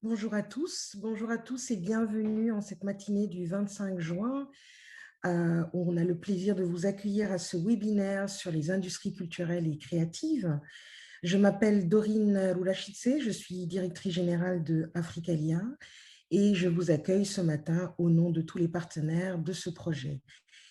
Bonjour à tous et bienvenue en cette matinée du 25 juin où on a le plaisir de vous accueillir à ce webinaire sur les industries culturelles et créatives. Je m'appelle Dorine Roulachitse, je suis directrice générale de Africalia et je vous accueille ce matin au nom de tous les partenaires de ce projet.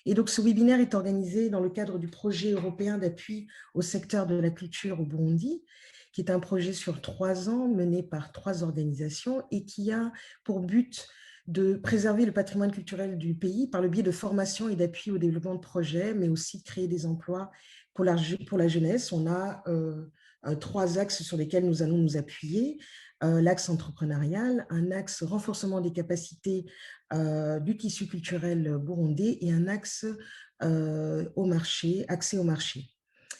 Et donc ce webinaire est organisé dans le cadre du projet européen d'appui au secteur de la culture au Burundi, qui est un projet sur 3 ans mené par 3 organisations et qui a pour but de préserver le patrimoine culturel du pays par le biais de formation et d'appui au développement de projets, mais aussi de créer des emplois pour la jeunesse. On a 3 axes sur lesquels nous allons nous appuyer. L'axe entrepreneurial, un axe renforcement des capacités du tissu culturel burundais et un axe accès au marché.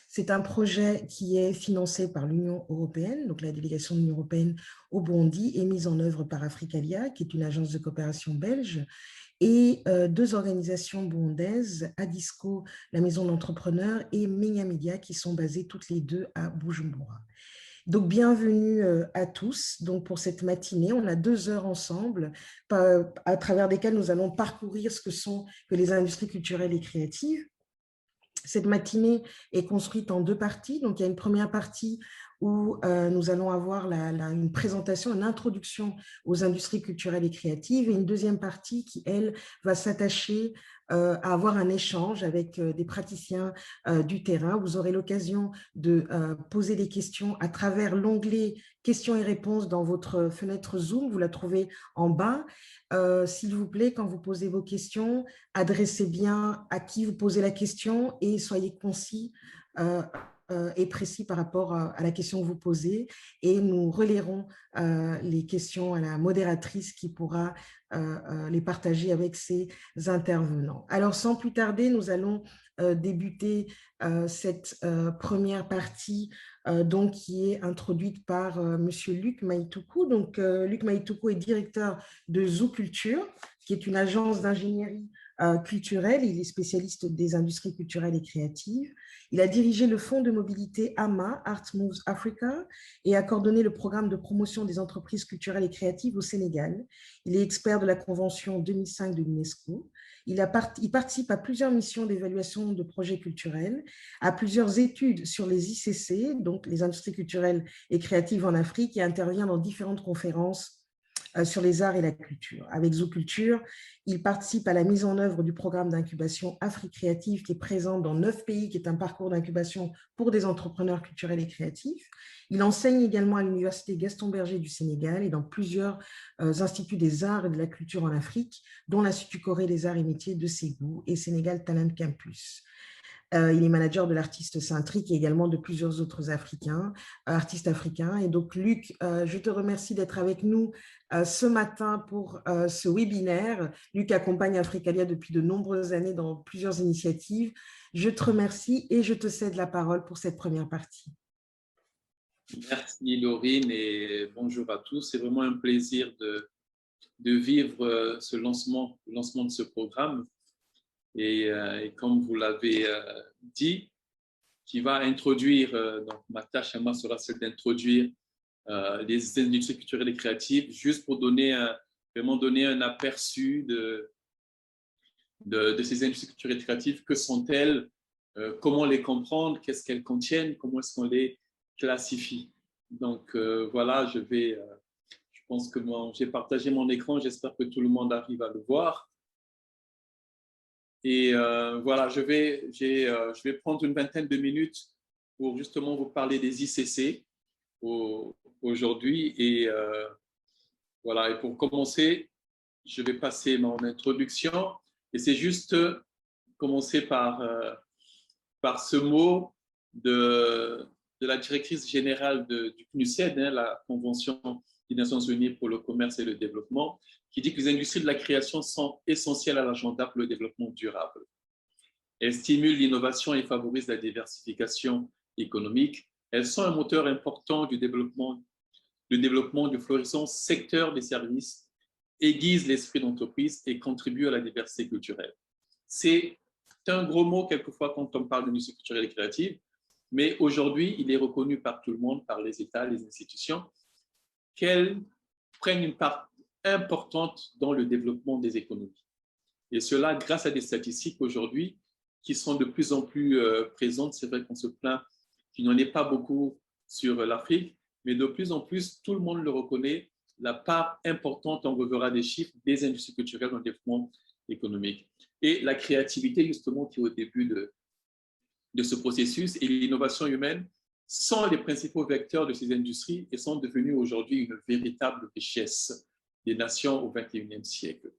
C'est un projet qui est financé par l'Union européenne, donc la délégation de l'Union européenne au Burundi, et mis en œuvre par Africalia, qui est une agence de coopération belge, et 2 organisations burundaises, Adisco, la maison d'entrepreneurs, et Menya Media, qui sont basées toutes les deux à Bujumbura. Donc, bienvenue à tous. Donc, pour cette matinée, on a 2 heures ensemble à travers lesquelles nous allons parcourir ce que sont les industries culturelles et créatives. Cette matinée est construite en 2 parties. Donc, il y a une première partie où nous allons avoir une présentation, une introduction aux industries culturelles et créatives, et une deuxième partie qui, elle, va s'attacher à avoir un échange avec des praticiens du terrain. Vous aurez l'occasion de poser des questions à travers l'onglet questions et réponses dans votre fenêtre Zoom. Vous la trouvez en bas. S'il vous plaît, quand vous posez vos questions, adressez bien à qui vous posez la question et soyez concis et précis par rapport à la question que vous posez, et nous relayerons les questions à la modératrice qui pourra les partager avec ses intervenants. Alors, sans plus tarder, nous allons débuter cette première partie donc, qui est introduite par Monsieur Luc Maïtoukou. Donc, Luc Maïtoukou est directeur de Zoo Culture, qui est une agence d'ingénierie culturelle. Il est spécialiste des industries culturelles et créatives. Il a dirigé le fonds de mobilité AMA, Art Moves Africa, et a coordonné le programme de promotion des entreprises culturelles et créatives au Sénégal. Il est expert de la Convention 2005 de l'UNESCO. Il participe à plusieurs missions d'évaluation de projets culturels, à plusieurs études sur les ICC, donc les industries culturelles et créatives en Afrique, et intervient dans différentes conférences sur les arts et la culture. Avec Zooculture, il participe à la mise en œuvre du programme d'incubation Afrique Créative qui est présent dans 9 pays, qui est un parcours d'incubation pour des entrepreneurs culturels et créatifs. Il enseigne également à l'Université Gaston Berger du Sénégal et dans plusieurs instituts des arts et de la culture en Afrique, dont l'Institut Corée des arts et métiers de Ségou et Sénégal Talent Campus. Il est manager de l'artiste Saint-Tric et également de plusieurs autres artistes africains. Et donc, Luc, je te remercie d'être avec nous ce matin pour ce webinaire. Luc accompagne Africalia depuis de nombreuses années dans plusieurs initiatives. Je te remercie et je te cède la parole pour cette première partie. Merci Laurine et bonjour à tous. C'est vraiment un plaisir de vivre ce lancement de ce programme. Et comme vous l'avez dit, qui va introduire, donc ma tâche à moi sera celle d'introduire les industries culturelles et créatives, juste pour vraiment donner un aperçu de ces industries culturelles et créatives. Que sont-elles? Comment les comprendre? Qu'est-ce qu'elles contiennent? Comment est-ce qu'on les classifie? Donc voilà, je pense que j'ai partagé mon écran, j'espère que tout le monde arrive à le voir. Et voilà, je vais prendre une vingtaine de minutes pour justement vous parler des ICC aujourd'hui. Et voilà, et pour commencer, je vais passer mon introduction. Et c'est juste commencer par ce mot de la directrice générale du CNUSED, la Convention des Nations Unies pour le commerce et le développement, qui dit que les industries de la création sont essentielles à l'agenda pour le développement durable. Elles stimulent l'innovation et favorisent la diversification économique. Elles sont un moteur important du développement du florissant secteur des services, aiguisent l'esprit d'entreprise et contribuent à la diversité culturelle. C'est un gros mot quelquefois quand on parle d'industrie culturelle et créative, mais aujourd'hui, il est reconnu par tout le monde, par les États, les institutions. Quelle prennent une part importante dans le développement des économies. Et cela grâce à des statistiques aujourd'hui qui sont de plus en plus présentes. C'est vrai qu'on se plaint qu'il n'y en ait pas beaucoup sur l'Afrique, mais de plus en plus, tout le monde le reconnaît, la part importante, on reverra des chiffres, des industries culturelles dans le développement économique. Et la créativité, justement, qui est au début de ce processus, et l'innovation humaine sont les principaux vecteurs de ces industries et sont devenus aujourd'hui une véritable richesse des nations au XXIe siècle.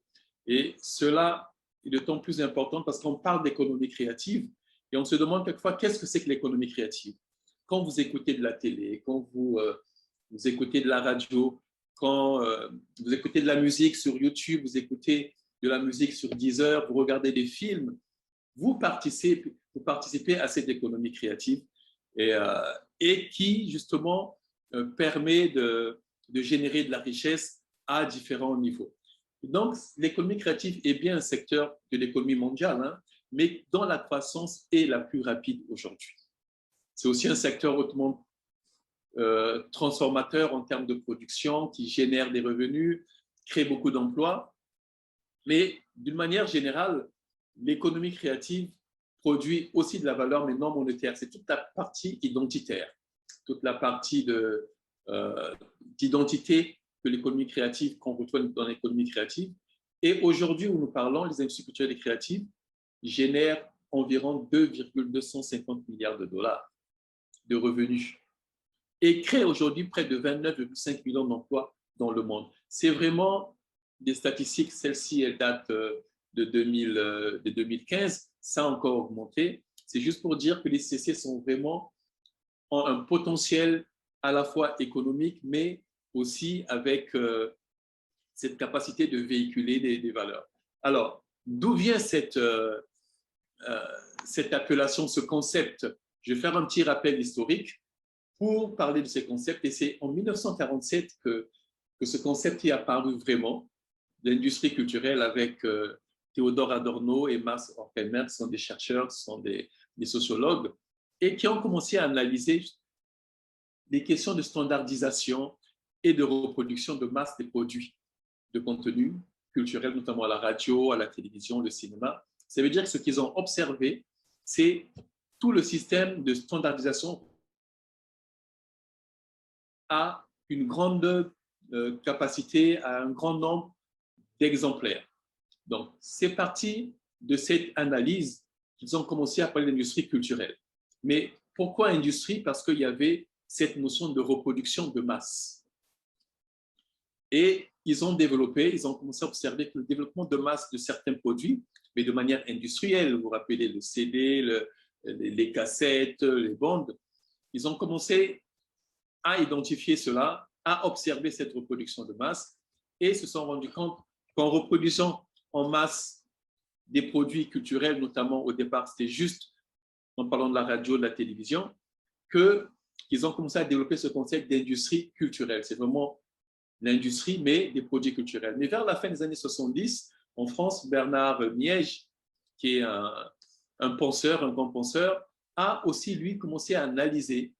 Et cela est d'autant plus important parce qu'on parle d'économie créative et on se demande quelquefois qu'est-ce que c'est que l'économie créative. Quand vous écoutez de la télé, quand vous écoutez de la radio, quand vous écoutez de la musique sur YouTube, vous écoutez de la musique sur Deezer, vous regardez des films, vous participez à cette économie créative et qui, justement, permet de générer de la richesse à différents niveaux. Donc, l'économie créative est bien un secteur de l'économie mondiale, hein, mais dont la croissance est la plus rapide aujourd'hui. C'est aussi un secteur hautement transformateur en termes de production, qui génère des revenus, crée beaucoup d'emplois. Mais d'une manière générale, l'économie créative produit aussi de la valeur, mais non monétaire. C'est toute la partie identitaire, toute la partie d'identité de l'économie créative qu'on retrouve dans l'économie créative. Et aujourd'hui, où nous parlons, les industries culturelles et créatives génèrent environ 2,250 milliards de dollars de revenus et créent aujourd'hui près de 29,5 millions d'emplois dans le monde. C'est vraiment des statistiques, celles-ci, elles datent de 2015, ça a encore augmenté. C'est juste pour dire que les CC sont vraiment en un potentiel à la fois économique, mais aussi avec cette capacité de véhiculer des valeurs. Alors, d'où vient cette appellation, ce concept? Je vais faire un petit rappel historique pour parler de ces concepts. Et c'est en 1947 que ce concept est apparu vraiment. L'industrie culturelle avec Théodore Adorno et Max Horkheimer, qui sont des chercheurs, qui sont des sociologues, et qui ont commencé à analyser des questions de standardisation et de reproduction de masse des produits de contenu culturel, notamment à la radio, à la télévision, le cinéma. Ça veut dire que ce qu'ils ont observé, c'est tout le système de standardisation a une grande capacité à un grand nombre d'exemplaires. Donc, c'est parti de cette analyse qu'ils ont commencé à parler d'industrie culturelle. Mais pourquoi industrie? Parce qu'il y avait cette notion de reproduction de masse. Et ils ont commencé à observer que le développement de masse de certains produits, mais de manière industrielle, vous vous rappelez le CD, les cassettes, les bandes, ils ont commencé à identifier cela, à observer cette reproduction de masse et se sont rendus compte qu'en reproduisant en masse des produits culturels, notamment au départ, c'était juste en parlant de la radio, de la télévision, qu'ils ont commencé à développer ce concept d'industrie culturelle. C'est vraiment l'industrie, mais des produits culturels. Mais vers la fin des années 70, en France, Bernard Miège, qui est un penseur, un grand penseur, a aussi, lui, commencé à analyser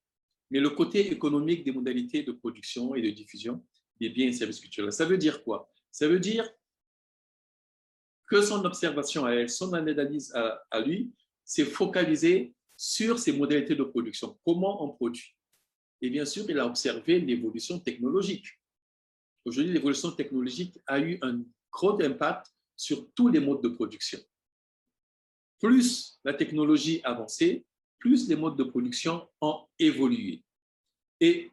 mais le côté économique des modalités de production et de diffusion des biens et services culturels. Ça veut dire quoi? Ça veut dire que son observation à elle, son analyse à lui, s'est focalisée sur ces modalités de production. Comment on produit? Et bien sûr, il a observé l'évolution technologique. Aujourd'hui, l'évolution technologique a eu un gros impact sur tous les modes de production. Plus la technologie avançait, plus les modes de production ont évolué. Et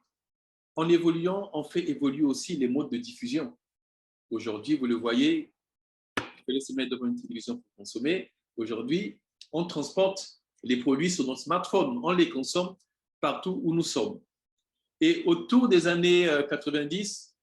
en évoluant, on fait évoluer aussi les modes de diffusion. Aujourd'hui, vous le voyez, il fallait se mettre devant une télévision pour consommer. Aujourd'hui, on transporte les produits sur notre smartphone, on les consomme partout où nous sommes. Et autour des années 90,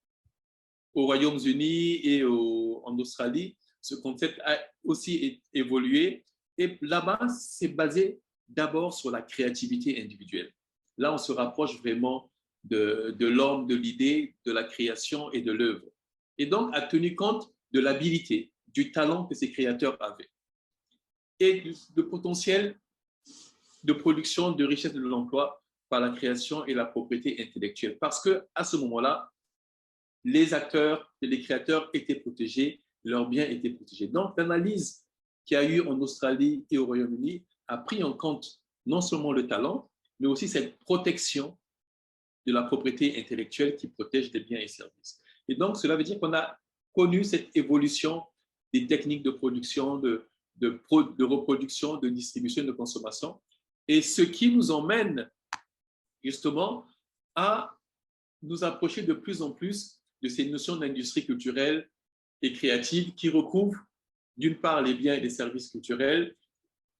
aux Royaumes-Unis et en Australie, ce concept a aussi évolué. Et là-bas, c'est basé d'abord sur la créativité individuelle. Là, on se rapproche vraiment de l'homme, de l'idée, de la création et de l'œuvre. Et donc, a tenu compte de l'habilité, du talent que ces créateurs avaient et du potentiel de production, de richesse de l'emploi par la création et la propriété intellectuelle. Parce qu'à ce moment-là, les acteurs et les créateurs étaient protégés, leurs biens étaient protégés. Donc, l'analyse qu'il y a eu en Australie et au Royaume-Uni a pris en compte non seulement le talent, mais aussi cette protection de la propriété intellectuelle qui protège des biens et services. Et donc, cela veut dire qu'on a connu cette évolution des techniques de production, de reproduction, de distribution, de consommation, et ce qui nous emmène justement à nous approcher de plus en plus de ces notions d'industrie culturelle et créative qui recouvrent d'une part les biens et les services culturels,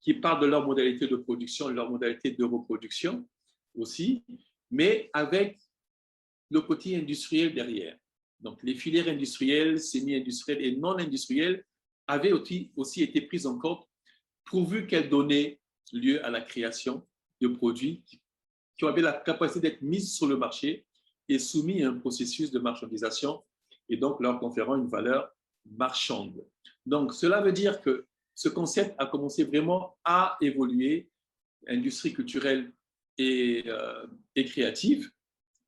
qui parlent de leur modalité de production et leur modalité de reproduction aussi, mais avec le côté industriel derrière. Donc, les filières industrielles, semi-industrielles et non industrielles avaient aussi été prises en compte pourvu qu'elles donnaient lieu à la création de produits qui avaient la capacité d'être mis sur le marché et soumis à un processus de marchandisation et donc leur conférant une valeur marchande. Donc, cela veut dire que ce concept a commencé vraiment à évoluer, industrie culturelle et créative.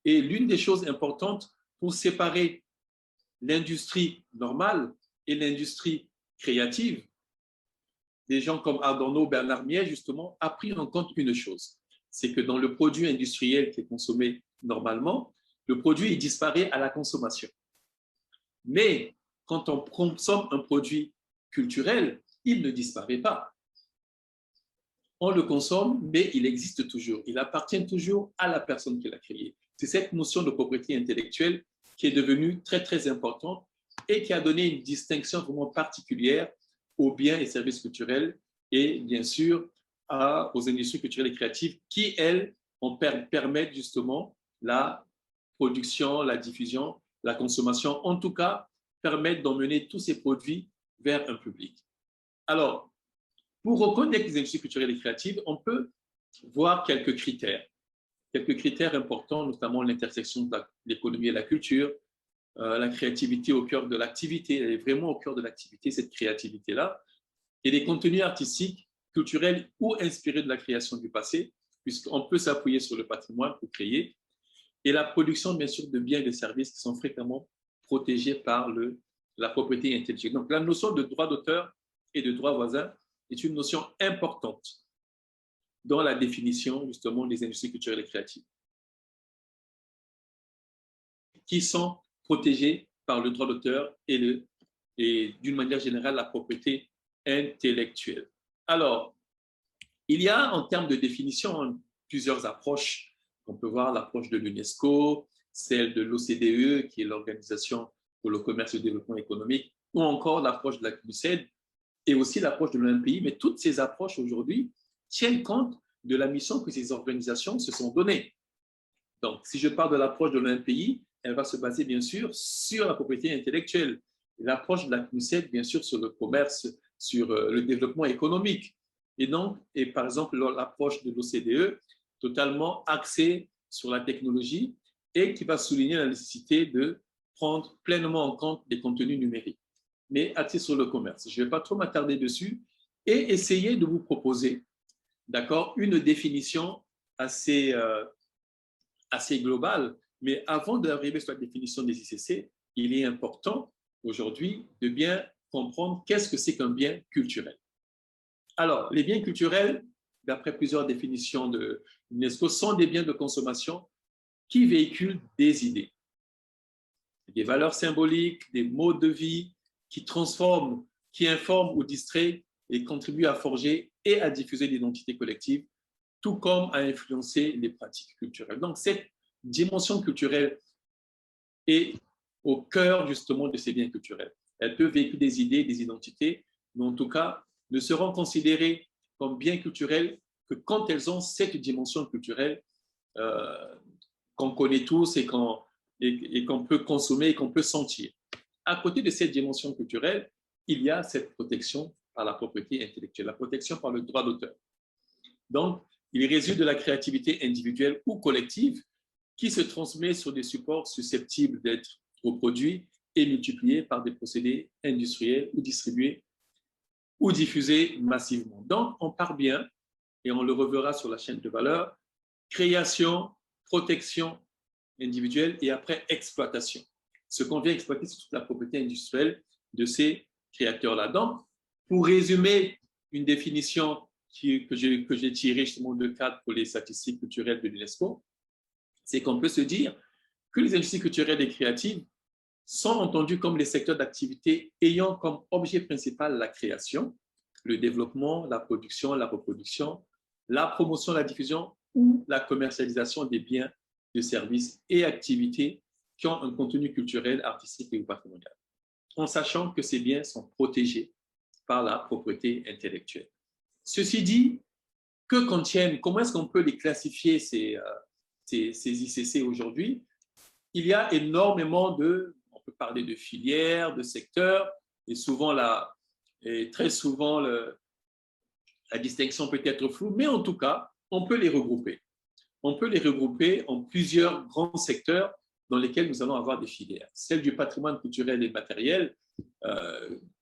Et l'une des choses importantes pour séparer l'industrie normale et l'industrie créative, des gens comme Adorno, Bernard Miet, justement, a pris en compte une chose. C'est que dans le produit industriel qui est consommé normalement, le produit il disparaît à la consommation. Mais quand on consomme un produit culturel, il ne disparaît pas. On le consomme, mais il existe toujours. Il appartient toujours à la personne qui l'a créé. C'est cette notion de propriété intellectuelle qui est devenue très, très importante et qui a donné une distinction vraiment particulière aux biens et services culturels et bien sûr aux industries culturelles et créatives qui, elles, permettent justement la production, la diffusion, la consommation, en tout cas, permettent d'emmener tous ces produits vers un public. Alors, pour reconnaître les industries culturelles et créatives, on peut voir quelques critères importants, notamment l'intersection de l'économie et la culture, la créativité au cœur de l'activité, elle est vraiment au cœur de l'activité, cette créativité-là, et les contenus artistiques, culturels ou inspirés de la création du passé, puisqu'on peut s'appuyer sur le patrimoine pour créer, et la production, bien sûr, de biens et de services qui sont fréquemment protégés par la propriété intellectuelle. Donc, la notion de droit d'auteur et de droit voisin est une notion importante dans la définition, justement, des industries culturelles et créatives, qui sont protégées par le droit d'auteur et d'une manière générale, la propriété intellectuelle. Alors, il y a en termes de définition plusieurs approches. On peut voir l'approche de l'UNESCO, celle de l'OCDE, qui est l'Organisation pour le commerce et le développement économique, ou encore l'approche de la CNUSED et aussi l'approche de l'OMPI. Mais toutes ces approches aujourd'hui tiennent compte de la mission que ces organisations se sont données. Donc, si je parle de l'approche de l'OMPI, elle va se baser bien sûr sur la propriété intellectuelle. L'approche de la CNUSED, bien sûr, sur le commerce, sur le développement économique. Et donc, par exemple, l'approche de l'OCDE, totalement axée sur la technologie et qui va souligner la nécessité de prendre pleinement en compte les contenus numériques, mais axée sur le commerce. Je ne vais pas trop m'attarder dessus et essayer de vous proposer, d'accord, une définition assez globale. Mais avant d'arriver sur la définition des ICC, il est important aujourd'hui de bien comprendre qu'est-ce que c'est qu'un bien culturel. Alors, les biens culturels, d'après plusieurs définitions de l'UNESCO, sont des biens de consommation qui véhiculent des idées, des valeurs symboliques, des modes de vie qui transforment, qui informent ou distraient et contribuent à forger et à diffuser l'identité collective, tout comme à influencer les pratiques culturelles. Donc, cette dimension culturelle est au cœur justement de ces biens culturels. Elle peut véhiculer des idées, des identités, mais en tout cas, ne seront considérées comme biens culturels que quand elles ont cette dimension culturelle qu'on connaît tous et qu'on peut consommer et qu'on peut sentir. À côté de cette dimension culturelle, il y a cette protection par la propriété intellectuelle, la protection par le droit d'auteur. Donc, il résulte de la créativité individuelle ou collective qui se transmet sur des supports susceptibles d'être reproduits et multipliés par des procédés industriels ou distribués ou diffusés massivement. Donc, on part bien, et on le reverra sur la chaîne de valeur, création, protection individuelle et après exploitation. ce qu'on vient exploiter, c'est toute la propriété industrielle de ces créateurs-là. Donc, pour résumer une définition que j'ai tirée justement de cadre pour les statistiques culturelles de l'UNESCO, c'est qu'on peut se dire que les industries culturelles et créatives sont entendues comme les secteurs d'activité ayant comme objet principal la création, le développement, la production, la reproduction, la promotion, la diffusion ou la commercialisation des biens, de services et activités qui ont un contenu culturel, artistique et patrimonial, en sachant que ces biens sont protégés par la propriété intellectuelle. Ceci dit, que contiennent, comment est-ce qu'on peut les classifier, ces ICC aujourd'hui? Il y a énormément on peut parler de filières, de secteurs, et très souvent la distinction peut être floue, mais en tout cas, on peut les regrouper. On peut les regrouper en plusieurs grands secteurs dans lesquels nous allons avoir des filières. Celle du patrimoine culturel et matériel,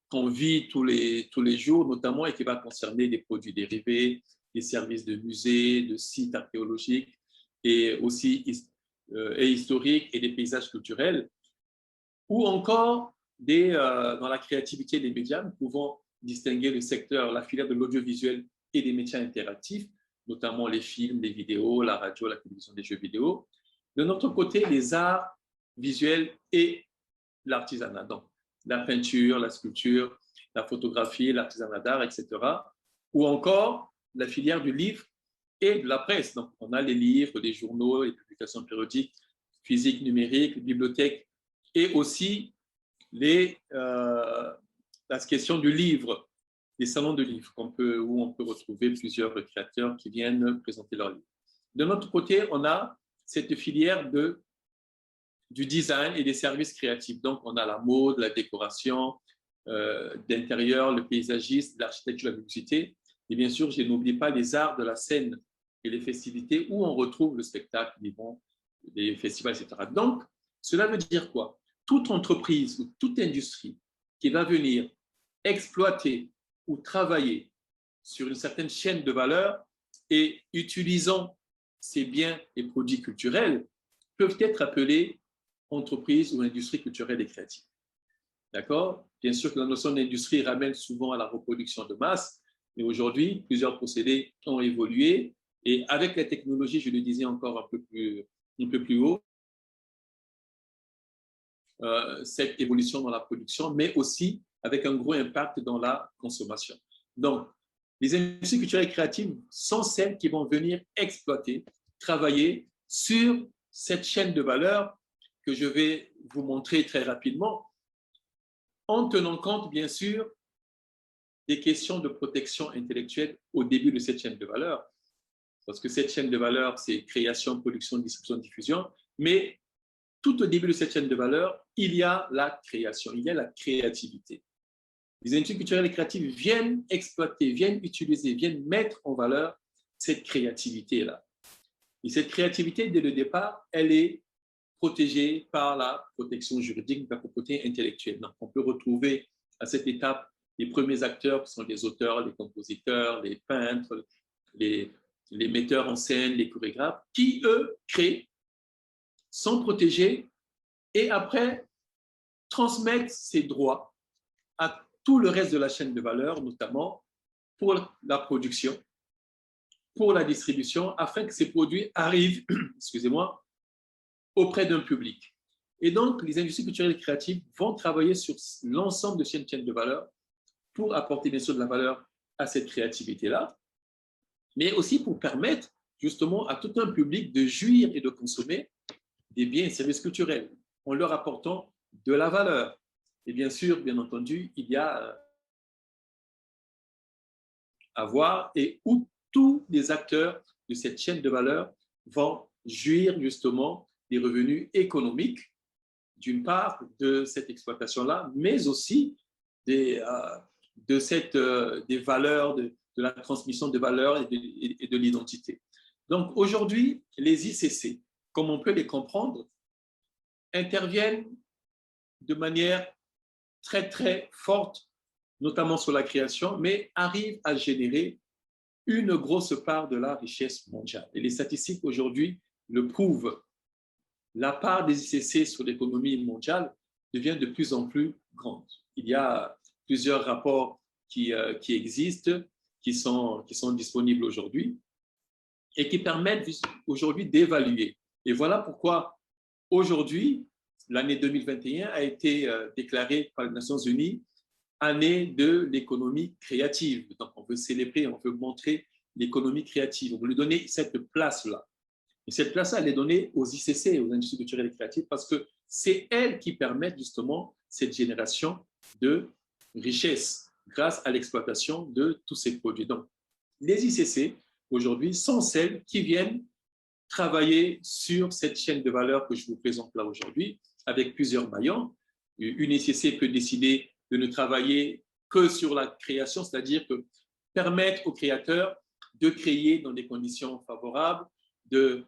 qu'on vit tous les jours notamment, et qui va concerner des produits dérivés, des services de musées, de sites archéologiques et aussi historiques et des paysages culturels, ou encore dans la créativité des médias. Nous pouvons distinguer le secteur, la filière de l'audiovisuel et des médias interactifs, notamment les films, les vidéos, la radio, la télévision, des jeux vidéo. De notre côté, les arts visuels et l'artisanat, donc la peinture, la sculpture, la photographie, l'artisanat d'art, etc. Ou encore la filière du livre et de la presse. Donc, on a les livres, les journaux, les publications périodiques, physiques, numériques, les bibliothèques, et aussi la question du livre, les salons de livres où on peut retrouver plusieurs créateurs qui viennent présenter leurs livres. De notre côté, on a cette filière du design et des services créatifs. Donc, on a la mode, la décoration, d'intérieur, le paysagisme, l'architecture, la publicité. Et bien sûr, je n'oublie pas les arts de la scène et les festivités où on retrouve le spectacle vivant, les festivals, etc. Donc, cela veut dire quoi? Toute entreprise ou toute industrie qui va venir exploiter ou travailler sur une certaine chaîne de valeur et utilisant ces biens et produits culturels peuvent être appelés entreprises ou industries culturelles et créatives. D'accord? Bien sûr que la notion d'industrie ramène souvent à la reproduction de masse, mais aujourd'hui, plusieurs procédés ont évolué et avec la technologie, je le disais encore un peu plus haut, cette évolution dans la production, mais aussi avec un gros impact dans la consommation. Donc, les industries culturelles et créatives sont celles qui vont venir exploiter, travailler sur cette chaîne de valeur que je vais vous montrer très rapidement, en tenant compte, bien sûr, des questions de protection intellectuelle au début de cette chaîne de valeur. Parce que cette chaîne de valeur, c'est création, production, distribution, diffusion, mais tout au début de cette chaîne de valeur, il y a la création, il y a la créativité. Les industries culturelles et créatives viennent exploiter, viennent utiliser, viennent mettre en valeur cette créativité-là. Et cette créativité, dès le départ, elle est protégée par la protection juridique de la propriété intellectuelle. Donc, on peut retrouver à cette étape les premiers acteurs qui sont les auteurs, les compositeurs, les peintres, les metteurs en scène, les chorégraphes, qui, eux, créent, sont protégés et après transmettent ces droits à tout le reste de la chaîne de valeur, notamment pour la production, pour la distribution, afin que ces produits arrivent, excusez-moi, auprès d'un public. Et donc, les industries culturelles et créatives vont travailler sur l'ensemble de cette chaîne de valeur pour apporter bien sûr de la valeur à cette créativité-là, mais aussi pour permettre justement à tout un public de jouir et de consommer des biens et services culturels en leur apportant de la valeur. Et bien sûr, bien entendu, il y a à voir et où tous les acteurs de cette chaîne de valeur vont jouir justement des revenus économiques, d'une part de cette exploitation-là, mais aussi des valeurs, de la transmission des valeurs et de l'identité. Donc aujourd'hui, les ICC, comme on peut les comprendre, interviennent de manière très, très forte, notamment sur la création, mais arrivent à générer une grosse part de la richesse mondiale. Et les statistiques aujourd'hui le prouvent. La part des ICC sur l'économie mondiale devient de plus en plus grande. Il y a plusieurs rapports qui existent, qui sont disponibles aujourd'hui et qui permettent aujourd'hui d'évaluer. Et voilà pourquoi aujourd'hui, l'année 2021 a été déclarée par les Nations Unies année de l'économie créative. Donc, on veut célébrer, on veut montrer l'économie créative. On veut lui donner cette place-là. Et cette place-là, elle est donnée aux ICC, aux industries culturelles et créatives, parce que c'est elles qui permettent justement cette génération de richesse grâce à l'exploitation de tous ces produits. Donc, les ICC, aujourd'hui, sont celles qui viennent travailler sur cette chaîne de valeur que je vous présente là aujourd'hui, avec plusieurs maillons. Une ICC peut décider de ne travailler que sur la création, c'est-à-dire que permettre aux créateurs de créer dans des conditions favorables, de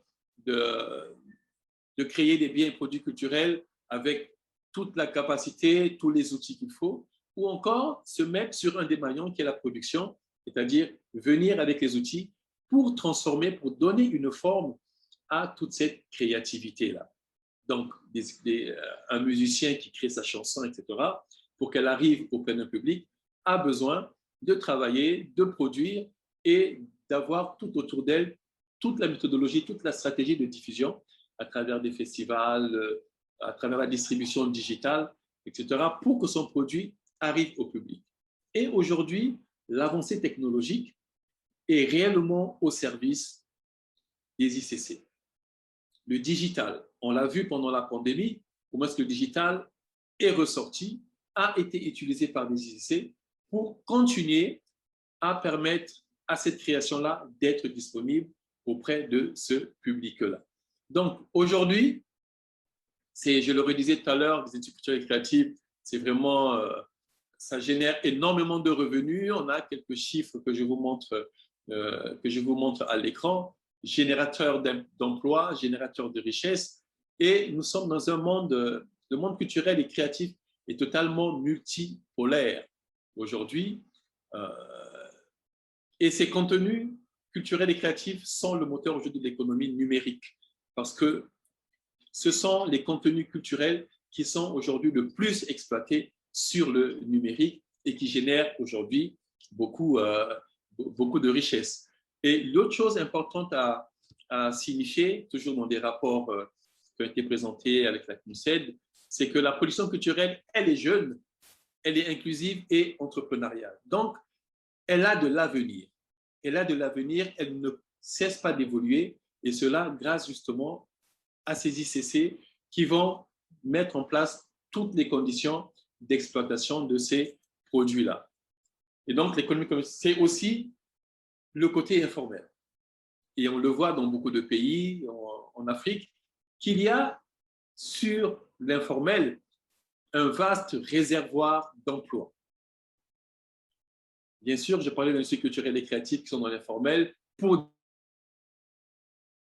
créer des biens et produits culturels avec toute la capacité, tous les outils qu'il faut, ou encore se mettre sur un des maillons qui est la production, c'est-à-dire venir avec les outils pour transformer, pour donner une forme à toute cette créativité-là. Donc, un musicien qui crée sa chanson, etc., pour qu'elle arrive auprès d'un public, a besoin de travailler, de produire et d'avoir tout autour d'elle toute la méthodologie, toute la stratégie de diffusion à travers des festivals, à travers la distribution digitale, etc., pour que son produit arrive au public. Et aujourd'hui, l'avancée technologique est réellement au service des ICC. Le digital, on l'a vu pendant la pandémie, comment est-ce que le digital est ressorti, a été utilisé par des ICC pour continuer à permettre à cette création-là d'être disponible auprès de ce public-là. Donc, aujourd'hui, je le redisais tout à l'heure, les industries culturelles et créatives, c'est vraiment, ça génère énormément de revenus. On a quelques chiffres que je vous montre à l'écran. Générateur d'emplois, générateur de richesses. Et nous sommes dans un monde, le monde culturel et créatif est totalement multipolaire aujourd'hui. Et ces contenus culturels et créatifs sont le moteur aujourd'hui de l'économie numérique parce que ce sont les contenus culturels qui sont aujourd'hui le plus exploités sur le numérique et qui génèrent aujourd'hui beaucoup de richesses. Et l'autre chose importante à signifier, toujours dans des rapports qui ont été présentés avec la CNUSED, c'est que la production culturelle, elle est jeune, elle est inclusive et entrepreneuriale. Donc, elle a de l'avenir. Elle a de l'avenir, elle ne cesse pas d'évoluer, et cela grâce justement à ces ICC qui vont mettre en place toutes les conditions d'exploitation de ces produits-là. Et donc, l'économie communautaire, c'est aussi le côté informel. Et on le voit dans beaucoup de pays en Afrique, qu'il y a sur l'informel un vaste réservoir d'emplois. Bien sûr, je parlais d'industries culturelles et créatives qui sont dans l'informel pour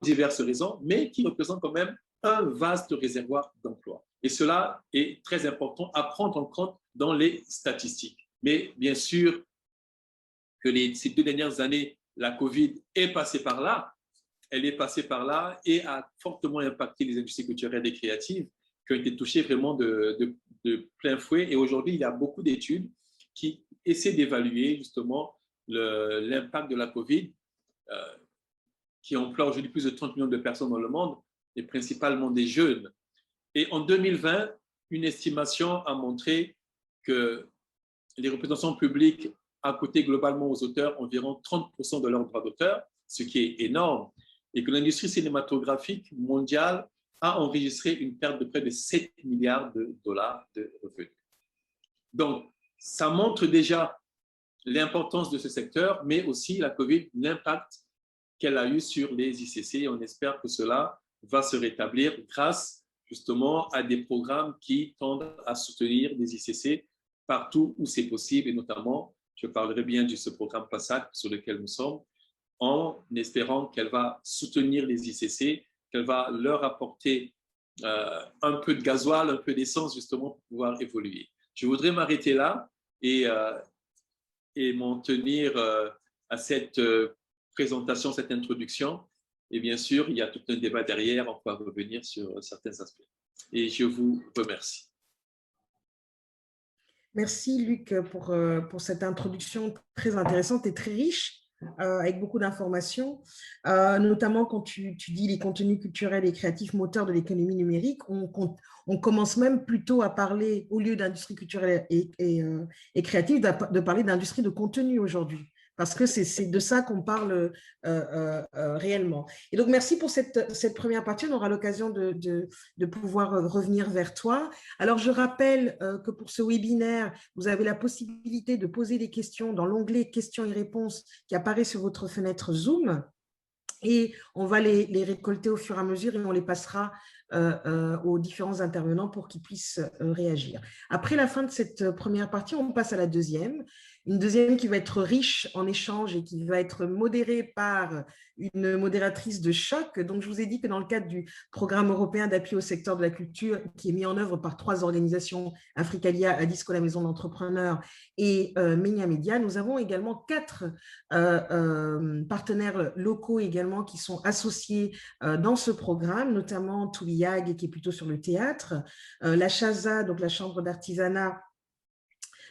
diverses raisons, mais qui représentent quand même un vaste réservoir d'emplois. Et cela est très important à prendre en compte dans les statistiques. Mais bien sûr que ces 2 dernières années, la COVID est passée par là, elle est passée par là et a fortement impacté les industries culturelles et créatives qui ont été touchées vraiment de plein fouet. Et aujourd'hui, il y a beaucoup d'études qui essaient d'évaluer justement l'impact de la COVID, qui emploie aujourd'hui plus de 30 millions de personnes dans le monde, et principalement des jeunes. Et en 2020, une estimation a montré que les représentations publiques a coûté globalement aux auteurs environ 30% de leurs droits d'auteur, ce qui est énorme, et que l'industrie cinématographique mondiale a enregistré une perte de près de 7 milliards de dollars de revenus. Donc, ça montre déjà l'importance de ce secteur, mais aussi la COVID, l'impact qu'elle a eu sur les ICC. On espère que cela va se rétablir grâce justement à des programmes qui tendent à soutenir les ICC partout où c'est possible, et notamment, je parlerai bien de ce programme PASSAC sur lequel nous sommes, en espérant qu'elle va soutenir les ICC, qu'elle va leur apporter un peu de gasoil, un peu d'essence justement pour pouvoir évoluer. Je voudrais m'arrêter là et m'en tenir à cette présentation, cette introduction. Et bien sûr, il y a tout un débat derrière, on va revenir sur certains aspects. Et je vous remercie. Merci Luc pour cette introduction très intéressante et très riche, avec beaucoup d'informations, notamment quand tu dis les contenus culturels et créatifs moteurs de l'économie numérique. On commence même plutôt à parler, au lieu d'industrie culturelle et créative, de parler d'industrie de contenu aujourd'hui, parce que c'est de ça qu'on parle réellement. Et donc, merci pour cette première partie. On aura l'occasion de pouvoir revenir vers toi. Alors, je rappelle que pour ce webinaire, vous avez la possibilité de poser des questions dans l'onglet questions et réponses qui apparaît sur votre fenêtre Zoom. Et on va les récolter au fur et à mesure et on les passera aux différents intervenants pour qu'ils puissent réagir. Après la fin de cette première partie, on passe à la deuxième. Une deuxième qui va être riche en échanges et qui va être modérée par une modératrice de choc. Donc, je vous ai dit que dans le cadre du programme européen d'appui au secteur de la culture qui est mis en œuvre par 3 organisations, Africalia, Adisco, la maison d'entrepreneurs et Menia Media, nous avons également 4 partenaires locaux également qui sont associés dans ce programme, notamment Touliag qui est plutôt sur le théâtre, la Chaza, donc la chambre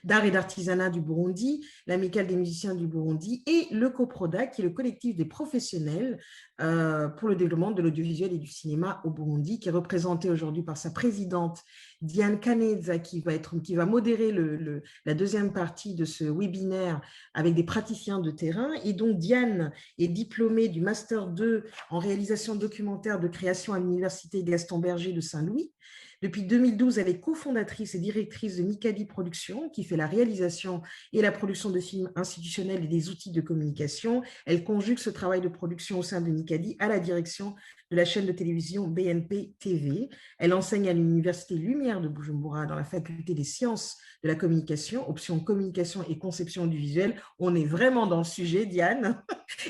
d'art et d'artisanat du Burundi, l'Amicale des musiciens du Burundi et le COPRODA, qui est le collectif des professionnels pour le développement de l'audiovisuel et du cinéma au Burundi, qui est représenté aujourd'hui par sa présidente Diane Kaneza, qui va modérer la deuxième partie de ce webinaire avec des praticiens de terrain. Et donc, Diane est diplômée du Master 2 en réalisation documentaire de création à l'Université Gaston Berger de Saint-Louis. Depuis 2012, elle est cofondatrice et directrice de Mikadi Productions, qui fait la réalisation et la production de films institutionnels et des outils de communication. Elle conjugue ce travail de production au sein de Mikadi à la direction de la chaîne de télévision BNP TV. Elle enseigne à l'Université Lumière de Bujumbura dans la faculté des sciences de la communication, option communication et conception du visuel. On est vraiment dans le sujet, Diane.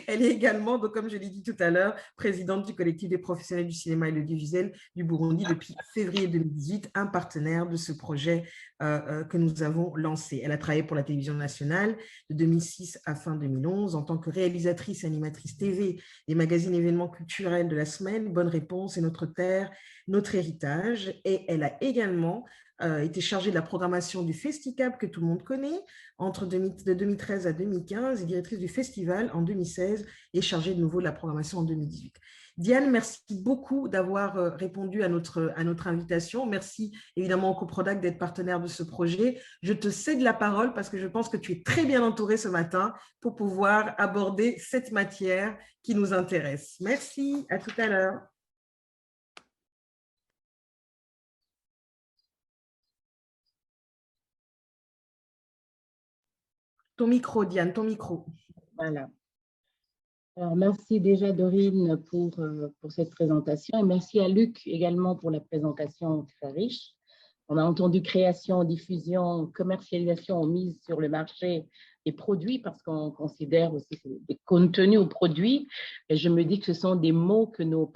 Elle est également, donc, comme je l'ai dit tout à l'heure, présidente du collectif des professionnels du cinéma et de l'audiovisuel du Burundi depuis février 2018, un partenaire de ce projet que nous avons lancé. Elle a travaillé pour la télévision nationale de 2006 à fin 2011 en tant que réalisatrice et animatrice TV des magazines événements culturels de la semaine, Bonne Réponse et Notre Terre, Notre Héritage. Et elle a également été chargée de la programmation du Festicab que tout le monde connaît de 2013 à 2015 et directrice du festival en 2016 et chargée de nouveau de la programmation en 2018. Diane, merci beaucoup d'avoir répondu à notre invitation. Merci évidemment au CoProdac d'être partenaire de ce projet. Je te cède la parole parce que je pense que tu es très bien entourée ce matin pour pouvoir aborder cette matière qui nous intéresse. Merci, à tout à l'heure. Ton micro, Diane, ton micro. Voilà. Alors, merci déjà, Dorine, pour cette présentation et merci à Luc également pour la présentation très riche. On a entendu création, diffusion, commercialisation, mise sur le marché des produits parce qu'on considère aussi des contenus aux produits. Et je me dis que ce sont des mots que nos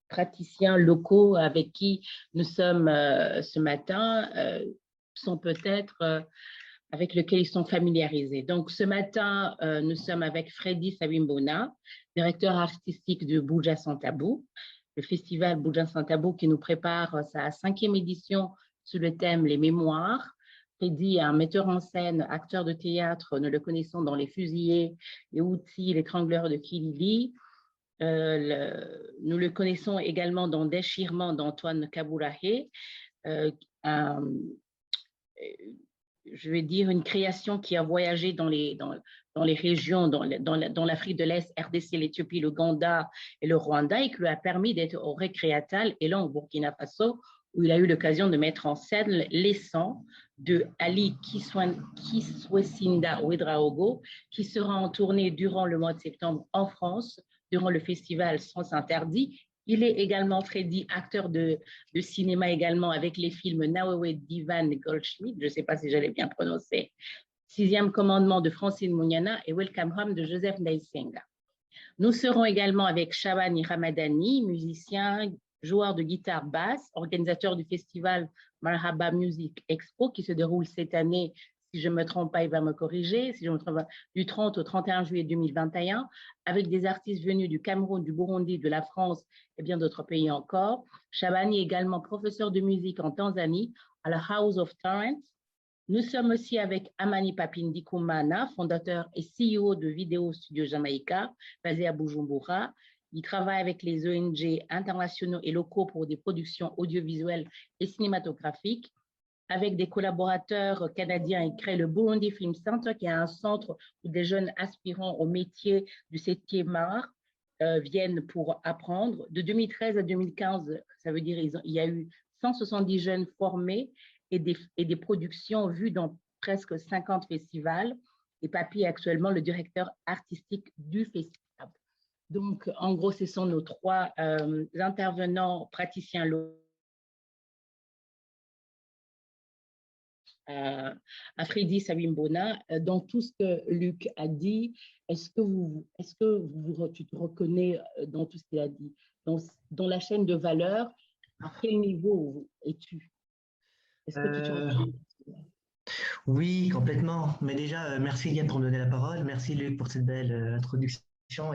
praticiens locaux avec qui nous sommes ce matin sont peut-être avec lequel ils sont familiarisés. Donc, ce matin, nous sommes avec Freddy Sabimbona, directeur artistique de Buja Sans Tabou, le festival Buja Sans Tabou qui nous prépare sa 5e édition sous le thème « Les Mémoires ». Freddy est un metteur en scène, acteur de théâtre, nous le connaissons dans Les Fusillés, Les Outils, L'étrangleur de Kilili. Nous le connaissons également dans Déchirement d'Antoine Kabourahe, je vais dire, une création qui a voyagé dans les régions, dans l'Afrique de l'Est, RDC, l'Éthiopie, l'Ouganda et le Rwanda, et qui lui a permis d'être au Récréatal et là au Burkina Faso, où il a eu l'occasion de mettre en scène Les Sangs de Ali Kiswesinda Ouedraogo, qui sera en tournée durant le mois de septembre en France, durant le festival Sens Interdit. Il est également, Freddy, acteur de cinéma également avec les films Nawewe Divan Goldschmidt, je ne sais pas si j'allais bien prononcer, 6e commandement de Francine Mouniana et Welcome Home de Joseph Ndaisenga. Nous serons également avec Shabani Ramadani, musicien, joueur de guitare basse, organisateur du festival Marhaba Music Expo qui se déroule cette année, si je ne me trompe pas, il va me corriger, si je me trompe pas, du 30 au 31 juillet 2021, avec des artistes venus du Cameroun, du Burundi, de la France et bien d'autres pays encore. Shabani est également professeur de musique en Tanzanie à la House of Talent Nous sommes aussi avec Amani Papindi Koumana, fondateur et CEO de Vidéo Studio Jamaïca, basé à Bujumbura. Il travaille avec les ONG internationaux et locaux pour des productions audiovisuelles et cinématographiques. Avec des collaborateurs canadiens, il crée le Burundi Film Center, qui est un centre où des jeunes aspirants au métier du 7e art viennent pour apprendre. De 2013 à 2015, ça veut dire il y a eu 170 jeunes formés et des productions vues dans presque 50 festivals. Et Papi est actuellement le directeur artistique du festival. Donc, en gros, ce sont nos trois intervenants praticiens locaux. À Freddy Sabimbona, dans tout ce que Luc a dit, est-ce que tu te reconnais dans tout ce qu'il a dit? Dans la chaîne de valeur, à quel niveau es-tu? Est-ce que tu te reconnais? Oui, complètement. Mais déjà, merci Yann pour me donner la parole. Merci Luc pour cette belle introduction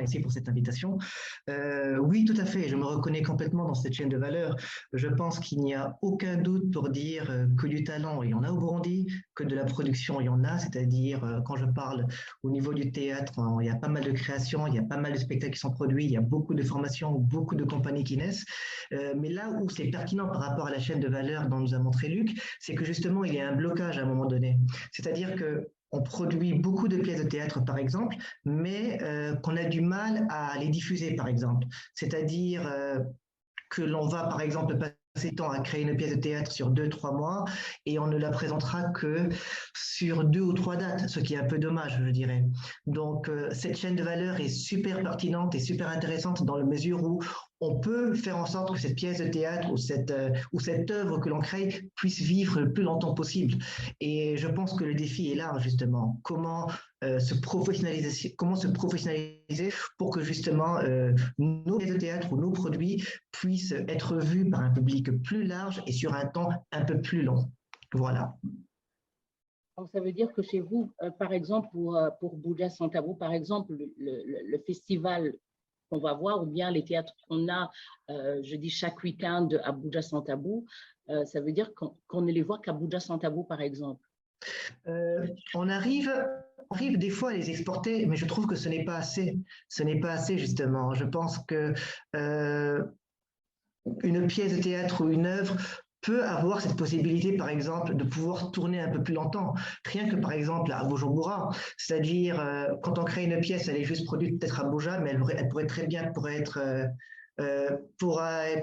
et aussi pour cette invitation. Oui, tout à fait. Je me reconnais complètement dans cette chaîne de valeur. Je pense qu'il n'y a aucun doute pour dire que du talent, il y en a au Burundi, que de la production, il y en a. C'est-à-dire, quand je parle au niveau du théâtre, il y a pas mal de créations, il y a pas mal de spectacles qui sont produits, il y a beaucoup de formations, beaucoup de compagnies qui naissent. Mais là où c'est pertinent par rapport à la chaîne de valeur dont nous a montré Luc, c'est que justement, il y a un blocage à un moment donné. C'est-à-dire que on produit beaucoup de pièces de théâtre, par exemple, mais qu'on a du mal à les diffuser, par exemple. C'est-à-dire que l'on va, par exemple, passer temps à créer une pièce de théâtre sur 2-3 mois et on ne la présentera que sur 2 ou 3 dates, ce qui est un peu dommage, je dirais. Donc, cette chaîne de valeur est super pertinente et super intéressante dans la mesure où on peut faire en sorte que cette pièce de théâtre ou cette œuvre que l'on crée puisse vivre le plus longtemps possible. Et je pense que le défi est là, justement. Comment se professionnaliser pour que justement nos pièces de théâtre ou nos produits puissent être vus par un public plus large et sur un temps un peu plus long. Voilà. Donc, ça veut dire que chez vous, par exemple, pour Buja Sans Tabou, par exemple, le festival qu'on va voir, ou bien les théâtres qu'on a, je dis chaque week-end à Buja Sans Tabou, ça veut dire qu'on ne les voit qu'à Buja Sans Tabou, par exemple. On arrive des fois à les exporter, mais je trouve que ce n'est pas assez. Ce n'est pas assez, justement. Je pense que une pièce de théâtre ou une œuvre peut avoir cette possibilité, par exemple, de pouvoir tourner un peu plus longtemps. Rien que, par exemple, à Bujumbura, c'est-à-dire, quand on crée une pièce, elle est juste produite peut-être à Buja, mais elle pourrait très bien pourrait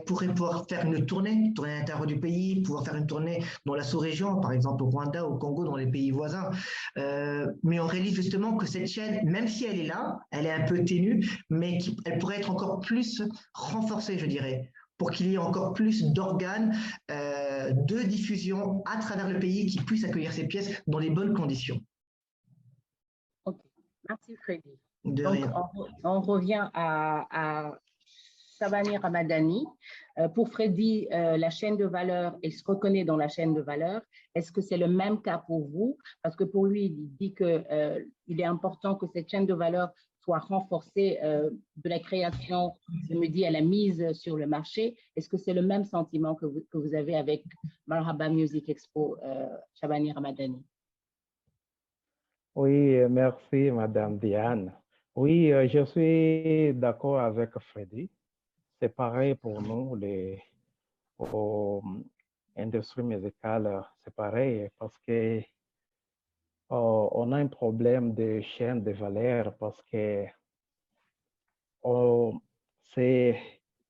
pouvoir faire une tournée à l'intérieur du pays, pouvoir faire une tournée dans la sous-région, par exemple au Rwanda, au Congo, dans les pays voisins. Mais on réalise justement que cette chaîne, même si elle est là, elle est un peu ténue, mais elle pourrait être encore plus renforcée, je dirais, pour qu'il y ait encore plus d'organes de diffusion à travers le pays qui puissent accueillir ces pièces dans les bonnes conditions. Ok, merci Freddy. De Donc, rien. on revient à Shabani Ramadani. Pour Freddy, la chaîne de valeur, il se reconnaît dans la chaîne de valeur. Est-ce que c'est le même cas pour vous? Parce que pour lui, il dit qu'il est important que cette chaîne de valeur soit renforcée de la création, je me dis, à la mise sur le marché. Est-ce que c'est le même sentiment que vous avez avec Marhaba Music Expo, Shabani Ramadani? Oui, merci, Madame Diane. Oui, je suis d'accord avec Freddy. C'est pareil pour nous, les industries musicales, c'est pareil parce que on a un problème de chaîne de valeur parce que c'est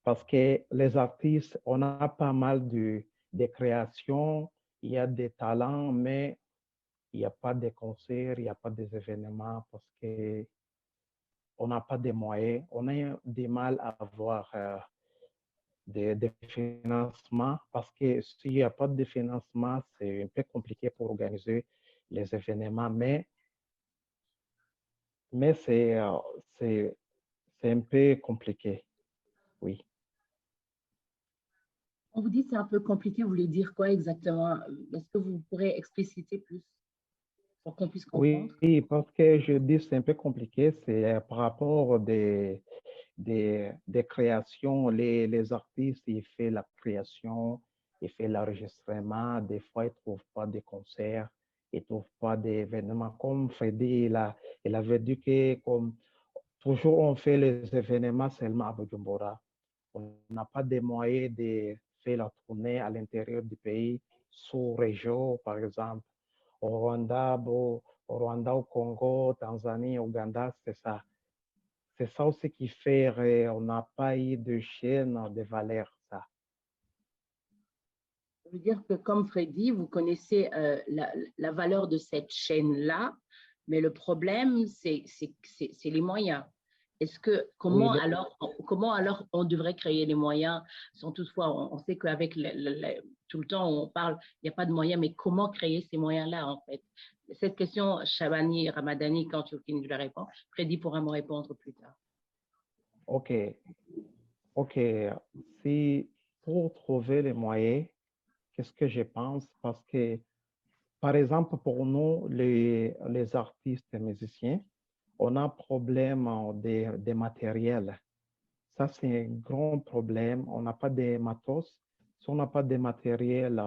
parce que les artistes, on a pas mal de créations, il y a des talents, mais il n'y a pas de concerts, il n'y a pas des événements parce que on n'a pas de moyens, on a du mal à avoir des financements parce que s'il n'y a pas de financement, c'est un peu compliqué pour organiser les événements, mais c'est un peu compliqué, oui. On vous dit que c'est un peu compliqué, vous voulez dire quoi exactement? Est-ce que vous pourrez expliciter plus pour qu'on puisse comprendre? Oui, parce que je dis c'est un peu compliqué, c'est par rapport des créations, les artistes, ils font la création, ils font l'enregistrement, des fois ils ne trouvent pas de concerts, ils ne trouvent pas d'événements. Comme Freddy, il avait dit que comme toujours on fait les événements seulement à Bujumbura. On n'a pas de moyens de faire la tournée à l'intérieur du pays, sous-région, par exemple. Au Rwanda, au Congo, Tanzanie, Ouganda, c'est ça. C'est ça aussi qui fait qu'on n'a pas eu de chaîne de valeur, ça. Ça veut dire que, comme Freddy, vous connaissez la valeur de cette chaîne-là, mais le problème, c'est les moyens. Comment alors on devrait créer les moyens sans toutefois, on sait qu'avec tout le temps on parle, il n'y a pas de moyens, mais comment créer ces moyens-là en fait? Cette question, Shabani Ramadani, quand tu finis de la répondre, Freddy pourra me répondre plus tard. OK. Si pour trouver les moyens, qu'est-ce que je pense? Parce que, par exemple, pour nous, les artistes et musiciens, on a un problème de matériel. Ça, c'est un grand problème. On n'a pas de matos. Si on n'a pas de matériel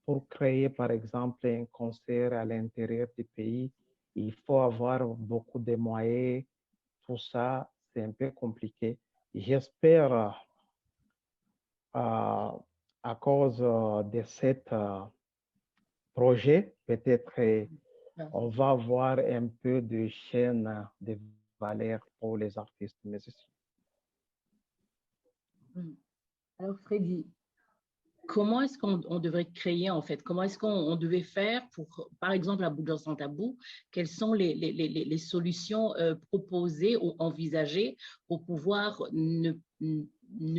pour créer, par exemple, un concert à l'intérieur du pays, il faut avoir beaucoup de moyens. Tout ça, c'est un peu compliqué. J'espère, à cause de cet projet, peut-être on va avoir un peu de chaîne de valeur pour les artistes musiciens. Alors, Freddy, comment est-ce qu'on devrait créer en fait? Comment est-ce qu'on devait faire pour, par exemple, à Buja Sans Tabou, quelles sont les solutions proposées ou envisagées pour pouvoir ne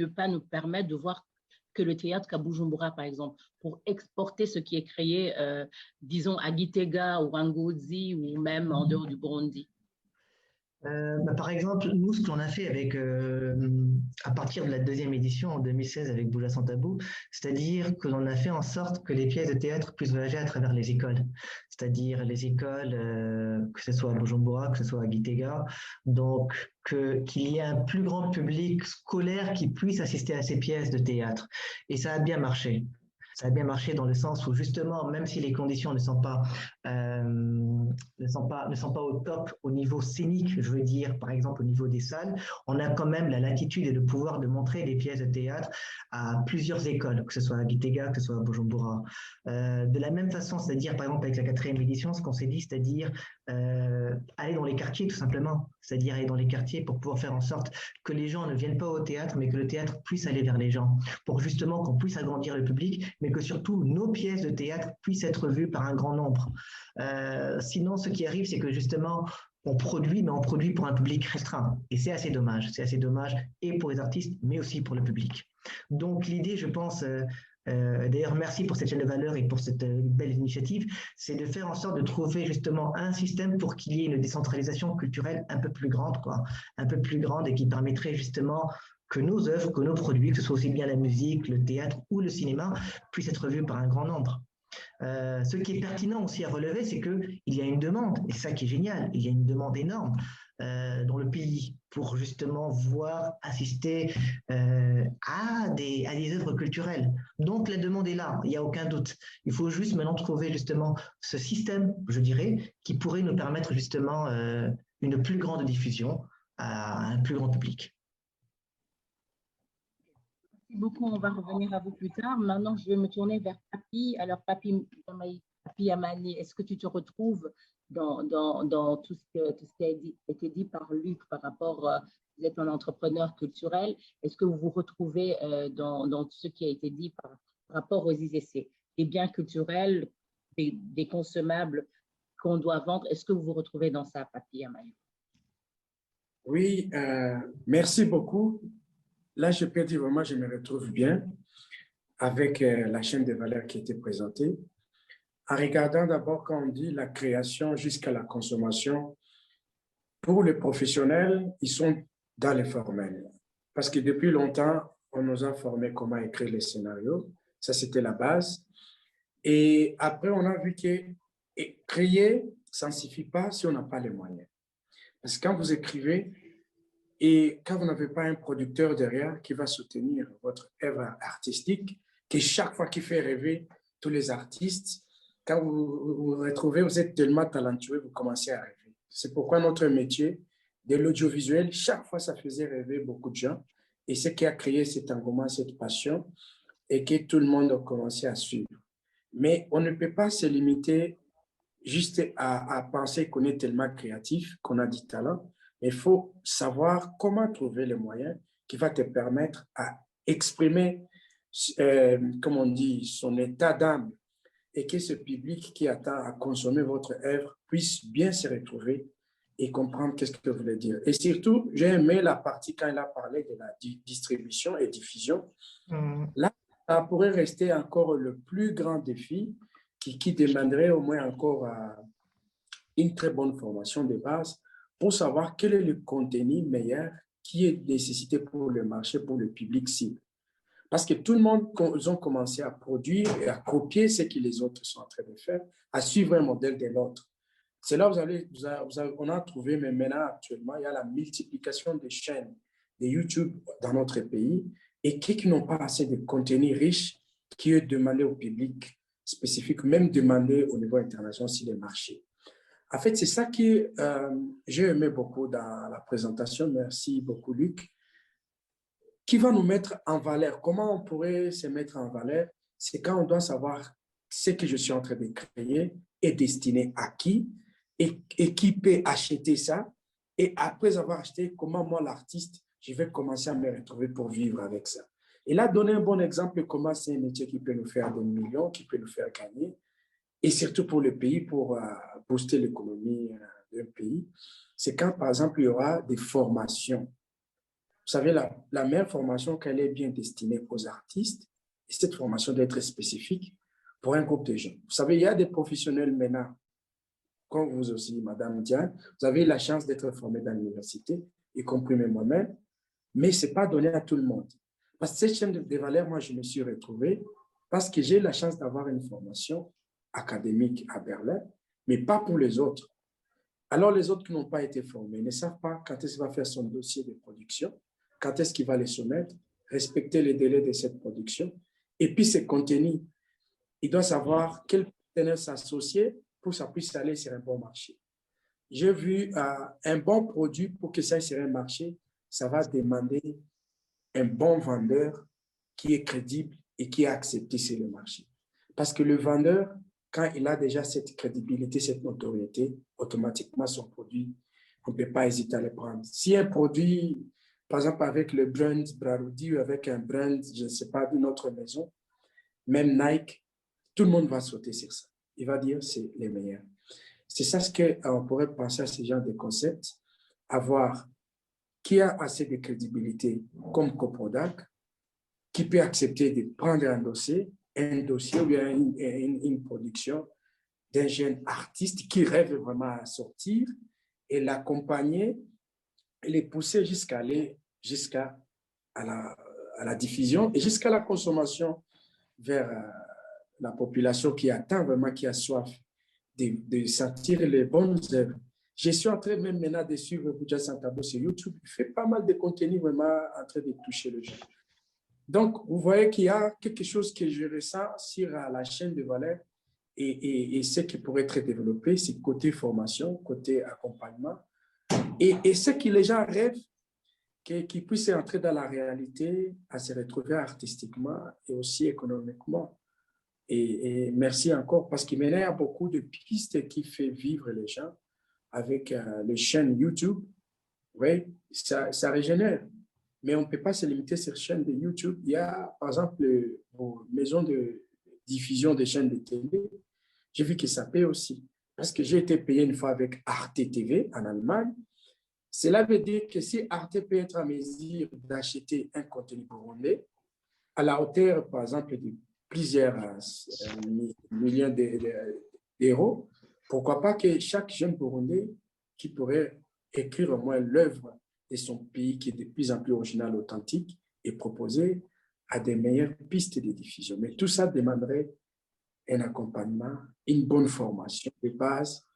pas nous permettre de voir que le théâtre qu'à Bujumbura, par exemple, pour exporter ce qui est créé, disons, à Gitega ou à Ngozi ou même en dehors du Burundi? Par exemple, nous, ce qu'on a fait à partir de la deuxième édition en 2016 avec Buja Sans Tabou, c'est-à-dire que l'on a fait en sorte que les pièces de théâtre puissent voyager à travers les écoles, c'est-à-dire les écoles, que ce soit à Bujumbura, que ce soit à Gitega, donc qu'il y ait un plus grand public scolaire qui puisse assister à ces pièces de théâtre. Et ça a bien marché. Ça a bien marché dans le sens où justement, même si les conditions ne sont pas au top au niveau scénique, je veux dire par exemple au niveau des salles, on a quand même la latitude et le pouvoir de montrer des pièces de théâtre à plusieurs écoles, que ce soit à Gitega, que ce soit à Bujumbura. De la même façon, c'est-à-dire par exemple avec la 4e édition, ce qu'on s'est dit, c'est-à-dire aller dans les quartiers tout simplement, c'est-à-dire aller dans les quartiers pour pouvoir faire en sorte que les gens ne viennent pas au théâtre, mais que le théâtre puisse aller vers les gens, pour justement qu'on puisse agrandir le public, mais que surtout nos pièces de théâtre puissent être vues par un grand nombre. Sinon, ce qui arrive, c'est que justement, on produit, mais on produit pour un public restreint. Et c'est assez dommage. C'est assez dommage et pour les artistes, mais aussi pour le public. Donc l'idée, je pense, d'ailleurs, merci pour cette chaîne de valeur et pour cette belle initiative, c'est de faire en sorte de trouver justement un système pour qu'il y ait une décentralisation culturelle un peu plus grande, quoi, un peu plus grande et qui permettrait justement que nos œuvres, que nos produits, que ce soit aussi bien la musique, le théâtre ou le cinéma, puissent être vus par un grand nombre. Ce qui est pertinent aussi à relever, c'est qu'il y a une demande, et c'est ça qui est génial, il y a une demande énorme dans le pays pour justement voir assister à des œuvres culturelles. Donc la demande est là, il n'y a aucun doute. Il faut juste maintenant trouver justement ce système, je dirais, qui pourrait nous permettre justement une plus grande diffusion à un plus grand public. Merci beaucoup, on va revenir à vous plus tard. Maintenant, je vais me tourner vers Papi. Alors, Papi Amani, est-ce que tu te retrouves dans tout ce qui a été dit par Luc par rapport, vous êtes un entrepreneur culturel, est-ce que vous vous retrouvez dans tout ce qui a été dit par rapport aux ICC, des biens culturels, des consommables qu'on doit vendre, est-ce que vous vous retrouvez dans ça, Papi Amani? Oui, merci beaucoup. Là, je peux dire vraiment, je me retrouve bien avec la chaîne de valeur qui a été présentée. En regardant d'abord, quand on dit la création jusqu'à la consommation, pour les professionnels, ils sont dans les formels. Parce que depuis longtemps, on nous a formé comment écrire les scénarios. Ça, c'était la base. Et après, on a vu que créer, ça ne suffit pas si on n'a pas les moyens. Parce que quand vous écrivez, et quand vous n'avez pas un producteur derrière qui va soutenir votre œuvre artistique, qui chaque fois qui fait rêver tous les artistes, quand vous vous retrouvez, vous êtes tellement talentueux, vous commencez à rêver. C'est pourquoi notre métier de l'audiovisuel, chaque fois, ça faisait rêver beaucoup de gens. Et ce qui a créé cet engouement, cette passion, et que tout le monde a commencé à suivre. Mais on ne peut pas se limiter juste à penser qu'on est tellement créatif, qu'on a du talent. Il faut savoir comment trouver les moyens qui va te permettre à exprimer, comme on dit, son état d'âme et que ce public qui attend à consommer votre œuvre puisse bien se retrouver et comprendre qu'est-ce que vous voulez dire. Et surtout, j'ai aimé la partie quand il a parlé de la distribution et diffusion. Là, ça pourrait rester encore le plus grand défi qui demanderait au moins encore une très bonne formation de base pour savoir quel est le contenu meilleur qui est nécessité pour le marché, pour le public cible. Parce que tout le monde, ils ont commencé à produire et à copier ce que les autres sont en train de faire, à suivre un modèle de l'autre. C'est là où on a trouvé, mais maintenant, actuellement, il y a la multiplication des chaînes de YouTube dans notre pays et qui n'ont pas assez de contenu riche qui est demandé au public spécifique, même demandé au niveau international sur les marchés. En fait, c'est ça que j'ai aimé beaucoup dans la présentation. Merci beaucoup, Luc. Qui va nous mettre en valeur? Comment on pourrait se mettre en valeur? C'est quand on doit savoir ce que je suis en train de créer est destiné à qui et qui peut acheter ça. Et après avoir acheté, comment moi, l'artiste, je vais commencer à me retrouver pour vivre avec ça. Et là, donner un bon exemple de comment c'est un métier qui peut nous faire des millions, qui peut nous faire gagner, et surtout pour le pays, pour booster l'économie d'un pays, c'est quand, par exemple, il y aura des formations. Vous savez, la meilleure formation, qu'elle est bien destinée aux artistes, et cette formation doit être spécifique pour un groupe de gens. Vous savez, il y a des professionnels maintenant, comme vous aussi, Madame Diane, vous avez la chance d'être formé dans l'université, y compris moi-même, mais ce n'est pas donné à tout le monde. Parce que cette chaîne de valeur, moi, je me suis retrouvé parce que j'ai la chance d'avoir une formation académique à Berlin, mais pas pour les autres. Alors, les autres qui n'ont pas été formés ne savent pas quand est-ce qu'il va faire son dossier de production, quand est-ce qu'il va les soumettre, respecter les délais de cette production, et puis ses contenus. Il doit savoir quel partenaire s'associer pour que ça puisse aller sur un bon marché. J'ai vu un bon produit pour que ça aille sur un marché, ça va demander un bon vendeur qui est crédible et qui est accepté sur le marché. Parce que le vendeur, quand il a déjà cette crédibilité, cette notoriété, automatiquement son produit, on ne peut pas hésiter à le prendre. Si un produit, par exemple avec le brand Braroudi ou avec un brand, je ne sais pas, d'une autre maison, même Nike, tout le monde va sauter sur ça. Il va dire c'est les meilleurs. C'est ça ce qu'on pourrait penser à ce genre de concept, avoir qui a assez de crédibilité comme Coprodac, qui peut accepter de prendre un dossier ou bien une production d'un jeune artiste qui rêve vraiment à sortir et l'accompagner et les pousser jusqu'à la diffusion et jusqu'à la consommation vers la population qui attend vraiment, qui a soif de sentir les bonnes œuvres. Je suis en train même maintenant de suivre Buja Santabo sur YouTube. Il fait pas mal de contenu vraiment en train de toucher le jeu. Donc, vous voyez qu'il y a quelque chose que je ressens sur la chaîne de valeur et ce qui pourrait être développé, c'est côté formation, côté accompagnement. Et ce que les gens rêvent, qu'ils puissent entrer dans la réalité, à se retrouver artistiquement et aussi économiquement. Et merci encore parce qu'il y a beaucoup de pistes qui font vivre les gens avec les chaînes YouTube. Oui, ça régénère. Mais on ne peut pas se limiter sur chaîne de YouTube. Il y a, par exemple, vos maisons de diffusion des chaînes de télé. J'ai vu que ça paye aussi. Parce que j'ai été payé une fois avec Arte TV en Allemagne. Cela veut dire que si Arte peut être en mesure d'acheter un contenu burundais à la hauteur, par exemple, de plusieurs millions d'euros, pourquoi pas que chaque jeune burundais qui pourrait écrire au moins l'œuvre de son pays qui est de plus en plus original, authentique et proposer à des meilleures pistes de diffusion. Mais tout ça demanderait un accompagnement, une bonne formation de base.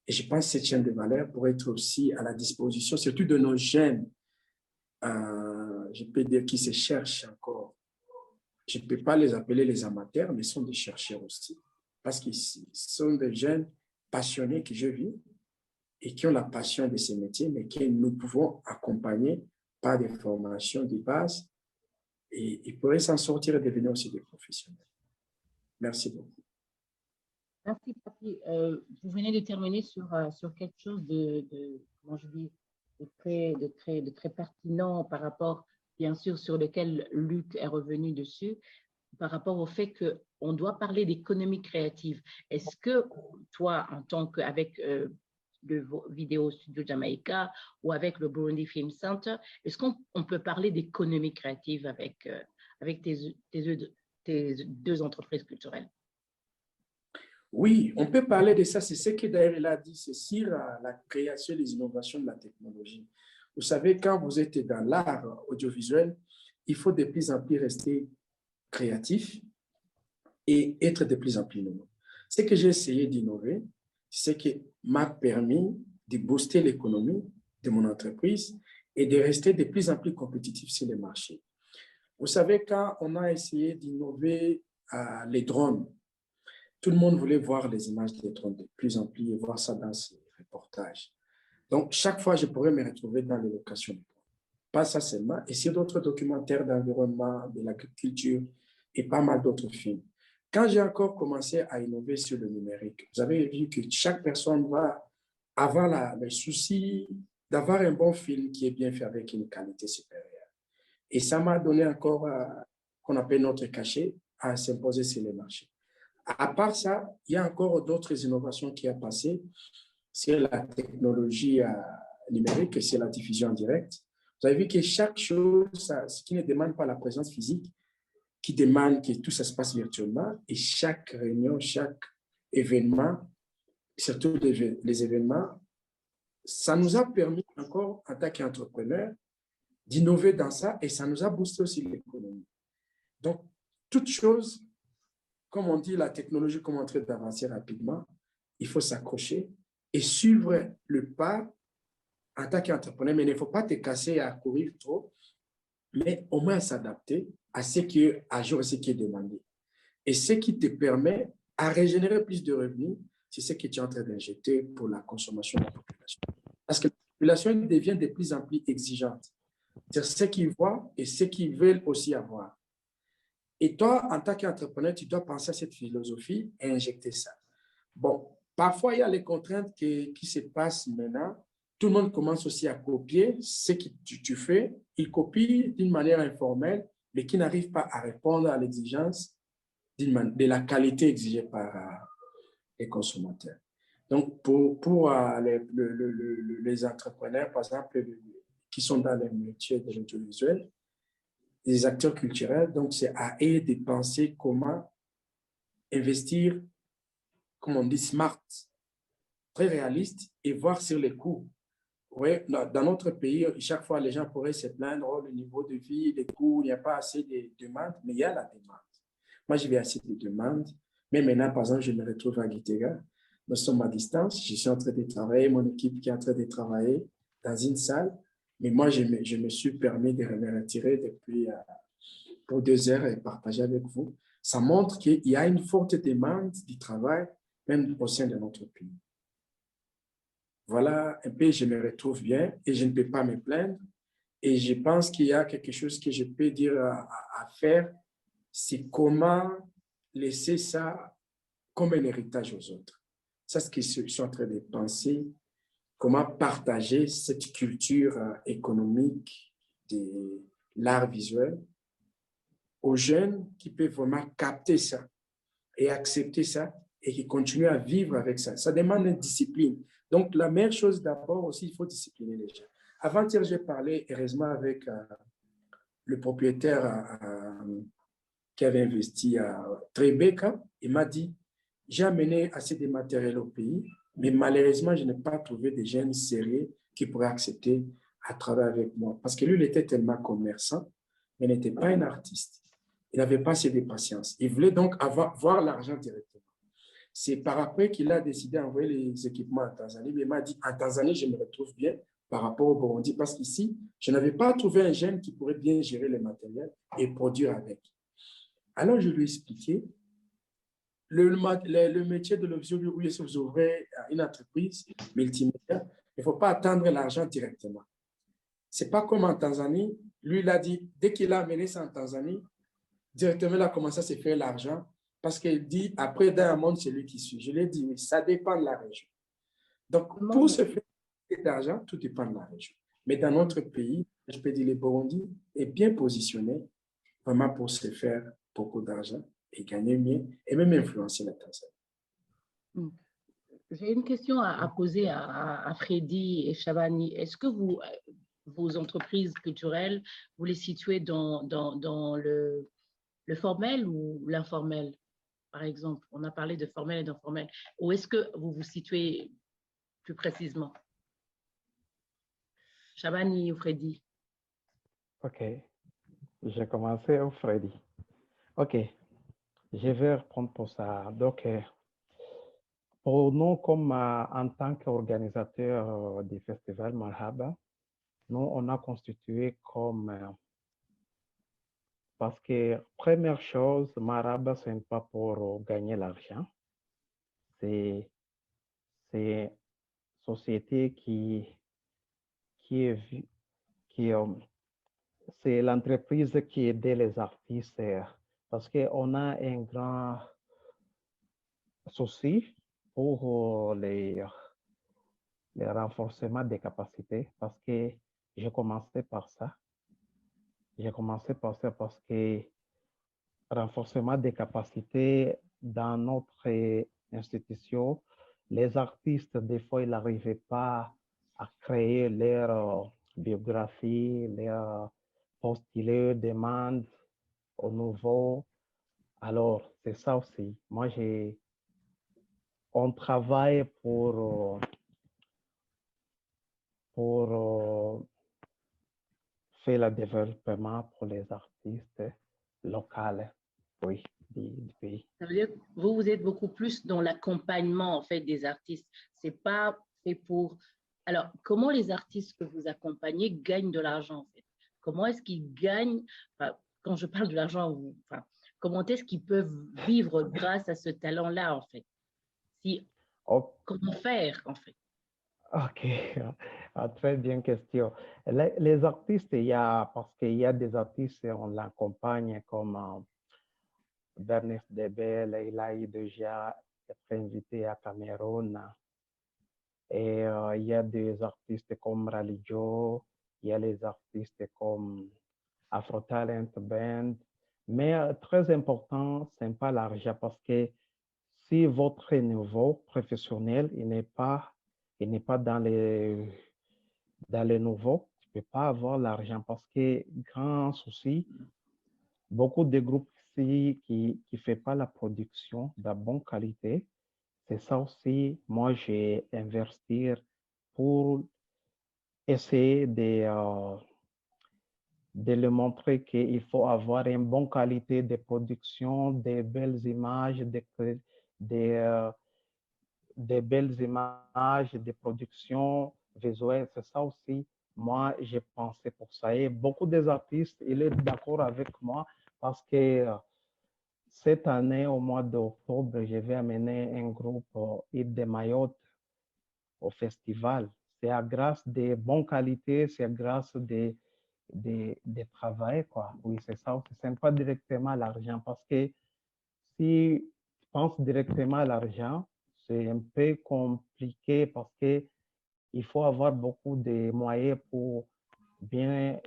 Et je pense que cette chaîne de valeur pourrait être aussi à la disposition, surtout de nos jeunes, je peux dire, qui se cherchent encore. Je ne peux pas les appeler les amateurs, mais sont des chercheurs aussi. parce que ce sont des jeunes passionnés que je vis et qui ont la passion de ces métiers, mais que nous pouvons accompagner par des formations de base et ils pourraient s'en sortir et devenir aussi des professionnels. Merci beaucoup. Merci, Papi. Vous venez de terminer sur quelque chose comment je dis, de très pertinent par rapport, bien sûr, sur lequel Luc est revenu dessus, par rapport au fait qu'on doit parler d'économie créative. Est-ce que toi, en tant qu'avec le Vidéo Studio Jamaica ou avec le Burundi Film Center, est-ce qu'on peut parler d'économie créative avec tes deux entreprises culturelles? Oui, on peut parler de ça. C'est ce que d'ailleurs il a dit, c'est sur la création des innovations de la technologie. Vous savez, quand vous êtes dans l'art audiovisuel, il faut de plus en plus rester créatif et être de plus en plus innovant. Ce que j'ai essayé d'innover, c'est ce qui m'a permis de booster l'économie de mon entreprise et de rester de plus en plus compétitif sur les marchés. Vous savez, quand on a essayé d'innover les drones, tout le monde voulait voir les images des drones de plus en plus et voir ça dans ces reportages. Donc, chaque fois, je pourrais me retrouver dans les locations de drones. Pas ça seulement, et sur d'autres documentaires d'environnement, de l'agriculture et pas mal d'autres films. Quand j'ai encore commencé à innover sur le numérique, vous avez vu que chaque personne va avoir le souci d'avoir un bon film qui est bien fait avec une qualité supérieure. Et ça m'a donné encore, qu'on appelle notre cachet, à s'imposer sur les marchés. À part ça, il y a encore d'autres innovations qui ont passé. C'est la technologie numérique, c'est la diffusion en direct. Vous avez vu que chaque chose, ce qui ne demande pas la présence physique, qui demande que tout ça se passe virtuellement, et chaque réunion, chaque événement, surtout les événements, ça nous a permis encore, en tant qu'entrepreneurs, d'innover dans ça, et ça nous a boosté aussi l'économie. Donc, toute chose, comme on dit, la technologie commence en train d'avancer rapidement, il faut s'accrocher et suivre le pas en tant qu'entrepreneur, mais il ne faut pas te casser à courir trop, mais au moins s'adapter à ce qui est à jour et ce qui est demandé. Et ce qui te permet à régénérer plus de revenus, c'est ce que tu es en train d'injecter pour la consommation de la population. Parce que la population devient de plus en plus exigeante. C'est ce qu'ils voient et ce qu'ils veulent aussi avoir. Et toi, en tant qu'entrepreneur, tu dois penser à cette philosophie et injecter ça. Bon, parfois, il y a les contraintes qui se passent maintenant. Tout le monde commence aussi à copier ce que tu fais. Ils copient d'une manière informelle, mais qui n'arrivent pas à répondre à l'exigence de la qualité exigée par les consommateurs. Donc, pour les entrepreneurs, par exemple, qui sont dans les métiers de l'audiovisuel, les acteurs culturels, donc c'est à eux de penser comment investir, comme on dit, smart, très réaliste et voir sur les coûts. Oui, dans notre pays, chaque fois, les gens pourraient se plaindre, oh, le niveau de vie, les coûts, il n'y a pas assez de demandes, mais il y a la demande. Moi, j'ai assez de demandes, mais maintenant, par exemple, je me retrouve à Gitega. Nous sommes à distance, je suis en train de travailler, mon équipe qui est en train de travailler dans une salle, mais moi, je me suis permis de me retirer depuis pour 2 heures et partager avec vous. Ça montre qu'il y a une forte demande du travail, même au sein de notre pays. Voilà un peu, je me retrouve bien et je ne peux pas me plaindre. Et je pense qu'il y a quelque chose que je peux dire à faire, c'est comment laisser ça comme un héritage aux autres. C'est ce que je suis en train de penser, comment partager cette culture économique de l'art visuel aux jeunes qui peuvent vraiment capter ça et accepter ça et qui continuent à vivre avec ça. Ça demande une discipline. Donc, la meilleure chose d'abord aussi, il faut discipliner les gens. Avant-hier, j'ai parlé heureusement avec le propriétaire qui avait investi à Tribeca. Il m'a dit, j'ai amené assez de matériel au pays, mais malheureusement, je n'ai pas trouvé de jeunes sérieux qui pourraient accepter à travailler avec moi. Parce que lui, il était tellement commerçant, mais il n'était pas un artiste. Il n'avait pas assez de patience. Il voulait donc voir l'argent directement. C'est par après qu'il a décidé d'envoyer les équipements en Tanzanie. Mais il m'a dit, en Tanzanie, je me retrouve bien par rapport au Burundi, parce qu'ici, je n'avais pas trouvé un jeune qui pourrait bien gérer les matériels et produire avec. Alors, je lui ai expliqué le métier de l'audiovisuel, oui, si vous ouvrez une entreprise multimédia, il ne faut pas attendre l'argent directement. Ce n'est pas comme en Tanzanie. Lui, il a dit, dès qu'il a amené ça en Tanzanie, directement, il a commencé à se faire l'argent parce qu'il dit, après, dans un monde, c'est lui qui suit. Je l'ai dit, oui, ça dépend de la région. Donc, pour se faire d'argent, tout dépend de la région. Mais dans notre pays, je peux dire, le Burundi est bien positionné vraiment pour se faire beaucoup d'argent et gagner mieux et même influencer la Tanzanie. J'ai une question à poser à Freddy et Shabani. Est-ce que vos entreprises culturelles, vous les situez dans le formel ou l'informel, par exemple? On a parlé de formel et d'informel. Ou est-ce que vous vous situez plus précisément? Shabani ou Freddy? OK. J'ai commencé au Freddy. OK. Je vais reprendre pour ça. Donc, pour nous, comme en tant qu'organisateur du festival Marhaba, nous, on a constitué comme... parce que, première chose, Marhaba, ce n'est pas pour gagner l'argent. C'est une société c'est l'entreprise qui aide les artistes parce qu'on a un grand souci pour les renforcements des capacités parce que j'ai commencé par ça. J'ai commencé par ça parce que renforcement des capacités dans notre institution, les artistes, des fois, ils n'arrivaient pas à créer leur biographie, leur postuler, demande au nouveau. Alors, c'est ça aussi. Moi, on travaille pour faire le développement pour les artistes locaux, oui, du pays. Ça veut dire que vous êtes beaucoup plus dans l'accompagnement en fait des artistes. C'est pas fait pour. Alors, comment les artistes que vous accompagnez gagnent de l'argent en fait? Comment est-ce qu'ils gagnent? Enfin, quand je parle de l'argent, enfin, comment est-ce qu'ils peuvent vivre grâce à ce talent-là en fait? Comment faire en fait? Ok, très bien question. Les artistes, parce qu'il y a des artistes, on l'accompagne comme Bernice Debel, il a eu déjà été invité à Cameroun. Et il y a des artistes comme Ralijo, il y a les artistes comme Afro Talent Band. Mais très important, ce n'est pas l'argent parce que si votre niveau professionnel il n'est pas dans les nouveaux, tu ne peux pas avoir l'argent parce que, grand souci, beaucoup de groupes ici qui ne font pas la production de bonne qualité. C'est ça aussi, moi, j'ai investi pour essayer de le montrer qu'il faut avoir une bonne qualité de production, des belles images, des belles images, de production visuelle. C'est ça aussi, moi, j'ai pensé pour ça. Et beaucoup des artistes, ils sont d'accord avec moi parce que cette année, au mois d'octobre, je vais amener un groupe de Mayotte au festival. C'est à grâce de bonnes qualités, c'est grâce de travail, quoi. Oui, c'est ça. Ce n'est pas directement l'argent parce que si tu penses directement à l'argent, c'est un peu compliqué parce que il faut avoir beaucoup de moyens pour bien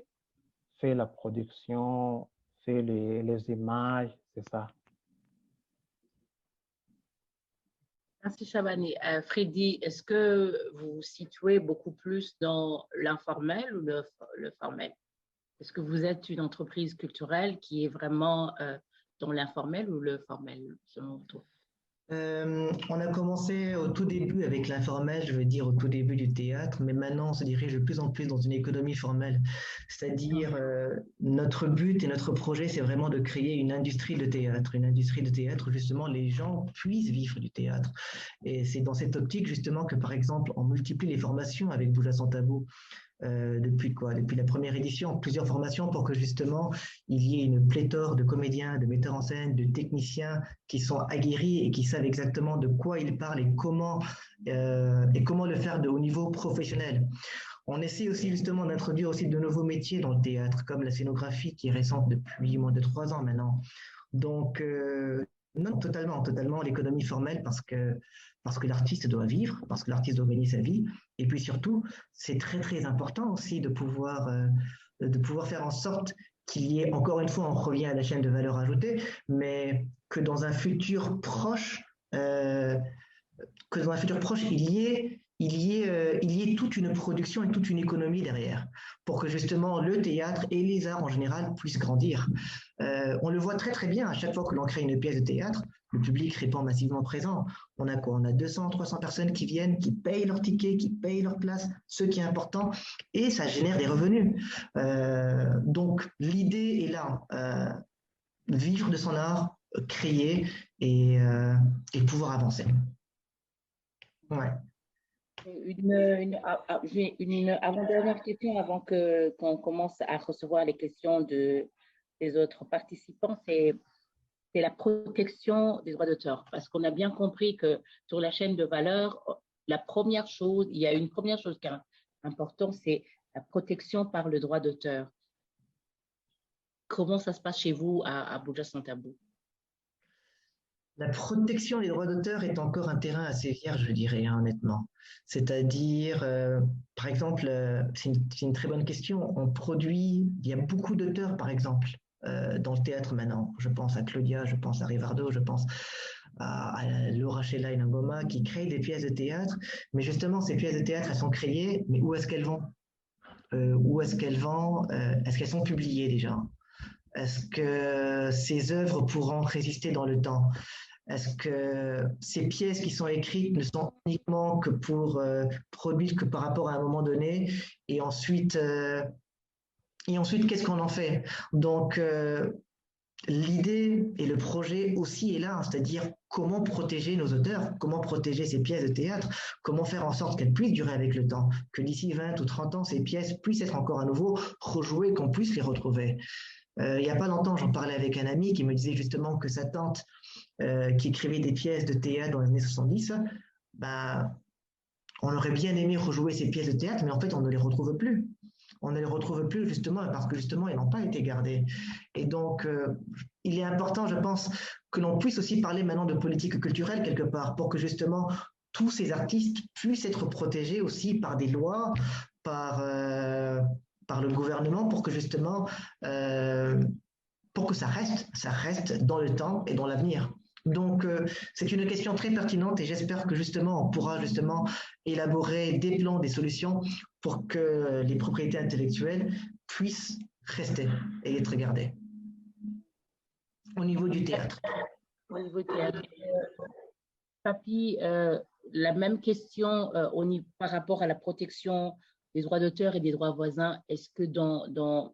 faire la production, faire les images, c'est ça. Merci Shabani. Freddy, est-ce que vous vous situez beaucoup plus dans l'informel ou le formel? Est-ce que vous êtes une entreprise culturelle qui est vraiment dans l'informel ou le formel, selon toi? On a commencé au tout début avec l'informel, je veux dire au tout début du théâtre, mais maintenant on se dirige de plus en plus dans une économie formelle. C'est-à-dire notre but et notre projet, c'est vraiment de créer une industrie de théâtre où justement les gens puissent vivre du théâtre. Et c'est dans cette optique justement que par exemple on multiplie les formations avec Bouja Sans Tabou. depuis la première édition, plusieurs formations pour que justement il y ait une pléthore de comédiens, de metteurs en scène, de techniciens qui sont aguerris et qui savent exactement de quoi ils parlent et comment le faire de haut niveau professionnel. On essaie aussi justement d'introduire aussi de nouveaux métiers dans le théâtre, comme la scénographie qui est récente depuis moins de 3 ans maintenant. Donc, non, totalement l'économie formelle parce que l'artiste doit vivre, parce que l'artiste doit gagner sa vie. Et puis surtout, c'est très, très important aussi de pouvoir faire en sorte qu'il y ait, encore une fois, on revient à la chaîne de valeur ajoutée, mais que dans un futur proche, il y ait toute une production et toute une économie derrière pour que justement le théâtre et les arts en général puissent grandir. On le voit très très bien à chaque fois que l'on crée une pièce de théâtre, le public répond massivement présent. On a quoi? On a 200, 300 personnes qui viennent, qui payent leur ticket, qui payent leur place, ce qui est important, et ça génère des revenus. Donc l'idée est là, vivre de son art, créer et pouvoir avancer. Ouais. J'ai une avant-dernière question avant qu'on commence à recevoir les questions des autres participants, c'est la protection des droits d'auteur. Parce qu'on a bien compris que sur la chaîne de valeur, il y a une première chose qui est importante, c'est la protection par le droit d'auteur. Comment ça se passe chez vous à Abuja Sans Tabou? La protection des droits d'auteur est encore un terrain assez vierge, je dirais, hein, honnêtement. C'est-à-dire, par exemple, c'est une très bonne question. Il y a beaucoup d'auteurs, par exemple, dans le théâtre maintenant. Je pense à Claudia, je pense à Rivardo, je pense à Laura Sheila Inangoma qui créent des pièces de théâtre. Mais justement, ces pièces de théâtre, elles sont créées, mais où est-ce qu'elles vont? Est-ce qu'elles sont publiées déjà? Est-ce que ces œuvres pourront résister dans le temps? Est-ce que ces pièces qui sont écrites ne sont uniquement que pour produire que par rapport à un moment donné? Et ensuite, qu'est-ce qu'on en fait? Donc, l'idée et le projet aussi est là, hein, c'est-à-dire comment protéger nos auteurs, comment protéger ces pièces de théâtre, comment faire en sorte qu'elles puissent durer avec le temps, que d'ici 20 ou 30 ans, ces pièces puissent être encore à nouveau rejouées, qu'on puisse les retrouver. Il n'y a pas longtemps, j'en parlais avec un ami qui me disait justement que sa tante, qui écrivait des pièces de théâtre dans les années 70, on aurait bien aimé rejouer ces pièces de théâtre, mais en fait, on ne les retrouve plus. On ne les retrouve plus justement parce que justement, elles n'ont pas été gardées. Et donc, il est important, je pense, que l'on puisse aussi parler maintenant de politique culturelle quelque part pour que justement tous ces artistes puissent être protégés aussi par des lois, par le gouvernement pour que justement, pour que ça reste dans le temps et dans l'avenir. Donc, c'est une question très pertinente et j'espère que justement, on pourra justement élaborer des plans, des solutions pour que les propriétés intellectuelles puissent rester et être gardées. Au niveau du théâtre. Au niveau du théâtre. Papi, la même question par rapport à la protection des droits d'auteur et des droits voisins. Est-ce que dans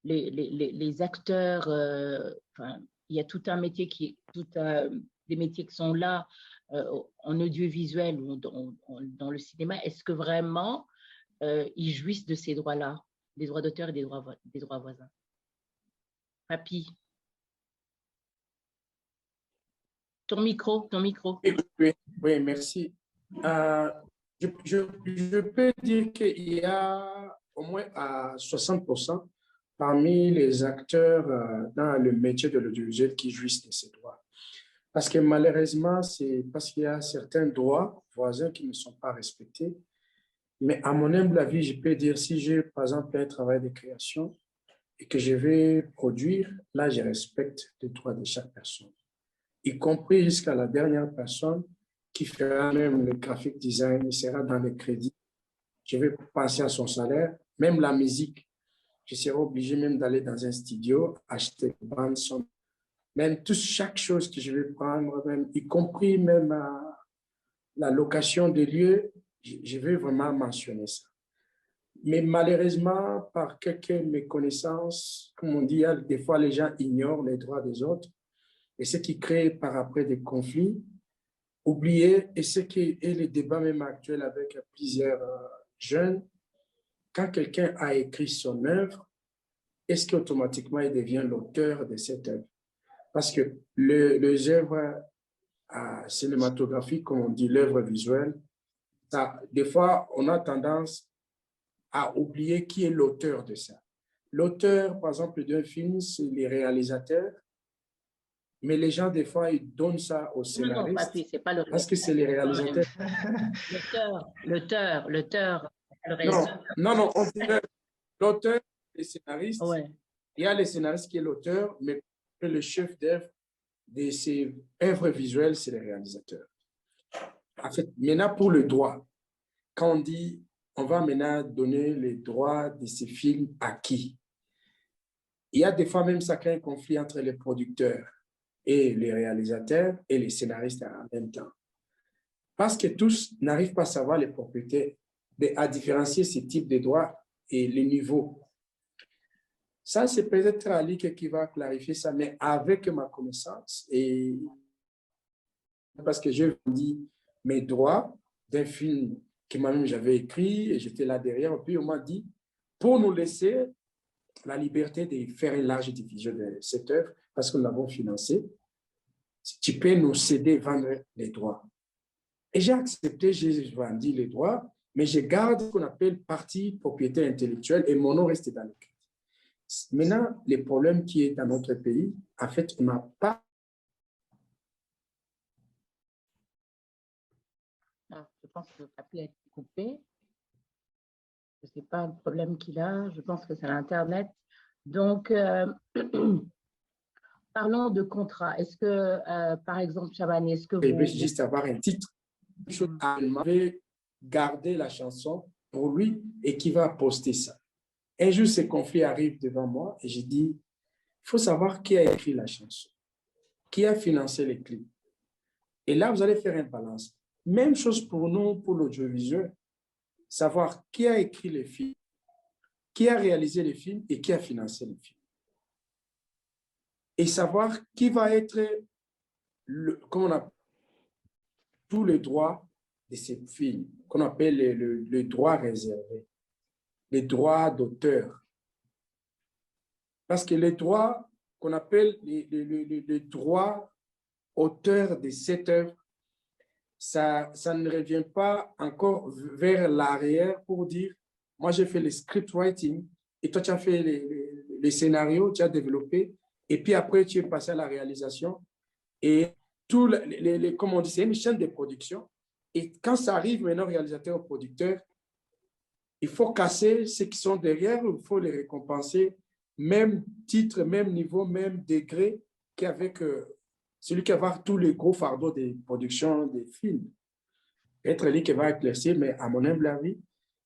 les acteurs, il y a tout un métier des métiers qui sont là en audiovisuel ou dans le cinéma. Est-ce que vraiment ils jouissent de ces droits-là, des droits d'auteur et des droits voisins? Papi. Ton micro. Oui, merci. Je peux dire qu'il y a au moins à 60% parmi les acteurs dans le métier de l'audiovisuel qui jouissent de ces droits. Parce que malheureusement, c'est parce qu'il y a certains droits voisins qui ne sont pas respectés. Mais à mon humble avis, je peux dire, si j'ai par exemple un travail de création et que je vais produire, là, je respecte les droits de chaque personne, y compris jusqu'à la dernière personne qui fera même le graphic design, il sera dans les crédits. Je vais passer à son salaire, même la musique. Je serai obligé même d'aller dans un studio, acheter des bandes son. Même chaque chose que je vais prendre, même, y compris même la location des lieux, je vais vraiment mentionner ça. Mais malheureusement, par quelques méconnaissances, comme on dit, des fois les gens ignorent les droits des autres et ce qui crée par après des conflits, oubliés, et ce qui est le débat même actuel avec plusieurs jeunes, quand quelqu'un a écrit son œuvre, est-ce qu'automatiquement il devient l'auteur de cette œuvre? Parce que les œuvres cinématographiques, comme on dit, l'œuvre visuelle, des fois, on a tendance à oublier qui est l'auteur de ça. L'auteur, par exemple, d'un film, c'est les réalisateurs, mais les gens, des fois, ils donnent ça aux scénaristes. Non, papi, c'est pas le parce que c'est les réalisateurs. L'auteur, Non, on dirait l'auteur, les scénaristes. Ouais. Il y a les scénaristes qui est l'auteur, mais le chef d'œuvre de ces œuvres visuelles, c'est les réalisateurs. En fait, maintenant, pour le droit, quand on dit on va maintenant donner les droits de ces films à qui? Il y a des fois même ça crée un conflit entre les producteurs et les réalisateurs et les scénaristes en même temps. Parce que tous n'arrivent pas à savoir les propriétés, à différencier ces types de droits et les niveaux. Ça, c'est peut-être Ali qui va clarifier ça, mais avec ma connaissance, et parce que je dis mes droits d'un film que moi-même j'avais écrit et j'étais là derrière, puis on m'a dit, pour nous laisser la liberté de faire une large diffusion de cette œuvre, parce que nous l'avons financée, tu peux nous céder, vendre les droits. Et j'ai accepté, j'ai vendu les droits, mais je garde ce qu'on appelle partie propriété intellectuelle et mon nom reste dans le crédit. Maintenant, le problème qui est dans notre pays, en fait, on n'a pas. Je pense que le papier a été coupé. Ce n'est pas le problème qu'il a, je pense que c'est l'Internet. Donc, parlons de contrat. Est-ce que, par exemple, Chabani, est-ce que vous... Juste avoir un titre. Je vais garder la chanson pour lui et qui va poster ça. Un jour, ce conflit arrive devant moi et je dis, il faut savoir qui a écrit la chanson, qui a financé les clips. Et là, vous allez faire un balance. Même chose pour nous, pour l'audiovisuel, savoir qui a écrit les films, qui a réalisé les films et qui a financé les films. Et savoir qui va être, comme on appelle, tous les droits de ces films, qu'on appelle le droit réservé, les droits d'auteur. Parce que les droits qu'on appelle les droits auteurs de cette œuvre, ça ne revient pas encore vers l'arrière pour dire, moi j'ai fait le script writing et toi tu as fait les scénarios, tu as développé et puis après tu es passé à la réalisation et tout comme on dit, c'est une chaîne de production et quand ça arrive maintenant réalisateur ou producteur, il faut casser ceux qui sont derrière, il faut les récompenser, même titre, même niveau, même degré qu'avec celui qui va avoir tous les gros fardeaux de production des films. Être lui qui va éclaircir, mais à mon humble avis,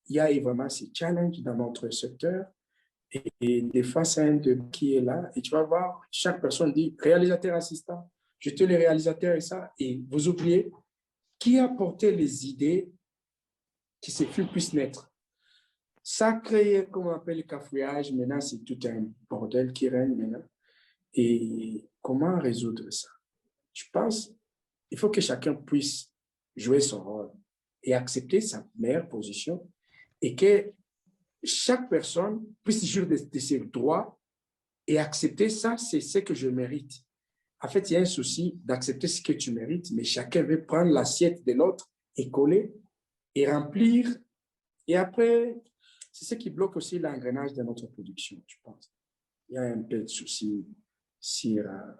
il y a vraiment ces challenges dans notre secteur et des fois, c'est un de qui est là et tu vas voir, chaque personne dit réalisateur assistant, je te les réalisateurs et ça, et vous oubliez qui a porté les idées que ces films puissent naître. Ça crée, comme on appelle le cafouillage, maintenant c'est tout un bordel qui règne maintenant. Et comment résoudre ça? Je pense qu'il faut que chacun puisse jouer son rôle et accepter sa meilleure position et que chaque personne puisse jouir de ses droits et accepter ça, c'est ce que je mérite. En fait, il y a un souci d'accepter ce que tu mérites, mais chacun veut prendre l'assiette de l'autre et coller et remplir. Et après, c'est ce qui bloque aussi l'engrenage de notre production, je pense. Il y a un peu de souci sur la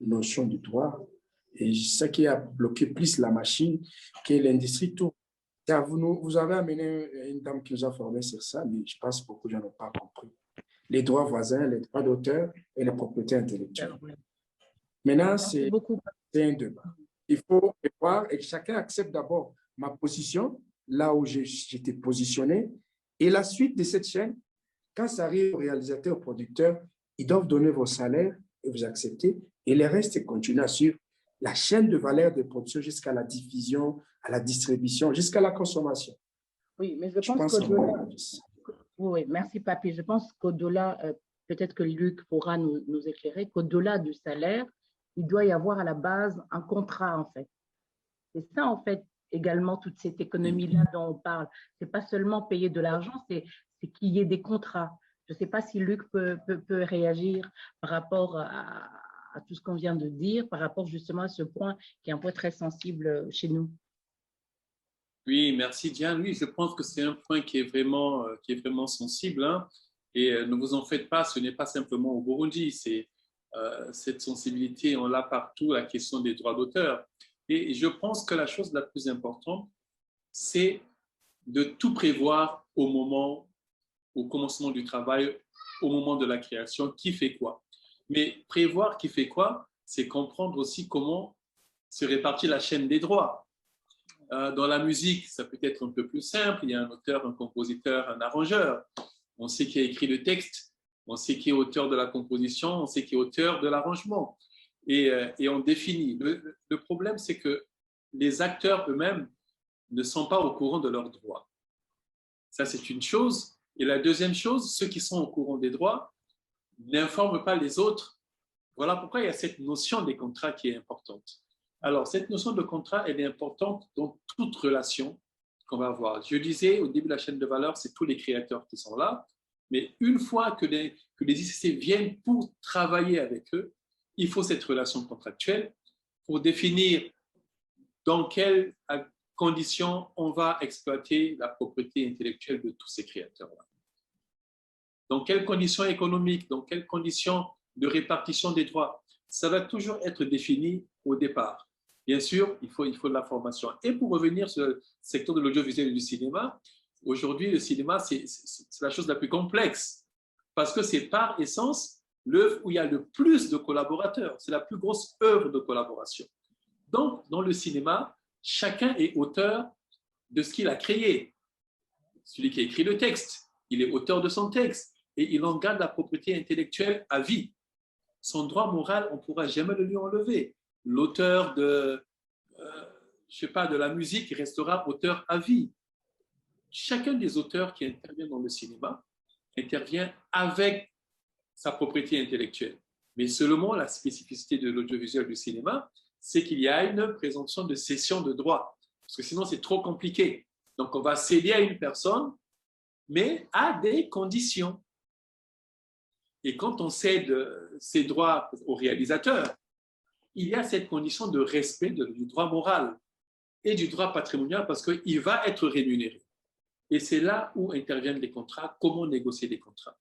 notion du droit. Et ce qui a bloqué plus la machine que l'industrie tout. Vous avez amené une dame qui nous a formés sur ça, mais je pense que beaucoup de gens n'ont pas compris. Les droits voisins, les droits d'auteur et les propriétés intellectuelles. Maintenant, c'est un débat. Il faut voir et que chacun accepte d'abord ma position, là où j'étais positionné, et la suite de cette chaîne, quand ça arrive aux réalisateurs, aux producteurs, ils doivent donner vos salaires et vous accepter, et le reste continue à suivre la chaîne de valeur de production jusqu'à la diffusion, à la distribution, jusqu'à la consommation. Oui, mais je pense qu'au-delà... Oui, merci Papi. Je pense qu'au-delà, peut-être que Luc pourra nous éclairer, qu'au-delà du salaire, il doit y avoir à la base un contrat, en fait. C'est ça, en fait, également toute cette économie-là dont on parle. Ce n'est pas seulement payer de l'argent, c'est qu'il y ait des contrats. Je ne sais pas si Luc peut réagir par rapport à tout ce qu'on vient de dire, par rapport justement à ce point qui est un point très sensible chez nous. Oui, merci Diane. Oui, je pense que c'est un point qui est vraiment sensible, hein. Et ne vous en faites pas, ce n'est pas simplement au Burundi, c'est cette sensibilité, on l'a partout, la question des droits d'auteur. Et je pense que la chose la plus importante, c'est de tout prévoir au commencement du travail, au moment de la création, qui fait quoi. Mais prévoir qui fait quoi, c'est comprendre aussi comment se répartit la chaîne des droits. Dans la musique, ça peut être un peu plus simple. Il y a un auteur, un compositeur, un arrangeur. On sait qui a écrit le texte, on sait qui est auteur de la composition, on sait qui est auteur de l'arrangement. Et on définit. Le problème, c'est que les acteurs eux-mêmes ne sont pas au courant de leurs droits. Ça, c'est une chose. Et la deuxième chose, ceux qui sont au courant des droits n'informent pas les autres. Voilà pourquoi il y a cette notion des contrats qui est importante. Alors, cette notion de contrat, elle est importante dans toute relation qu'on va avoir. Je disais au début de la chaîne de valeur, c'est tous les créateurs qui sont là. Mais une fois que les ICC viennent pour travailler avec eux, il faut cette relation contractuelle pour définir dans quelles conditions on va exploiter la propriété intellectuelle de tous ces créateurs-là. Dans quelles conditions économiques, dans quelles conditions de répartition des droits. Ça va toujours être défini au départ. Bien sûr, il faut de la formation. Et pour revenir sur le secteur de l'audiovisuel et du cinéma, aujourd'hui, le cinéma, c'est la chose la plus complexe parce que c'est par essence l'œuvre où il y a le plus de collaborateurs. C'est la plus grosse œuvre de collaboration. Donc, dans le cinéma, chacun est auteur de ce qu'il a créé. Celui qui a écrit le texte, il est auteur de son texte et il en garde la propriété intellectuelle à vie. Son droit moral, on ne pourra jamais le lui enlever. L'auteur de la musique restera auteur à vie. Chacun des auteurs qui intervient dans le cinéma intervient avec sa propriété intellectuelle. Mais seulement la spécificité de l'audiovisuel du cinéma, c'est qu'il y a une présomption de cession de droit. Parce que sinon, c'est trop compliqué. Donc, on va céder à une personne, mais à des conditions. Et quand on cède ses droits au réalisateur, il y a cette condition de respect du droit moral et du droit patrimonial parce qu'il va être rémunéré. Et c'est là où interviennent les contrats, comment négocier les contrats.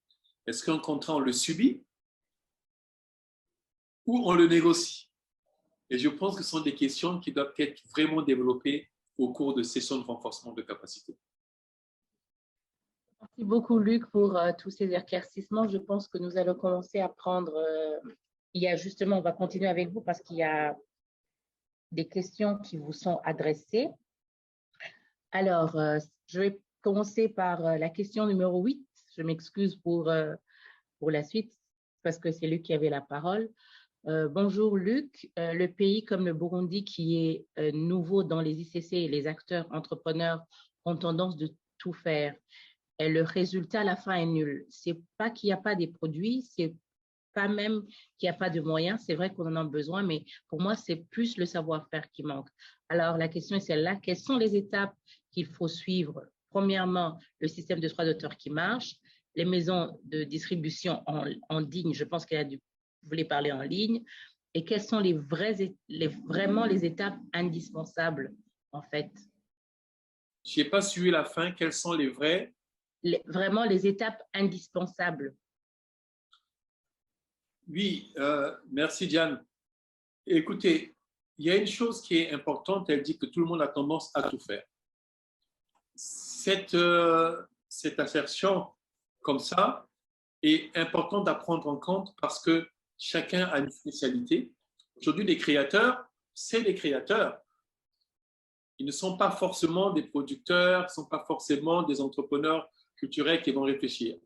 Est-ce qu'un contrat, on le subit ou on le négocie? Et je pense que ce sont des questions qui doivent être vraiment développées au cours de sessions de renforcement de capacité. Merci beaucoup, Luc, pour tous ces éclaircissements. Je pense que nous allons commencer à prendre... il y a justement, on va continuer avec vous parce qu'il y a des questions qui vous sont adressées. Alors, je vais commencer par la question numéro 8. Je m'excuse pour la suite parce que c'est Luc qui avait la parole. Bonjour Luc, le pays comme le Burundi qui est nouveau dans les ICC et les acteurs entrepreneurs ont tendance de tout faire. Et le résultat à la fin est nul. C'est pas qu'il n'y a pas des produits, c'est pas même qu'il n'y a pas de moyens. C'est vrai qu'on en a besoin, mais pour moi, c'est plus le savoir-faire qui manque. Alors, la question est celle-là. Quelles sont les étapes qu'il faut suivre? Premièrement, le système de droit d'auteur qui marche, les maisons de distribution en ligne, je pense qu'elle a vous voulez parler en ligne, et quelles sont vraiment les étapes indispensables, en fait? Je n'ai pas suivi la fin. Quelles sont vraiment les étapes indispensables? Oui, merci Diane. Écoutez, il y a une chose qui est importante, elle dit que tout le monde a tendance à tout faire. Cette assertion comme ça est importante à prendre en compte parce que chacun a une spécialité. Aujourd'hui, les créateurs, c'est les créateurs. Ils ne sont pas forcément des producteurs, ne sont pas forcément des entrepreneurs culturels qui vont réfléchir.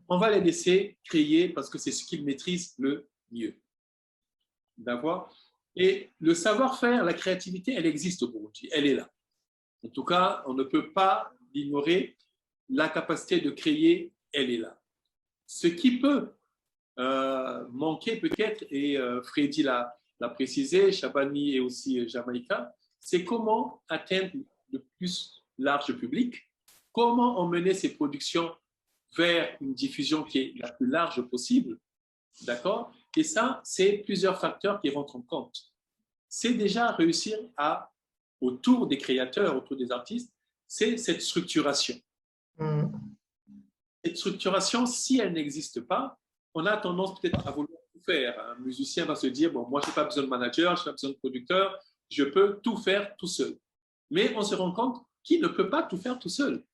On va les laisser créer parce que c'est ce qu'ils maîtrisent le mieux. D'accord? Et le savoir-faire, la créativité, elle existe au Burundi, elle est là. En tout cas, on ne peut pas l'ignorer. La capacité de créer, elle est là. Ce qui peut manquer peut-être, et Freddy l'a précisé, Shabani et aussi Jamaïca, c'est comment atteindre le plus large public, comment emmener ces productions vers une diffusion qui est la plus large possible, d'accord? Et ça, c'est plusieurs facteurs qui rentrent en compte. C'est déjà réussir autour des créateurs, autour des artistes, c'est cette structuration. Cette structuration, si elle n'existe pas, on a tendance peut-être à vouloir tout faire. Un musicien va se dire, bon, moi, je n'ai pas besoin de manager, je n'ai pas besoin de producteur, je peux tout faire tout seul. Mais on se rend compte qu'il ne peut pas tout faire tout seul.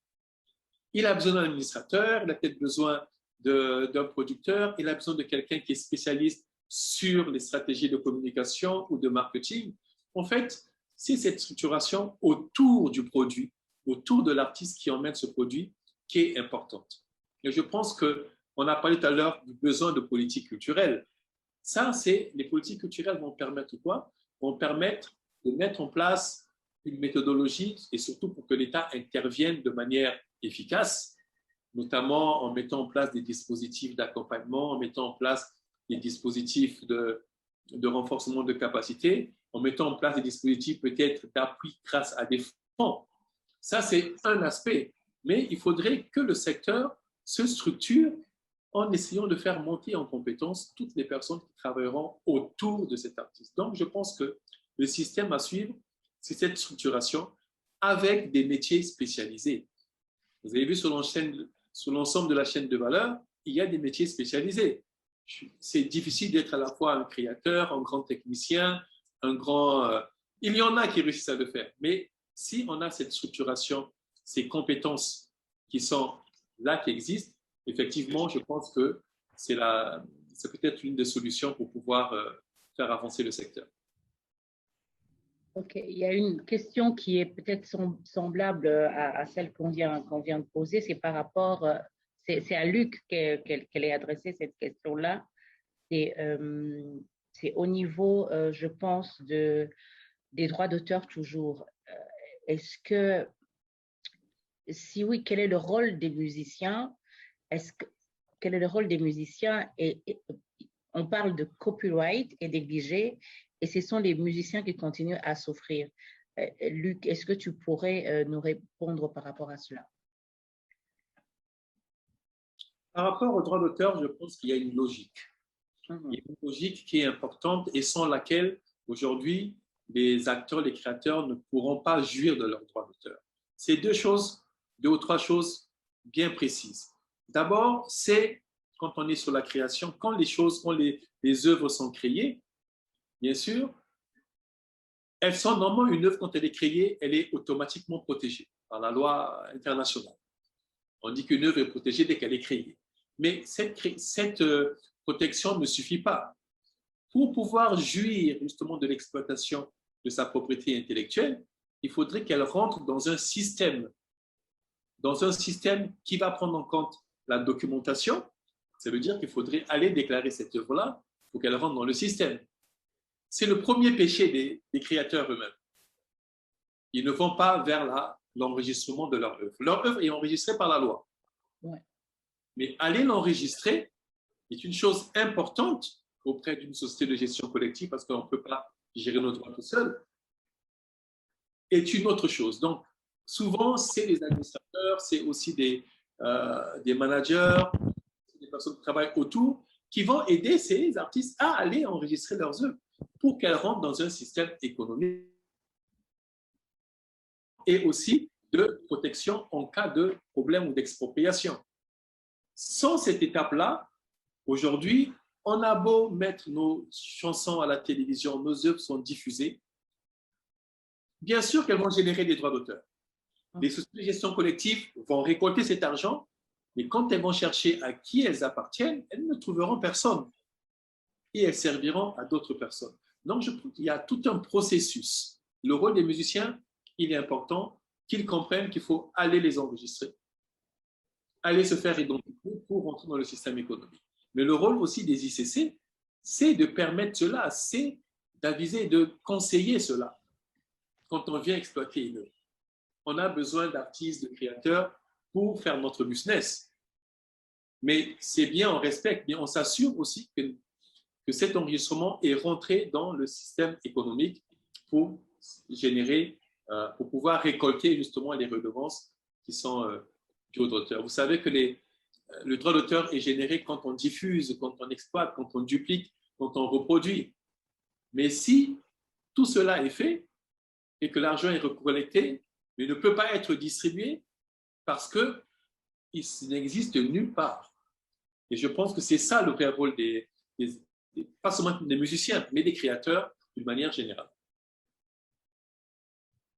Il a besoin d'un administrateur, il a peut-être besoin d'un producteur, il a besoin de quelqu'un qui est spécialiste sur les stratégies de communication ou de marketing. En fait, c'est cette structuration autour du produit, autour de l'artiste qui emmène ce produit, qui est importante. Et je pense qu'on a parlé tout à l'heure du besoin de politique culturelle. Ça, les politiques culturelles vont permettre quoi? Vont permettre de mettre en place une méthodologie et surtout pour que l'État intervienne de manière efficace, notamment en mettant en place des dispositifs d'accompagnement, en mettant en place des dispositifs de renforcement de capacité, en mettant en place des dispositifs peut-être d'appui grâce à des fonds. Ça, c'est un aspect. Mais il faudrait que le secteur se structure en essayant de faire monter en compétence toutes les personnes qui travailleront autour de cet artiste. Donc, je pense que le système à suivre, c'est cette structuration avec des métiers spécialisés. Vous avez vu sur l'ensemble de la chaîne de valeur, il y a des métiers spécialisés. C'est difficile d'être à la fois un créateur, un grand technicien, il y en a qui réussissent à le faire. Mais si on a cette structuration, ces compétences qui sont là, qui existent, effectivement, je pense que c'est peut-être une des solutions pour pouvoir faire avancer le secteur. OK. Il y a une question qui est peut-être semblable à celle qu'on vient de poser. C'est par rapport, c'est à Luc qu'elle est adressée cette question-là. C'est au niveau, je pense, des droits d'auteur toujours. Est-ce que, si oui, quel est le rôle des musiciens? Quel est le rôle des musiciens? Et on parle de copyright et négligé, et ce sont les musiciens qui continuent à souffrir. Luc, est-ce que tu pourrais nous répondre par rapport à cela? Par rapport aux droits d'auteur, je pense qu'il y a une logique. Il y a une logique qui est importante et sans laquelle, aujourd'hui, les acteurs, les créateurs ne pourront pas jouir de leurs droits d'auteur. C'est deux ou trois choses bien précises. D'abord, c'est quand on est sur la création, quand les œuvres sont créées, bien sûr, elles sont normalement une œuvre, quand elle est créée, elle est automatiquement protégée par la loi internationale. On dit qu'une œuvre est protégée dès qu'elle est créée. Mais cette protection ne suffit pas. Pour pouvoir jouir justement de l'exploitation de sa propriété intellectuelle, il faudrait qu'elle rentre dans un système qui va prendre en compte la documentation. Ça veut dire qu'il faudrait aller déclarer cette œuvre-là, il faut qu'elle rentre dans le système. C'est le premier péché des créateurs eux-mêmes. Ils ne vont pas vers l'enregistrement de leur œuvre. Leur œuvre est enregistrée par la loi. Ouais. Mais aller l'enregistrer est une chose importante auprès d'une société de gestion collective parce qu'on ne peut pas gérer nos droits tout seul, est une autre chose. Donc, souvent, c'est les administrateurs, c'est aussi des managers, des personnes qui travaillent autour, qui vont aider ces artistes à aller enregistrer leurs œuvres pour qu'elles rentrent dans un système économique et aussi de protection en cas de problème ou d'expropriation. Sans cette étape-là, aujourd'hui, on a beau mettre nos chansons à la télévision, nos œuvres sont diffusées, bien sûr qu'elles vont générer des droits d'auteur. Les sociétés de gestion collective vont récolter cet argent, mais quand elles vont chercher à qui elles appartiennent, elles ne trouveront personne et elles serviront à d'autres personnes. Donc, je trouve qu'il y a tout un processus. Le rôle des musiciens, il est important qu'ils comprennent qu'il faut aller les enregistrer, aller se faire identifier pour rentrer dans le système économique. Mais le rôle aussi des ICC, c'est de permettre cela, c'est d'aviser et de conseiller cela quand on vient exploiter une œuvre. On a besoin d'artistes, de créateurs pour faire notre business. Mais c'est bien, on respecte, mais on s'assure aussi que cet enregistrement est rentré dans le système économique pour générées pour pouvoir récolter justement les redevances qui sont dues aux droits d'auteur. Vous savez que le droit d'auteur est généré quand on diffuse, quand on exploite, quand on duplique, quand on reproduit. Mais si tout cela est fait et que l'argent est recollecté, mais ne peut pas être distribué parce qu'il n'existe nulle part. Et je pense que c'est ça le vrai rôle pas seulement des musiciens, mais des créateurs d'une manière générale.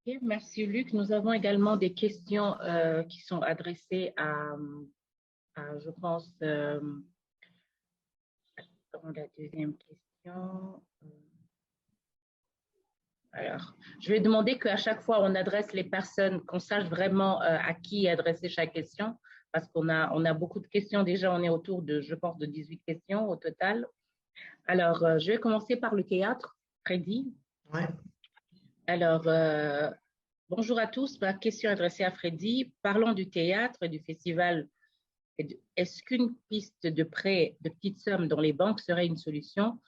Okay, merci Luc. Nous avons également des questions qui sont adressées à je pense, la deuxième question. Alors, je vais demander qu'à chaque fois, on adresse les personnes, qu'on sache vraiment à qui adresser chaque question, parce qu'on a beaucoup de questions déjà. On est autour de, je pense, de 18 questions au total. Alors, je vais commencer par le théâtre. Freddy. Ouais. Alors, bonjour à tous. Ma question est adressée à Freddy. Parlons du théâtre et du festival. Est-ce qu'une piste de prêt de petites sommes dans les banques serait une solution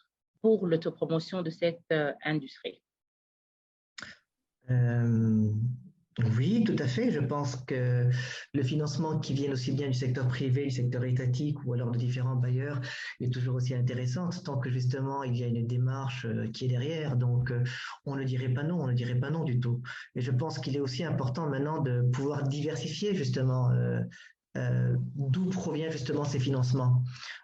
pour l'autopromotion de cette industrie? Oui, tout à fait. Je pense que le financement qui vient aussi bien du secteur privé, du secteur étatique ou alors de différents bailleurs est toujours aussi intéressant tant que justement il y a une démarche qui est derrière. Donc, on ne dirait pas non, on ne dirait pas non du tout. Et je pense qu'il est aussi important maintenant de pouvoir diversifier justement d'où proviennent justement ces financements.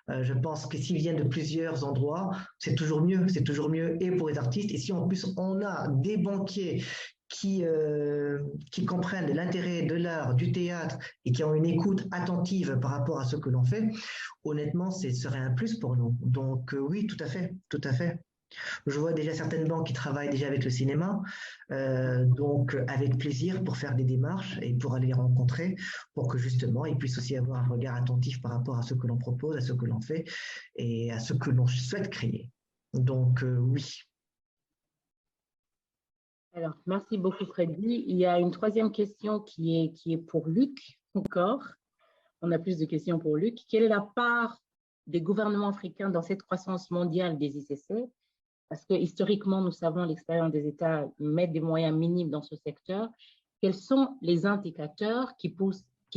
Je pense que s'ils viennent de plusieurs endroits, c'est toujours mieux et pour les artistes. Et si en plus on a des banquiers qui comprennent l'intérêt de l'art, du théâtre et qui ont une écoute attentive par rapport à ce que l'on fait, honnêtement, ce serait un plus pour nous. Donc oui, tout à fait, tout à fait. Je vois déjà certaines banques qui travaillent déjà avec le cinéma, donc avec plaisir pour faire des démarches et pour aller les rencontrer, pour que justement ils puissent aussi avoir un regard attentif par rapport à ce que l'on propose, à ce que l'on fait et à ce que l'on souhaite créer. Donc oui. Alors, merci beaucoup Freddy. Il y a une troisième question qui est pour Luc encore. On a plus de questions pour Luc. Quelle est la part des gouvernements africains dans cette croissance mondiale des ICC? Parce que historiquement, nous savons l'expérience des États mettent des moyens minimes dans ce secteur. Quels sont les indicateurs qui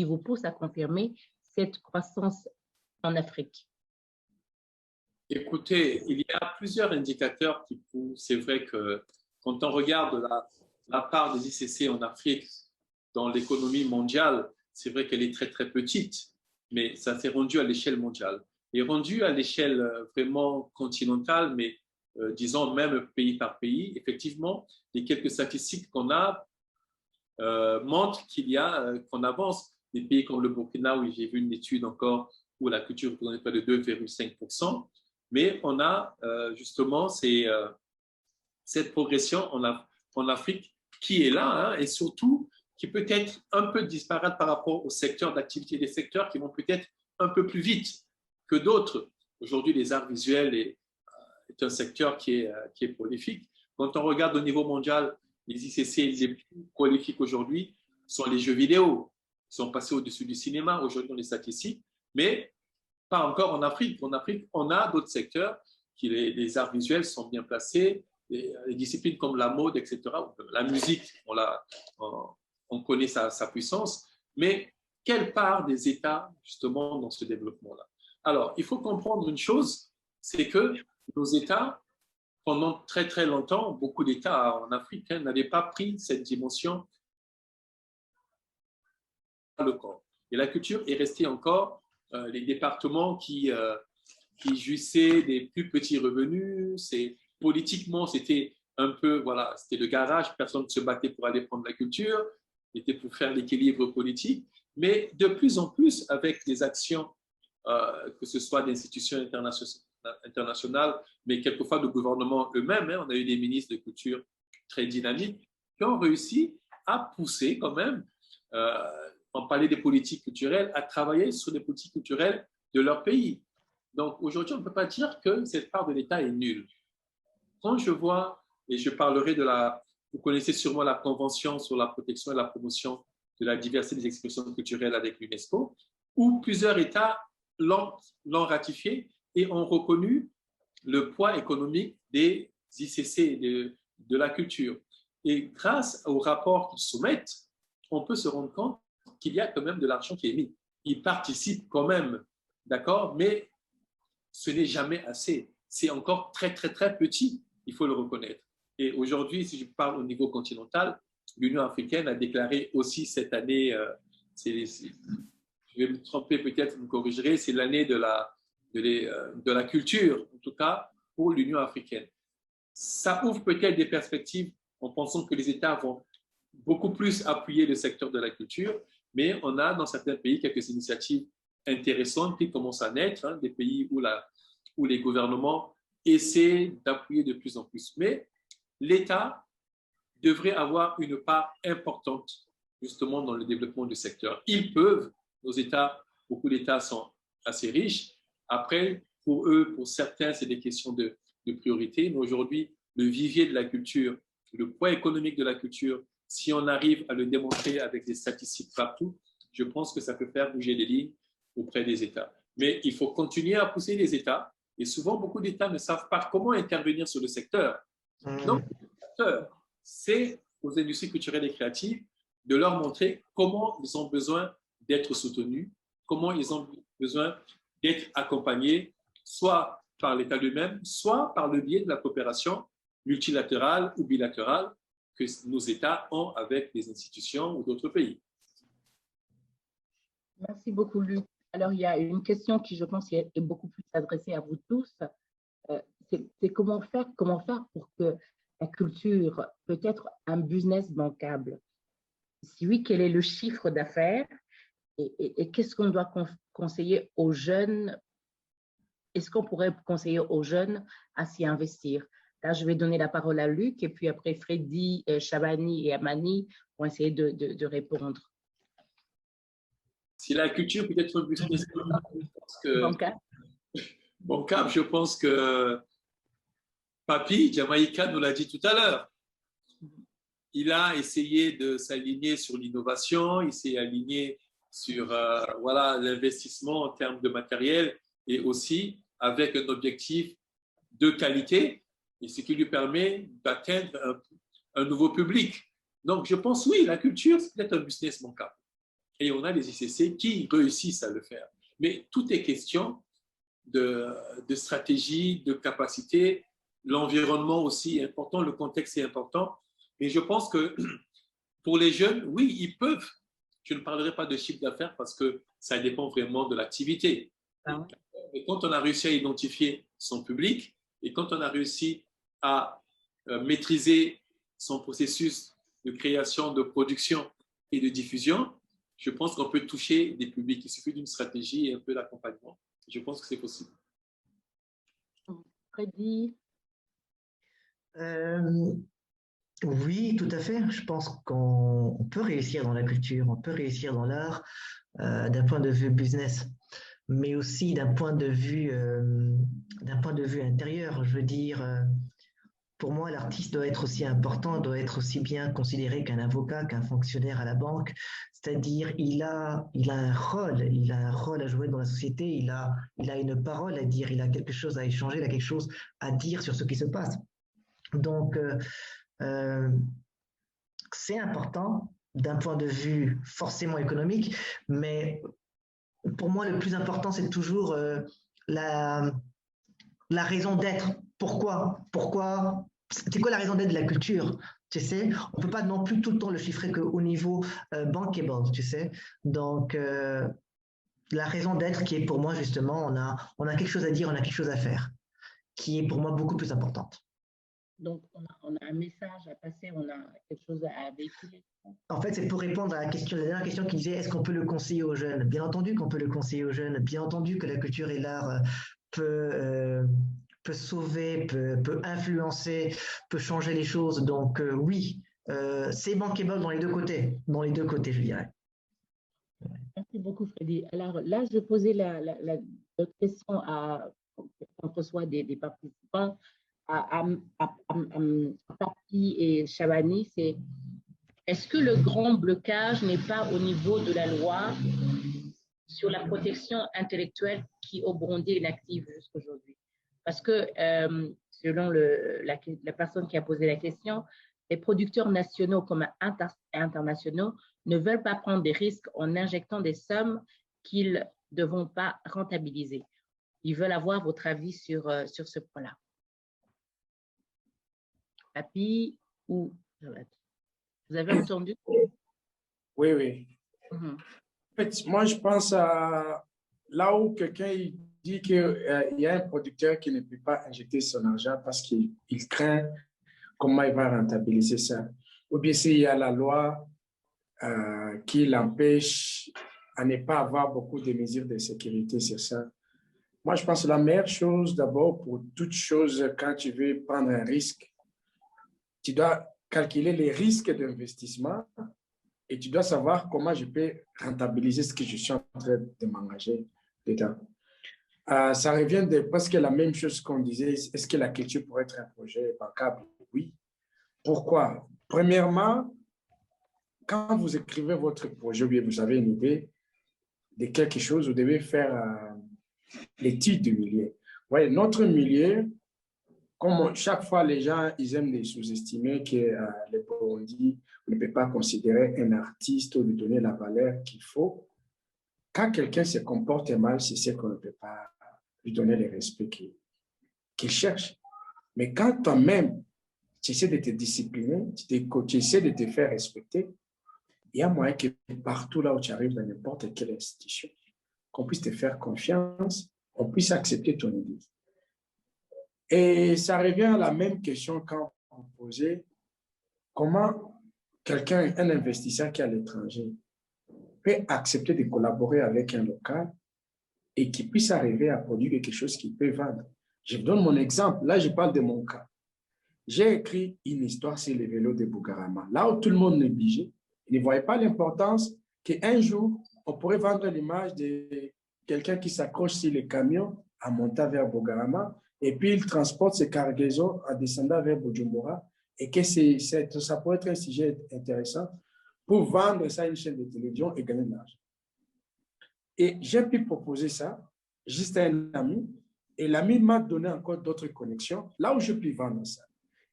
vous poussent à confirmer cette croissance en Afrique? Écoutez, il y a plusieurs indicateurs qui poussent. C'est vrai que quand on regarde la part des ICC en Afrique dans l'économie mondiale, c'est vrai qu'elle est très, très petite, mais ça s'est rendu à l'échelle mondiale. Et rendu à l'échelle vraiment continentale, mais disons même pays par pays, effectivement, les quelques statistiques qu'on a montrent qu'on avance. Des pays comme le Burkina, où j'ai vu une étude encore où la culture représente près de 2,5%, mais on a justement cette progression en Afrique qui est là, hein, et surtout qui peut être un peu disparate par rapport au secteur d'activité, des secteurs qui vont peut-être un peu plus vite que d'autres. Aujourd'hui, les arts visuels est un secteur qui est prolifique. Quand on regarde au niveau mondial, les ICC les plus prolifiques aujourd'hui sont les jeux vidéo. Ils sont passés au-dessus du cinéma aujourd'hui dans les statistiques, mais pas encore en Afrique. En Afrique, on a d'autres secteurs les arts visuels sont bien placés, les disciplines comme la mode, etc. La musique, on connaît sa puissance, mais quelle part des États, justement, dans ce développement-là? Alors, il faut comprendre une chose, c'est que nos États, pendant très, très longtemps, beaucoup d'États en Afrique n'avaient pas pris cette dimension le corps. Et la culture est restée encore les départements qui jouissaient des plus petits revenus. Politiquement, c'était un peu, voilà, c'était le garage, personne ne se battait pour aller prendre la culture, c'était pour faire l'équilibre politique. Mais de plus en plus, avec les actions, que ce soit d'institutions internationales, mais quelquefois de gouvernements eux-mêmes, on a eu des ministres de culture très dynamiques qui ont réussi à pousser quand même, on parlait des politiques culturelles, à travailler sur les politiques culturelles de leur pays. Donc aujourd'hui, on ne peut pas dire que cette part de l'État est nulle. Quand je vois, et je parlerai vous connaissez sûrement la Convention sur la protection et la promotion de la diversité des expressions culturelles avec l'UNESCO, où plusieurs États l'ont ratifié et ont reconnu le poids économique des ICC de la culture. Et grâce aux rapports qu'ils soumettent, on peut se rendre compte qu'il y a quand même de l'argent qui est mis. Ils participent quand même, d'accord, mais ce n'est jamais assez. C'est encore très, très, très petit, il faut le reconnaître. Et aujourd'hui, si je parle au niveau continental, l'Union africaine a déclaré aussi cette année, je vais me tromper peut-être, vous me corrigerez, c'est l'année de la culture, en tout cas pour l'Union africaine. Ça ouvre peut-être des perspectives en pensant que les États vont beaucoup plus appuyer le secteur de la culture, mais on a dans certains pays quelques initiatives intéressantes qui commencent à naître, hein, des pays où les gouvernements essaient d'appuyer de plus en plus. Mais l'État devrait avoir une part importante justement dans le développement du secteur. Ils peuvent, nos États, beaucoup d'États sont assez riches. Après, pour eux, pour certains, c'est des questions de priorité. Mais aujourd'hui, le vivier de la culture, le poids économique de la culture, si on arrive à le démontrer avec des statistiques partout, je pense que ça peut faire bouger les lignes auprès des États. Mais il faut continuer à pousser les États. Et souvent, beaucoup d'États ne savent pas comment intervenir sur le secteur. Donc, le secteur, c'est aux industries culturelles et créatives de leur montrer comment ils ont besoin d'être soutenus, comment ils ont besoin d'être accompagnés, soit par l'État lui-même, soit par le biais de la coopération multilatérale ou bilatérale que nos États ont avec des institutions ou d'autres pays. Merci beaucoup, Luc. Alors, il y a une question qui, je pense, est beaucoup plus adressée à vous tous. C'est comment faire pour que la culture peut être un business bancable? Si oui, quel est le chiffre d'affaires et qu'est-ce qu'on doit conseiller aux jeunes? Est-ce qu'on pourrait conseiller aux jeunes à s'y investir? Là, je vais donner la parole à Luc et puis après Freddy, Shabani et Amani vont essayer de répondre. Si la culture peut être un business bancable, je pense que Papy, Jamaïca nous l'a dit tout à l'heure. Il a essayé de s'aligner sur l'innovation, il s'est aligné sur l'investissement en termes de matériel et aussi avec un objectif de qualité, et ce qui lui permet d'atteindre un nouveau public. Donc, je pense, oui, la culture, c'est peut-être un business bancable. Et on a des ICC qui réussissent à le faire. Mais tout est question de stratégie, de capacité. L'environnement aussi est important, le contexte est important. Et je pense que pour les jeunes, oui, ils peuvent. Je ne parlerai pas de chiffre d'affaires parce que ça dépend vraiment de l'activité. Et quand on a réussi à identifier son public et quand on a réussi à maîtriser son processus de création, de production et de diffusion, je pense qu'on peut toucher des publics. Il suffit d'une stratégie et un peu d'accompagnement. Je pense que c'est possible. Freddy? Oui, tout à fait. Je pense qu'on peut réussir dans la culture, on peut réussir dans l'art d'un point de vue business, mais aussi d'un point de vue intérieur. Je veux dire, pour moi, l'artiste doit être aussi important, doit être aussi bien considéré qu'un avocat, qu'un fonctionnaire à la banque. C'est-à-dire, il a un rôle à jouer dans la société, il a une parole à dire, il a quelque chose à échanger, il a quelque chose à dire sur ce qui se passe. Donc, c'est important d'un point de vue forcément économique, mais pour moi, le plus important, c'est toujours la raison d'être. Pourquoi? C'est quoi la raison d'être de la culture? Tu sais, on ne peut pas non plus tout le temps le chiffrer qu'au niveau bankable, tu sais. Donc, la raison d'être qui est pour moi, justement, on a quelque chose à dire, on a quelque chose à faire, qui est pour moi beaucoup plus importante. Donc, on a un message à passer, on a quelque chose à véhiculer. En fait, c'est pour répondre à la dernière question qui disait est-ce qu'on peut le conseiller aux jeunes? Bien entendu qu'on peut le conseiller aux jeunes, bien entendu que la culture et l'art peut sauver, peut influencer, peut changer les choses. Donc oui, c'est bankable dans les deux côtés, je dirais. Merci beaucoup, Freddy. Alors là, je posais l'autre question qu'on reçoit des participants à Papy et Shabani, c'est est-ce que le grand blocage n'est pas au niveau de la loi sur la protection intellectuelle qui au Burundi est inactive jusqu'aujourd'hui? Parce que selon la personne qui a posé la question, Les producteurs nationaux comme internationaux ne veulent pas prendre des risques en injectant des sommes qu'ils ne vont pas rentabiliser. Ils veulent avoir votre avis sur ce point-là. Papi ou vous avez entendu? Oui, oui. Mm-hmm. En fait, moi, je pense à là où quelqu'un dit qu'il y a un producteur qui ne peut pas injecter son argent parce qu'il craint comment il va rentabiliser ça. Ou bien s'il y a la loi qui l'empêche à ne pas avoir beaucoup de mesures de sécurité sur ça. Moi, je pense que la meilleure chose d'abord pour toute chose, quand tu veux prendre un risque, tu dois calculer les risques d'investissement et tu dois savoir comment je peux rentabiliser ce que je suis en train de m'engager dedans. Ça revient de presque la même chose qu'on disait. Est-ce que la culture pourrait être un projet bancable? Oui. Pourquoi? Premièrement, quand vous écrivez votre projet, bien vous avez une idée de quelque chose, vous devez faire l'étude du milieu. Ouais, notre milieu, comme chaque fois les gens, ils aiment les sous-estimer que les Burundis, on ne peut pas considérer un artiste ou lui donner la valeur qu'il faut. Quand quelqu'un se comporte mal, c'est ce qu'on ne peut pas lui donner le respect qu'il cherche. Mais quand toi-même, tu essaies de te discipliner, tu essaies de te faire respecter, il y a moyen que partout là où tu arrives dans n'importe quelle institution, qu'on puisse te faire confiance, on puisse accepter ton idée. Et ça revient à la même question quand vous posez comment quelqu'un, un investisseur qui est à l'étranger, peut accepter de collaborer avec un local et qui puisse arriver à produire quelque chose qu'il peut vendre. Je vous donne mon exemple. Là, je parle de mon cas. J'ai écrit une histoire sur les vélos de Bugarama. Là où tout le monde négligeait, il ne voyait pas l'importance qu'un jour, on pourrait vendre l'image de quelqu'un qui s'accroche sur les camions en montant vers Bugarama et puis il transporte ses cargaisons en descendant vers Bujumbura et que ça pourrait être un sujet intéressant pour vendre ça à une chaîne de télévision et gagner de l'argent. Et j'ai pu proposer ça juste à un ami et l'ami m'a donné encore d'autres connexions là où je puis vendre ça.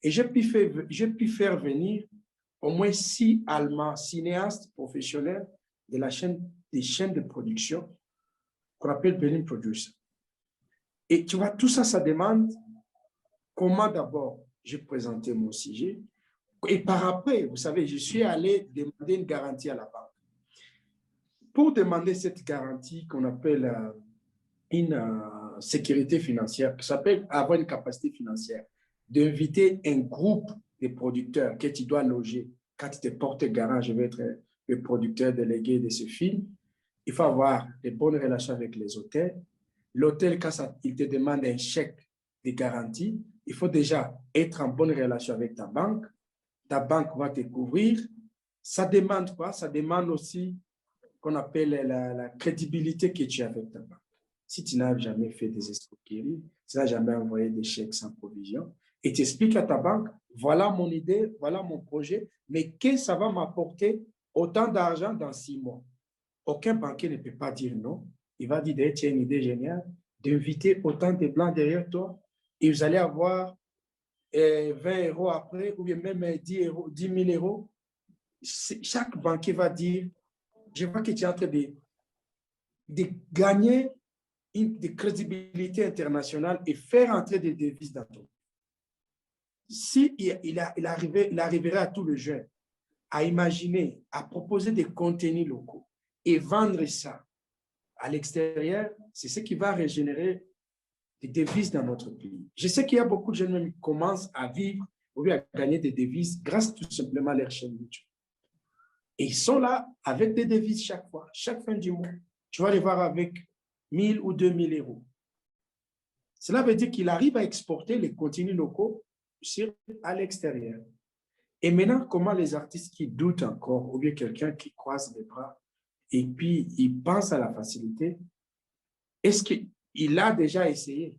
Et j'ai pu faire venir au moins 6 Allemands cinéastes professionnels de des chaînes de production qu'on appelle Berlin Producer. Et tu vois, tout ça, ça demande comment d'abord j'ai présenté mon sujet. Et par après, vous savez, je suis allé demander une garantie à la banque. Pour demander cette garantie qu'on appelle une sécurité financière, qui s'appelle avoir une capacité financière, d'inviter un groupe de producteurs que tu dois loger. Quand tu te portes garant, je vais être le producteur délégué de ce film. Il faut avoir de bonnes relations avec les hôtels. L'hôtel, quand il te demande un chèque de garantie, il faut déjà être en bonne relation avec ta banque. Ta banque va te couvrir. Ça demande quoi? Ça demande aussi qu'on appelle la crédibilité que tu as avec ta banque. Si tu n'as jamais fait des escroqueries, tu n'as jamais envoyé des chèques sans provision, et tu expliques à ta banque, voilà mon idée, voilà mon projet, mais que ça va m'apporter autant d'argent dans 6 mois. Aucun banquier ne peut pas dire non. Il va dire, tu as une idée géniale d'inviter autant de blancs derrière toi et vous allez avoir 20 € après ou bien même 10 000 €. Chaque banquier va dire, je vois que tu es en train de gagner de crédibilité internationale et faire entrer des devises dans ton. Si il arriverait à tout le jeune à imaginer, à proposer des contenus locaux et vendre ça à l'extérieur, c'est ce qui va régénérer des devises dans notre pays. Je sais qu'il y a beaucoup de jeunes qui commencent à vivre ou à gagner des devises grâce tout simplement à leur chaîne YouTube. Et ils sont là avec des devises chaque fois, chaque fin du mois. Tu vas les voir avec 1 000 ou 2 000 €. Cela veut dire qu'il arrive à exporter les contenus locaux à l'extérieur. Et maintenant, comment les artistes qui doutent encore, ou bien quelqu'un qui croise les bras, et puis il pense à la facilité, est-ce qu'il a déjà essayé?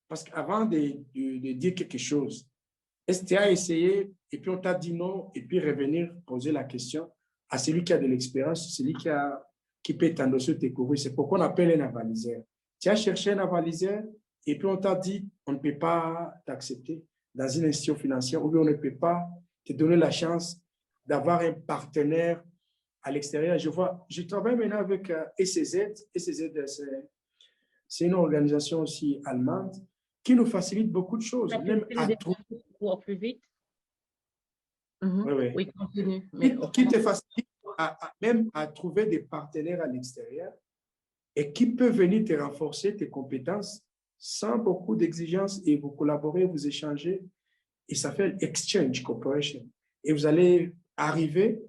Parce qu'avant de dire quelque chose, est-ce que tu as essayé, et puis on t'a dit non, et puis revenir poser la question à celui qui a de l'expérience, celui qui peut t'endosser tes courus. C'est pourquoi on appelle un avaliseur. Tu as cherché un avaliseur, et puis on t'a dit, on ne peut pas t'accepter dans une institution financière, ou bien on ne peut pas te donner la chance d'avoir un partenaire à l'extérieur. Je travaille maintenant avec ECZ. ECZ, c'est une organisation aussi allemande qui nous facilite beaucoup de choses, même à trouver. Pour plus vite. Oui, continue. Qui te facilite même à trouver des partenaires à l'extérieur et qui peut venir te renforcer tes compétences sans beaucoup d'exigences et vous collaborez, vous échangez. Et ça fait Exchange Cooperation. Et vous allez arriver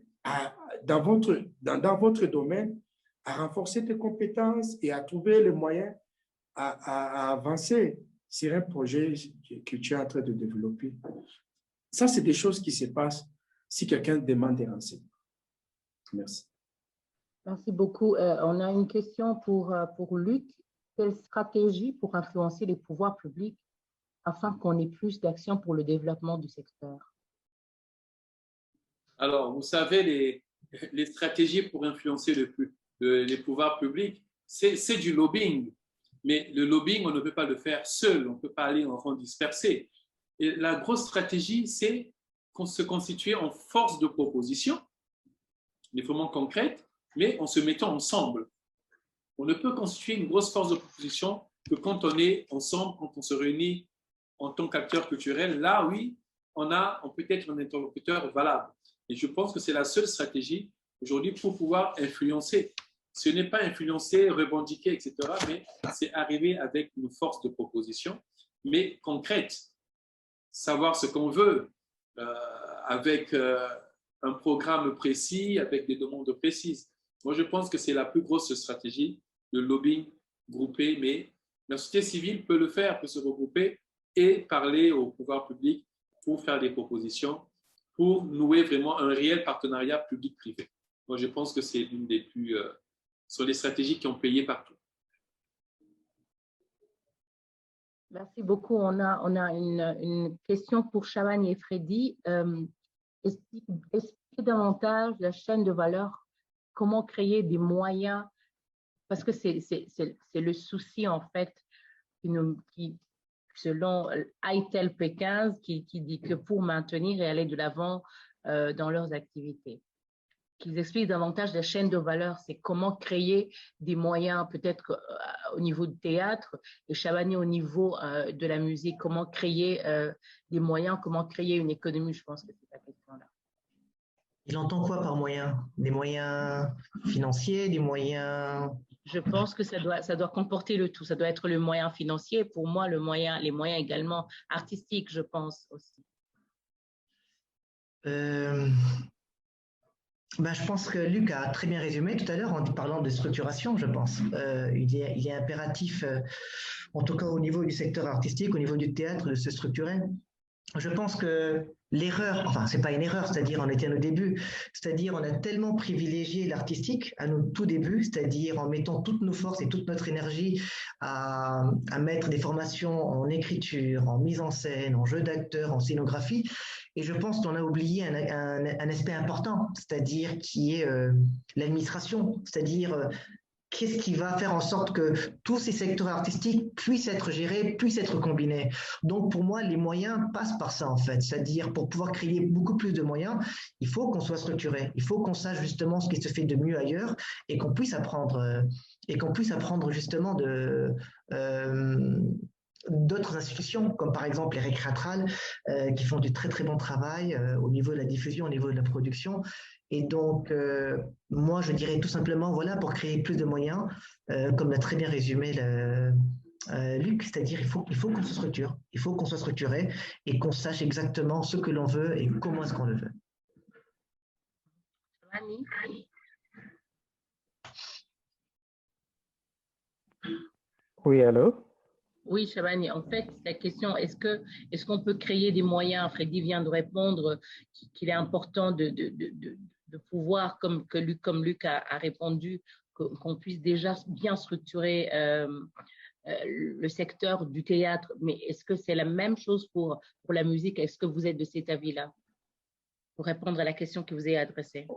dans votre domaine à renforcer tes compétences et à trouver les moyens à avancer sur un projet que tu es en train de développer. Ça, c'est des choses qui se passent si quelqu'un demande des renseignements. Merci. Merci beaucoup. On a une question pour Luc. Quelle stratégie pour influencer les pouvoirs publics afin qu'on ait plus d'actions pour le développement du secteur? Alors, vous savez, les stratégies pour influencer les pouvoirs publics, c'est du lobbying. Mais le lobbying, on ne peut pas le faire seul, on ne peut pas aller en rang dispersé. Et la grosse stratégie, c'est qu'on se constitue en force de proposition, des moments concrètes, mais en se mettant ensemble. On ne peut constituer une grosse force de proposition que quand on est ensemble, quand on se réunit en tant qu'acteur culturel. Là, oui, on peut être un interlocuteur valable. Et je pense que c'est la seule stratégie aujourd'hui pour pouvoir influencer. Ce n'est pas influencer, revendiquer, etc., mais c'est arriver avec une force de proposition, mais concrète. Savoir ce qu'on veut avec un programme précis, avec des demandes précises. Moi, je pense que c'est la plus grosse stratégie, le lobbying groupé, mais la société civile peut le faire, peut se regrouper et parler au pouvoir public pour faire des propositions, pour nouer vraiment un réel partenariat public-privé. Moi, je pense que c'est l'une des plus... sont des stratégies qui ont payé partout. Merci beaucoup. On a une question pour Shabani et Freddy. Expliquez davantage la chaîne de valeur, comment créer des moyens, parce que c'est le souci en fait, selon ITEL P15, qui dit que pour maintenir et aller de l'avant dans leurs activités. Qu'ils expliquent davantage la chaîne de valeur, c'est comment créer des moyens, peut-être au niveau du théâtre, et Shabani au niveau de la musique, comment créer des moyens, comment créer une économie, je pense que c'est la question-là. Il entend quoi par moyens? Des moyens financiers, des moyens... Je pense que ça doit comporter le tout, ça doit être le moyen financier, pour moi les moyens également artistiques, je pense aussi. Je pense que Luc a très bien résumé tout à l'heure en parlant de structuration, je pense. Il est impératif, en tout cas au niveau du secteur artistique, au niveau du théâtre, de se structurer. Je pense que l'erreur, enfin, c'est pas une erreur, c'est-à-dire on était à nos débuts, c'est-à-dire on a tellement privilégié l'artistique à nos tout débuts, c'est-à-dire en mettant toutes nos forces et toute notre énergie à mettre des formations en écriture, en mise en scène, en jeu d'acteur, en scénographie. Et je pense qu'on a oublié un aspect important, c'est-à-dire qui est l'administration, c'est-à-dire qu'est-ce qui va faire en sorte que tous ces secteurs artistiques puissent être gérés, puissent être combinés. Donc, pour moi, les moyens passent par ça, en fait. C'est-à-dire, pour pouvoir créer beaucoup plus de moyens, il faut qu'on soit structuré. Il faut qu'on sache justement ce qui se fait de mieux ailleurs et qu'on puisse apprendre, justement d'autres institutions, comme par exemple les récréatrales, qui font du très, très bon travail au niveau de la diffusion, au niveau de la production. Et donc, moi, je dirais tout simplement, voilà, pour créer plus de moyens, comme l'a très bien résumé Luc, c'est-à-dire il faut qu'on se structure, il faut qu'on soit structuré et qu'on sache exactement ce que l'on veut et comment est-ce qu'on le veut. Oui, allô? Oui, Shabani, en fait, la question, est-ce qu'on peut créer des moyens? Freddy vient de répondre qu'il est important de pouvoir, comme Luc a répondu, qu'on puisse déjà bien structurer le secteur du théâtre. Mais est-ce que c'est la même chose pour la musique? Est-ce que vous êtes de cet avis-là? Pour répondre à la question que vous avez adressée.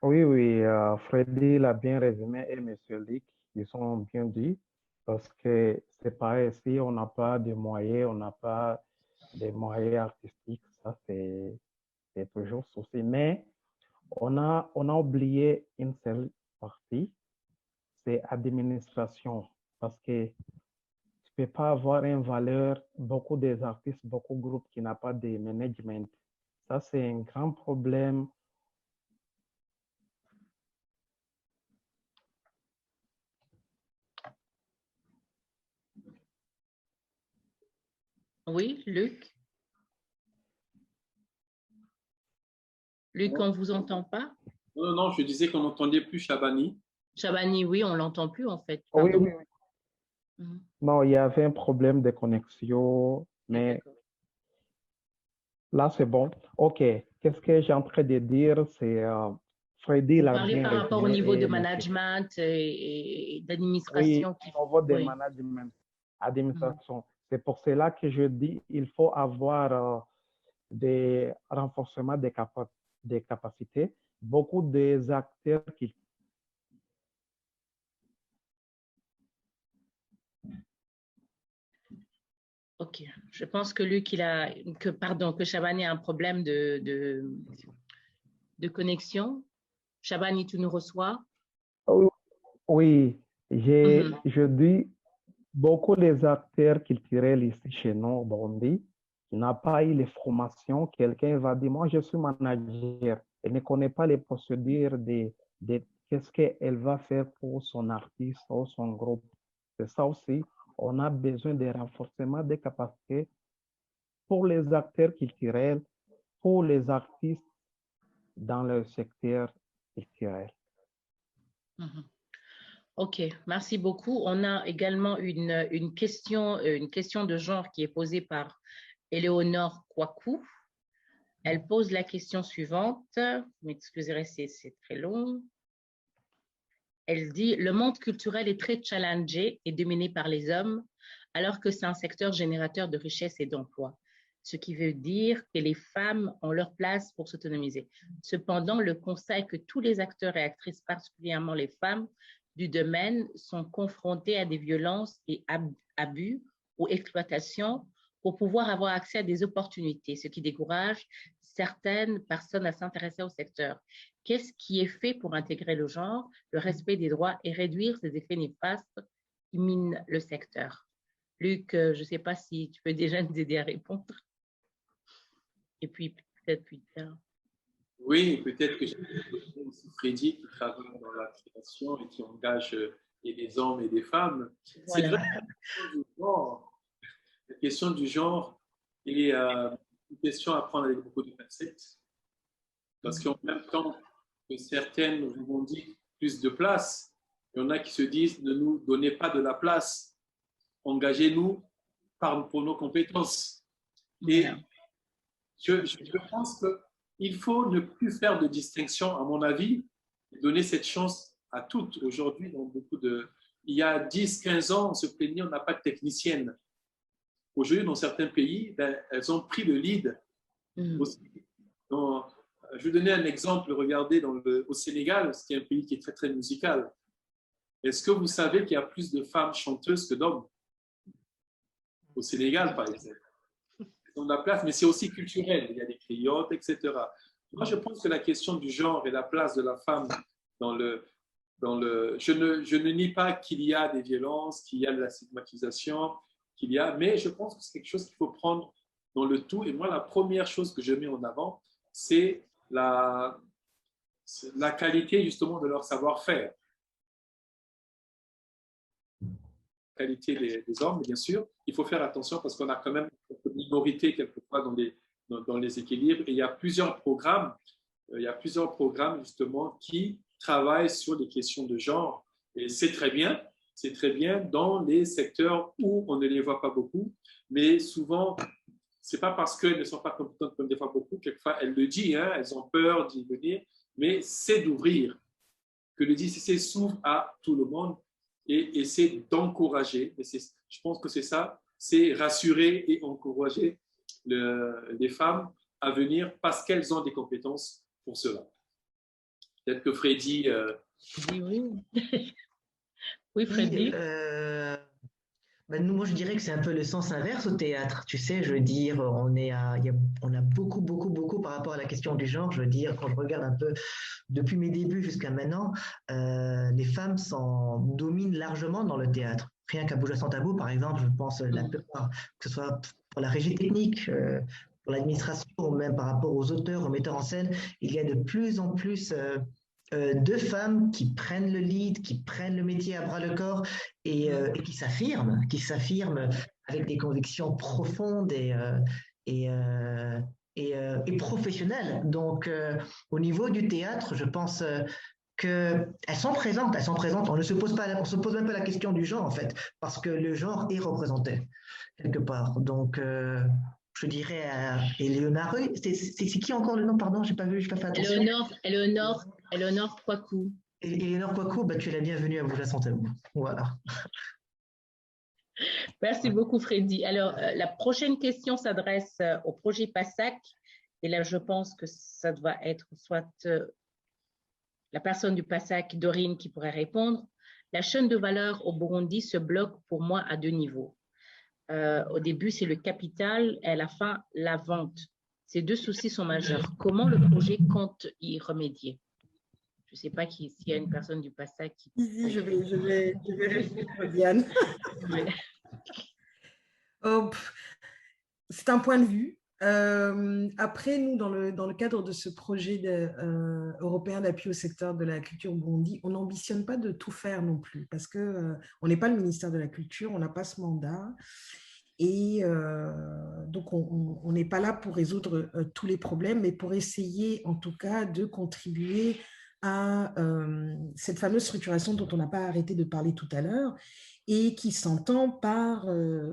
Oui, Freddy l'a bien résumé et M. Lick, ils sont bien dit, parce que c'est pareil, si on n'a pas de moyens, on n'a pas des moyens artistiques, ça c'est toujours souci. Mais on a oublié une seule partie, c'est administration. Parce que tu ne peux pas avoir une valeur, beaucoup des artistes, beaucoup de groupes qui n'ont pas de management. Ça, c'est un grand problème. Oui, Luc? Luc, on ne vous entend pas? Non, non, je disais qu'on n'entendait plus Shabani. Shabani, oui, on ne l'entend plus en fait. Oui, Pardon. oui, oui. Non, il y avait un problème de connexion, mais là, c'est bon. OK. Qu'est-ce que j'ai en train de dire? C'est Freddy Vous l'a parlez bien par rapport au niveau de résumé. management et Oui, d'administration. au niveau des Oui. management, administration. C'est pour cela que je dis il faut avoir des renforcements des capacités. Beaucoup des acteurs qui... OK. Je pense que Luc, que Shabani a un problème de connexion. Shabani, tu nous reçois? Oui, je dis beaucoup des acteurs culturels ici chez nous au Burundi qui n'ont pas eu les formations. Quelqu'un va dire, moi je suis manager. Elle ne connaît pas les procédures de qu'est-ce qu'elle va faire pour son artiste ou son groupe. C'est ça aussi. On a besoin de renforcement des capacités pour les acteurs culturels, pour les artistes dans le secteur culturel. OK, merci beaucoup. On a également une question de genre qui est posée par Éléonore Kwaku. Elle pose la question suivante. Vous m'excuserez, c'est très long. Elle dit « Le monde culturel est très challengé et dominé par les hommes, alors que c'est un secteur générateur de richesse et d'emploi, ce qui veut dire que les femmes ont leur place pour s'autonomiser. Cependant, le constat est que tous les acteurs et actrices, particulièrement les femmes du domaine, sont confrontés à des violences et abus ou exploitations pour pouvoir avoir accès à des opportunités, ce qui décourage certaines personnes à s'intéresser au secteur. Qu'est-ce qui est fait pour intégrer le genre, le respect des droits et réduire ces effets néfastes qui minent le secteur? Luc, je ne sais pas si tu peux déjà nous aider à répondre. Et puis, peut-être plus tard. Oui, peut-être que j'ai aussi Freddy qui travaille dans la création et qui engage des hommes et des femmes. C'est vrai que la question du genre est une question à prendre avec beaucoup de facettes. Parce qu'en même temps que certaines vous ont dit plus de place, il y en a qui se disent ne nous donnez pas de la place, engagez-nous pour nos compétences. Et je pense qu'il faut ne plus faire de distinction, à mon avis, et donner cette chance à toutes. Aujourd'hui, il y a 10-15 ans, on se plaignait, on n'a pas de technicienne. Aujourd'hui, dans certains pays, elles ont pris le lead aussi. Je vais donner un exemple. Regardez, au Sénégal, qui est un pays qui est très, très musical. Est-ce que vous savez qu'il y a plus de femmes chanteuses que d'hommes? Au Sénégal, par exemple. Ils ont de la place, mais c'est aussi culturel. Il y a des criottes, etc. Moi, je pense que la question du genre et la place de la femme je ne nie pas qu'il y a des violences, qu'il y a de la stigmatisation, mais je pense que c'est quelque chose qu'il faut prendre dans le tout. Et moi, la première chose que je mets en avant, c'est la qualité justement de leur savoir-faire. La qualité des hommes, bien sûr. Il faut faire attention parce qu'on a quand même une minorité quelquefois dans les équilibres. Et il y a plusieurs programmes justement qui travaillent sur les questions de genre. Et c'est très bien dans les secteurs où on ne les voit pas beaucoup. Mais souvent, ce n'est pas parce qu'elles ne sont pas compétentes qu'on ne les voit beaucoup. Quelquefois, elles le disent, elles ont peur d'y venir. Mais c'est d'ouvrir. Que le DCC s'ouvre à tout le monde et c'est d'encourager. Je pense que c'est ça, c'est rassurer et encourager les femmes à venir parce qu'elles ont des compétences pour cela. Peut-être que Freddy... Oui. Oui, Freddy. Ben, moi, je dirais que c'est un peu le sens inverse au théâtre. Tu sais, je veux dire, on a beaucoup, beaucoup, beaucoup par rapport à la question du genre. Je veux dire, quand je regarde un peu depuis mes débuts jusqu'à maintenant, les femmes dominent largement dans le théâtre. Rien qu'à Bouger sans tabou, par exemple, je pense la plupart, que ce soit pour la régie technique, pour l'administration, ou même par rapport aux auteurs, aux metteurs en scène, il y a de plus en plus de femmes qui prennent le lead, qui prennent le métier à bras le corps et qui s'affirment avec des convictions profondes et, euh, et professionnelles. Donc, au niveau du théâtre, je pense qu'elles sont présentes, elles sont présentes. On ne se pose pas, on se pose même pas la question du genre en fait, parce que le genre est représenté quelque part. Donc, je dirais à Eleonore. C'est qui encore le nom? Pardon, j'ai pas vu, j'ai pas fait attention. Eleonore Kwaku. Eleonore Kwaku, bah, tu es la bienvenue à Bouger sans tabou. Voilà. Merci beaucoup, Freddy. Alors, la prochaine question s'adresse au projet PASAC. Et là, je pense que ça doit être soit la personne du PASAC, Dorine, qui pourrait répondre. La chaîne de valeur au Burundi se bloque pour moi à 2 niveaux. Au début, c'est le capital et à la fin, la vente. Ces 2 soucis sont majeurs. Comment le projet compte y remédier? Je ne sais pas s'il y a une personne du PASAC qui… Je vais répondre, Diane. Ouais. C'est un point de vue. Après, nous, dans le cadre de ce projet européen d'appui au secteur de la culture au Burundi, on n'ambitionne pas de tout faire non plus, parce qu'on n'est pas le ministère de la Culture, on n'a pas ce mandat. Et donc, on n'est pas là pour résoudre tous les problèmes, mais pour essayer, en tout cas, de contribuer à cette fameuse structuration dont on n'a pas arrêté de parler tout à l'heure, et qui s'entend par,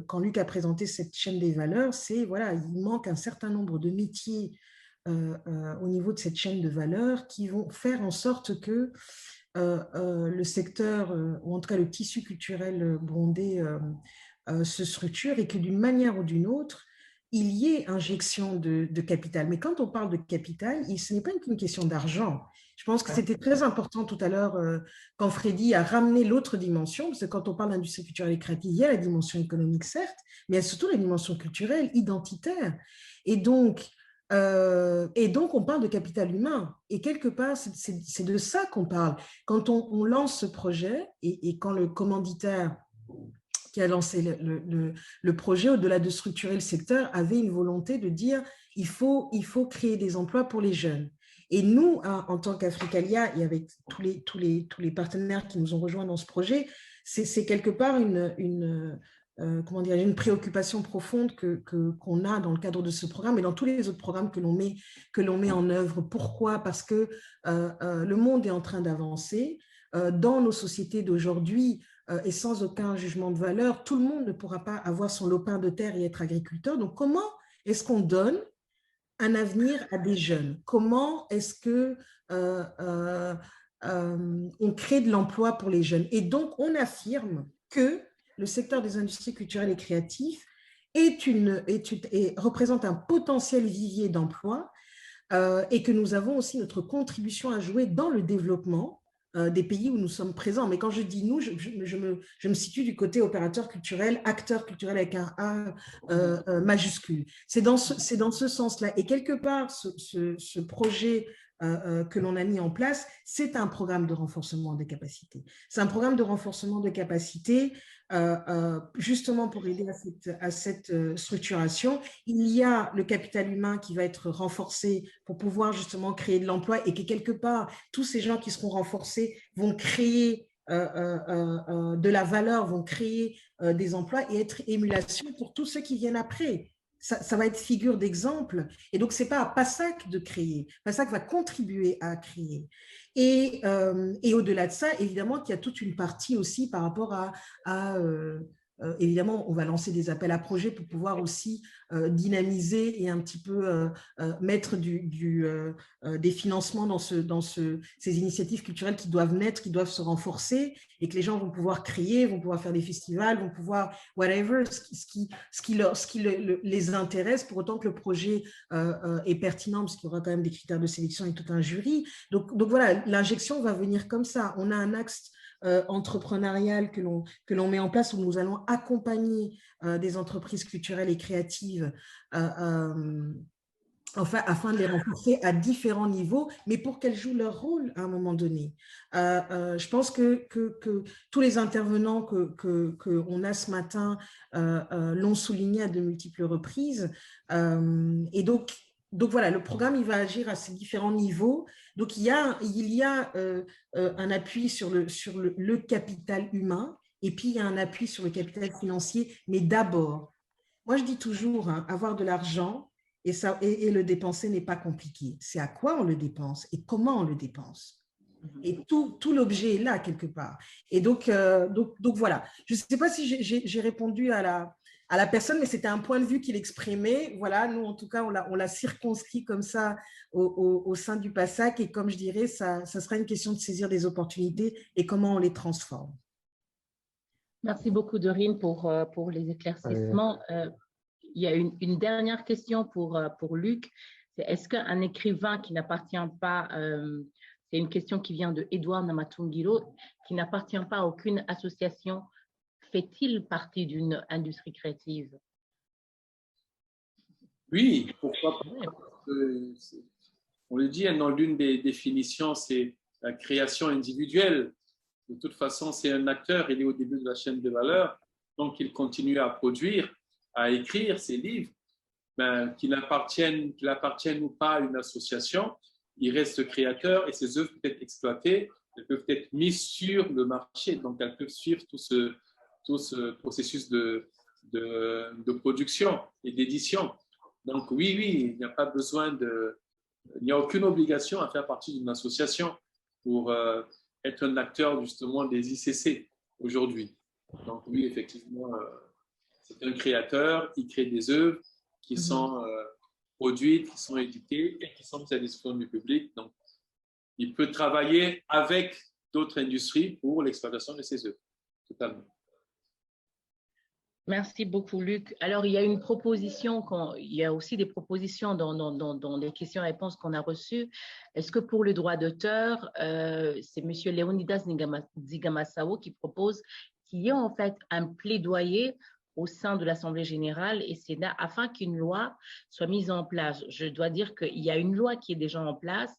quand Luc a présenté cette chaîne des valeurs, c'est, voilà, il manque un certain nombre de métiers au niveau de cette chaîne de valeurs qui vont faire en sorte que le secteur, ou en tout cas le tissu culturel burundais se structure et que d'une manière ou d'une autre, il y ait injection de capital. Mais quand on parle de capital, ce n'est pas qu'une question d'argent. Je pense que c'était très important tout à l'heure quand Freddy a ramené l'autre dimension, parce que quand on parle d'industrie culturelle et créative, il y a la dimension économique, certes, mais il y a surtout la dimension culturelle, identitaire. Et donc, on parle de capital humain. Et quelque part, c'est de ça qu'on parle. Quand on lance ce projet et quand le commanditaire qui a lancé le projet, au-delà de structurer le secteur, avait une volonté de dire il faut créer des emplois pour les jeunes. Et nous, en tant qu'Africalia, et avec tous les partenaires qui nous ont rejoints dans ce projet, c'est quelque part une préoccupation profonde qu'on a dans le cadre de ce programme et dans tous les autres programmes que l'on met en œuvre. Pourquoi? Parce que le monde est en train d'avancer. Dans nos sociétés d'aujourd'hui, et sans aucun jugement de valeur, tout le monde ne pourra pas avoir son lopin de terre et être agriculteur. Donc, comment est-ce qu'on donne un avenir à des jeunes? Comment est-ce que on crée de l'emploi pour les jeunes? Et donc, on affirme que le secteur des industries culturelles et créatives représente un potentiel vivier d'emploi et que nous avons aussi notre contribution à jouer dans le développement des pays où nous sommes présents. Mais quand je dis nous, je me situe du côté opérateur culturel, acteur culturel avec un A majuscule. C'est dans ce sens-là. Et quelque part, ce projet que l'on a mis en place, c'est un programme de renforcement des capacités. C'est un programme de renforcement de capacités justement pour aider à cette structuration. Il y a le capital humain qui va être renforcé pour pouvoir justement créer de l'emploi et que quelque part, tous ces gens qui seront renforcés vont créer de la valeur, vont créer des emplois et être émulation pour tous ceux qui viennent après. Ça va être figure d'exemple. Et donc, ce n'est pas à PASAC de créer. PASAC va contribuer à créer. Et au-delà de ça, évidemment qu'il y a toute une partie aussi par rapport évidemment, on va lancer des appels à projets pour pouvoir aussi dynamiser et un petit peu mettre des financements dans ces initiatives culturelles qui doivent naître, qui doivent se renforcer et que les gens vont pouvoir créer, vont pouvoir faire des festivals, vont pouvoir whatever, ce qui les intéresse, pour autant que le projet est pertinent, parce qu'il y aura quand même des critères de sélection et tout un jury. Donc voilà, l'injection va venir comme ça. On a un axe entrepreneuriale que l'on met en place, où nous allons accompagner des entreprises culturelles et créatives afin de les renforcer à différents niveaux, mais pour qu'elles jouent leur rôle à un moment donné. Je pense que tous les intervenants qu'on a ce matin l'ont souligné à de multiples reprises. Et donc voilà, le programme, il va agir à ces différents niveaux. Donc, il y a un appui sur le capital humain, et puis il y a un appui sur le capital financier, mais d'abord, moi je dis toujours, hein, avoir de l'argent, et le dépenser n'est pas compliqué. C'est à quoi on le dépense et comment on le dépense. Et tout l'objet est là quelque part. Et donc voilà. Je ne sais pas si j'ai répondu à la personne, mais c'était un point de vue qu'il exprimait. Voilà, nous, en tout cas, on l'a circonscrit comme ça au sein du PASAC. Et comme je dirais, ça sera une question de saisir des opportunités et comment on les transforme. Merci beaucoup, Dorine, pour les éclaircissements. Il y a une dernière question pour Luc. Est-ce qu'un écrivain qui n'appartient pas, c'est une question qui vient de Edouard Namatungiro, qui n'appartient pas à aucune association, fait-il partie d'une industrie créative? Oui, pourquoi pas. On le dit, dans l'une des définitions, c'est la création individuelle. De toute façon, c'est un acteur, il est au début de la chaîne de valeur, donc il continue à produire, à écrire ses livres, qu'il appartienne ou pas à une association, il reste créateur et ses œuvres peuvent être exploitées, elles peuvent être mises sur le marché, donc elles peuvent suivre tout ce processus de production et d'édition. Donc oui, il n'y a pas besoin il n'y a aucune obligation à faire partie d'une association pour être un acteur justement des ICC aujourd'hui. Donc oui, effectivement, c'est un créateur, il crée des œuvres qui sont produites, qui sont éditées et qui sont mises à disposition du public. Donc, il peut travailler avec d'autres industries pour l'exploitation de ces œuvres. Totalement. Merci beaucoup, Luc. Alors, il y a une proposition, il y a aussi des propositions dans les questions-réponses qu'on a reçues. Est-ce que pour le droit d'auteur, c'est M. Léonidas Zigamasao qui propose qu'il y ait en fait un plaidoyer au sein de l'Assemblée générale et Sénat afin qu'une loi soit mise en place. Je dois dire qu'il y a une loi qui est déjà en place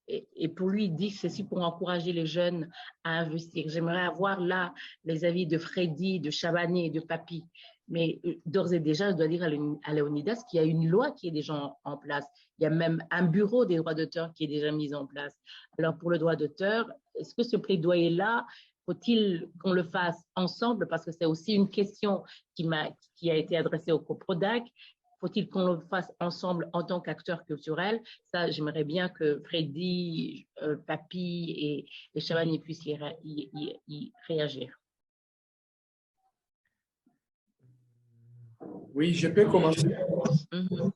et pour lui, il dit que c'est aussi pour encourager les jeunes à investir. J'aimerais avoir là les avis de Freddy, de Chabani et de Papi. Mais d'ores et déjà, je dois dire à Léonidas qu'il y a une loi qui est déjà en place. Il y a même un bureau des droits d'auteur qui est déjà mis en place. Alors pour le droit d'auteur, est-ce que ce plaidoyer-là, faut-il qu'on le fasse ensemble? Parce que c'est aussi une question qui a été adressée au COPRODAC. Faut-il qu'on le fasse ensemble en tant qu'acteur culturel? Ça, j'aimerais bien que Freddy, Papi et Chabani puissent y réagir. Oui, je peux commencer. Je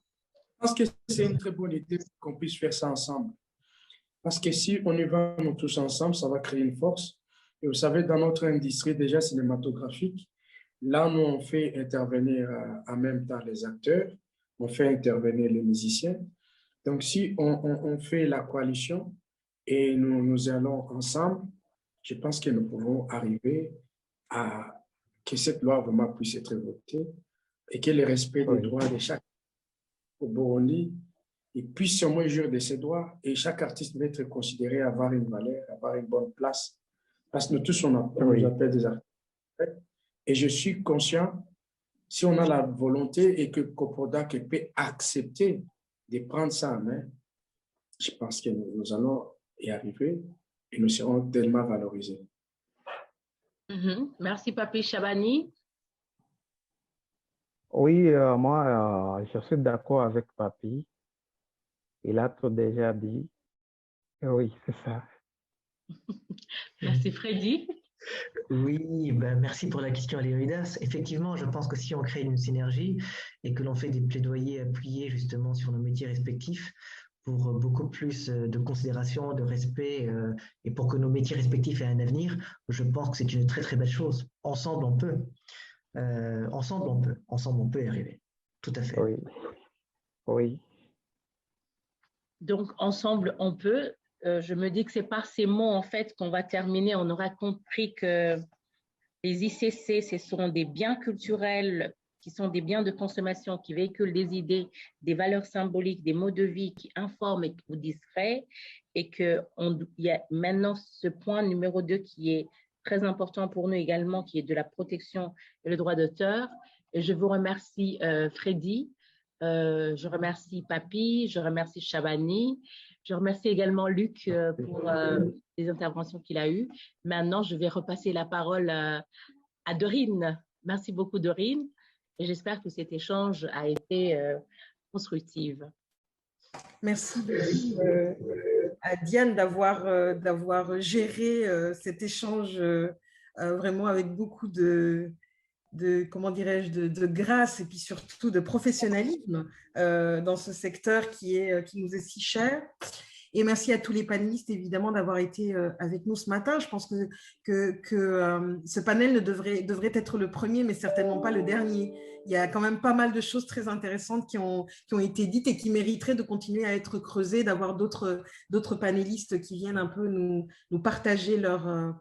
pense que c'est une très bonne idée qu'on puisse faire ça ensemble. Parce que si on y va nous tous ensemble, ça va créer une force. Et vous savez, dans notre industrie déjà cinématographique, là, nous, on fait intervenir en même temps les acteurs, on fait intervenir les musiciens. Donc, si on fait la coalition et nous allons ensemble, je pense que nous pouvons arriver à que cette loi vraiment puisse être votée et que le respect des droits de chaque au Burundi, il puisse au moins jouir de ses droits et chaque artiste doit être considéré avoir une valeur, avoir une bonne place. Parce que nous tous, on nous appelle des artistes. Et je suis conscient, si on a la volonté et que COPRODAC peut accepter de prendre ça en main, je pense que nous allons y arriver et nous serons tellement valorisés. Merci, Papi. Chabani. Oui, moi, je suis d'accord avec Papi. Il a tout déjà dit. Oui, c'est ça. Merci, Freddy. Oui, merci pour la question, Léonidas. Effectivement, je pense que si on crée une synergie et que l'on fait des plaidoyers appuyés justement sur nos métiers respectifs pour beaucoup plus de considération, de respect et pour que nos métiers respectifs aient un avenir, je pense que c'est une très très belle chose. Ensemble, on peut. Ensemble, on peut y arriver. Tout à fait. Oui. Donc, ensemble, on peut. je me dis que c'est par ces mots, en fait, qu'on va terminer. On aura compris que les ICC, ce sont des biens culturels qui sont des biens de consommation, qui véhiculent des idées, des valeurs symboliques, des modes de vie qui informent ou distraient, et qu'il y a maintenant ce point numéro 2 qui est très important pour nous également, qui est de la protection et le droit d'auteur. Et je vous remercie, Freddy, je remercie Papi, je remercie Shabani, je remercie également Luc pour les interventions qu'il a eues. Maintenant, je vais repasser la parole à Dorine. Merci beaucoup, Dorine. Et j'espère que cet échange a été constructif. Merci à Diane d'avoir géré cet échange vraiment avec beaucoup comment dirais-je, de grâce et puis surtout de professionnalisme dans ce secteur qui nous est si cher. Et merci à tous les panélistes, évidemment, d'avoir été avec nous ce matin. Je pense que ce panel devrait être le premier, mais certainement pas le dernier. Il y a quand même pas mal de choses très intéressantes qui ont été dites et qui mériteraient de continuer à être creusées, d'avoir d'autres panélistes qui viennent un peu nous partager leur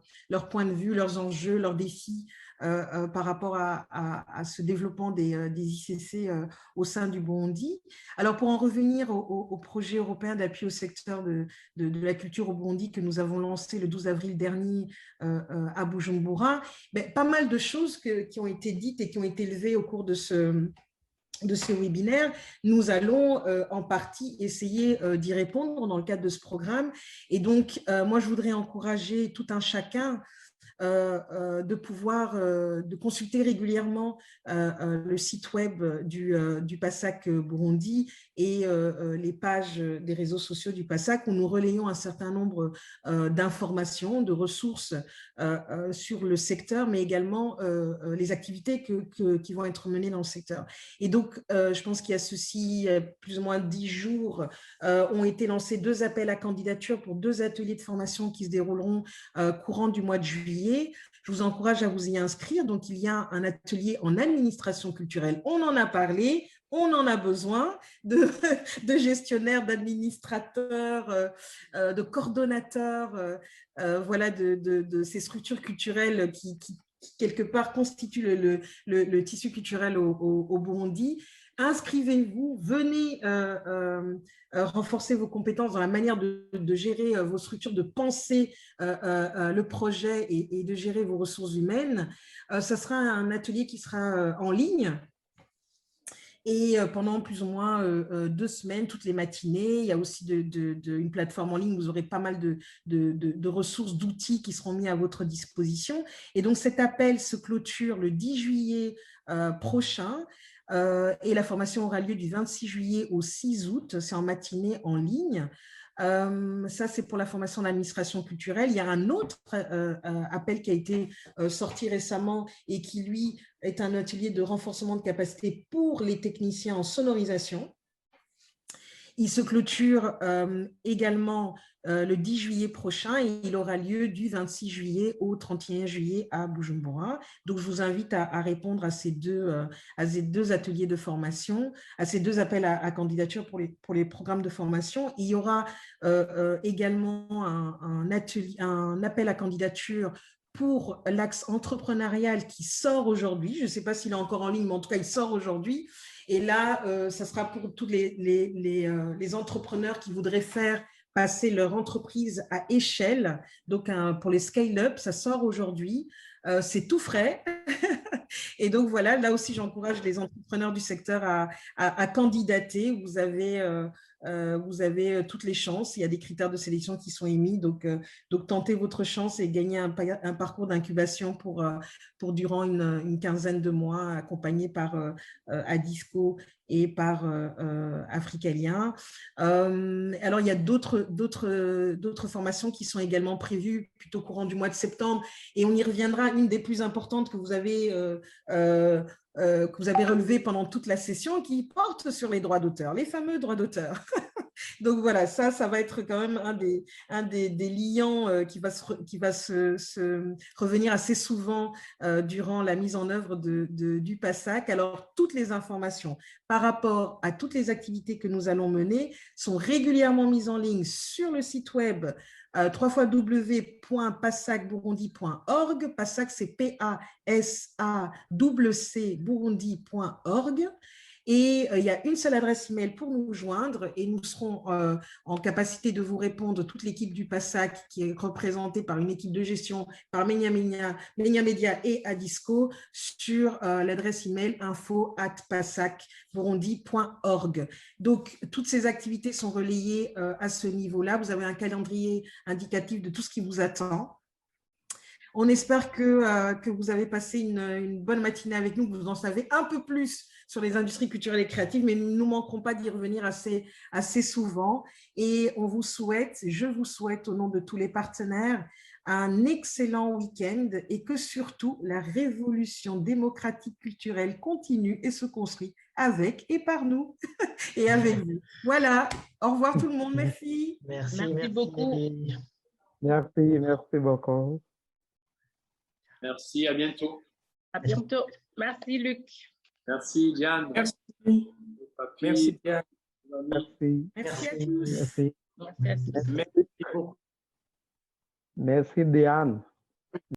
point de vue, leurs enjeux, leurs défis par rapport à ce développement des ICC au sein du Burundi. Alors, pour en revenir au projet européen d'appui au secteur de la culture au Burundi que nous avons lancé le 12 avril dernier à Bujumbura, pas mal de choses qui ont été dites et qui ont été levées au cours de ce webinaire. Nous allons en partie essayer d'y répondre dans le cadre de ce programme. Et donc, moi, je voudrais encourager tout un chacun de pouvoir de consulter régulièrement le site web du PASAC Burundi et les pages des réseaux sociaux du PASAC où nous relayons un certain nombre d'informations, de ressources sur le secteur, mais également les activités qui vont être menées dans le secteur. Et donc, je pense qu'il y a ceci, plus ou moins 10 jours, ont été lancés 2 appels à candidature pour 2 ateliers de formation qui se dérouleront courant du mois de juillet. Je vous encourage à vous y inscrire. Donc, il y a un atelier en administration culturelle. On en a parlé. On en a besoin de gestionnaires, d'administrateurs, de coordonnateurs, voilà, de ces structures culturelles qui quelque part constituent le tissu culturel au Burundi. Inscrivez-vous, venez renforcer vos compétences dans la manière de gérer vos structures, de penser le projet et de gérer vos ressources humaines. Ça sera un atelier qui sera en ligne. Et pendant plus ou moins 2 semaines, toutes les matinées, il y a aussi une plateforme en ligne où vous aurez pas mal de ressources, d'outils qui seront mis à votre disposition. Et donc, cet appel se clôture le 10 juillet prochain. Et la formation aura lieu du 26 juillet au 6 août. C'est en matinée en ligne. Ça, c'est pour la formation d'administration culturelle. Il y a un autre appel qui a été sorti récemment et qui, lui, est un atelier de renforcement de capacité pour les techniciens en sonorisation. Il se clôture également le 10 juillet prochain et il aura lieu du 26 juillet au 31 juillet à Bujumbura. Donc, je vous invite à répondre à ces deux ateliers de formation, à ces 2 appels à candidature pour les programmes de formation. Il y aura également un appel à candidature pour l'axe entrepreneurial qui sort aujourd'hui. Je ne sais pas s'il est encore en ligne, mais en tout cas, il sort aujourd'hui. Et là, ça sera pour tous les entrepreneurs qui voudraient faire passer leur entreprise à échelle. Donc, pour les scale-up, ça sort aujourd'hui. C'est tout frais. Et donc, voilà, là aussi, j'encourage les entrepreneurs du secteur à candidater. Vous avez toutes les chances. Il y a des critères de sélection qui sont émis. Donc tentez votre chance et gagnez un parcours d'incubation pour durant une quinzaine de mois, accompagné par Adisco et par Africalia. Alors, il y a d'autres formations qui sont également prévues plutôt au courant du mois de septembre. Et on y reviendra. Une des plus importantes que vous avez relevées pendant toute la session, qui porte sur les droits d'auteur, les fameux droits d'auteur. Donc voilà, ça va être quand même un des liants qui va se revenir assez souvent durant la mise en œuvre du PASAC. Alors, toutes les informations par rapport à toutes les activités que nous allons mener sont régulièrement mises en ligne sur le site web www.pasacburundi.org. PASAC, c'est P-A-S-A-C-C Burundi.org. Et il y a une seule adresse email pour nous joindre et nous serons en capacité de vous répondre, toute l'équipe du PASAC qui est représentée par une équipe de gestion, par Menia Media et Adisco, sur l'adresse email info@pasacburundi.org. Donc, toutes ces activités sont relayées à ce niveau-là. Vous avez un calendrier indicatif de tout ce qui vous attend. On espère que vous avez passé une bonne matinée avec nous, que vous en savez un peu plus sur les industries culturelles et créatives, mais nous ne manquerons pas d'y revenir assez souvent. Et je vous souhaite au nom de tous les partenaires un excellent week-end et que surtout la révolution démocratique culturelle continue et se construit avec et par nous et avec vous. Voilà, au revoir tout le monde, merci. Merci beaucoup. Merci beaucoup. Merci, à bientôt. À bientôt. Merci, Luc. Merci, Diane. Merci. Papi. Merci, Diane. Merci. Merci à tous. Merci. Merci à tous. Merci beaucoup. Merci, Diane.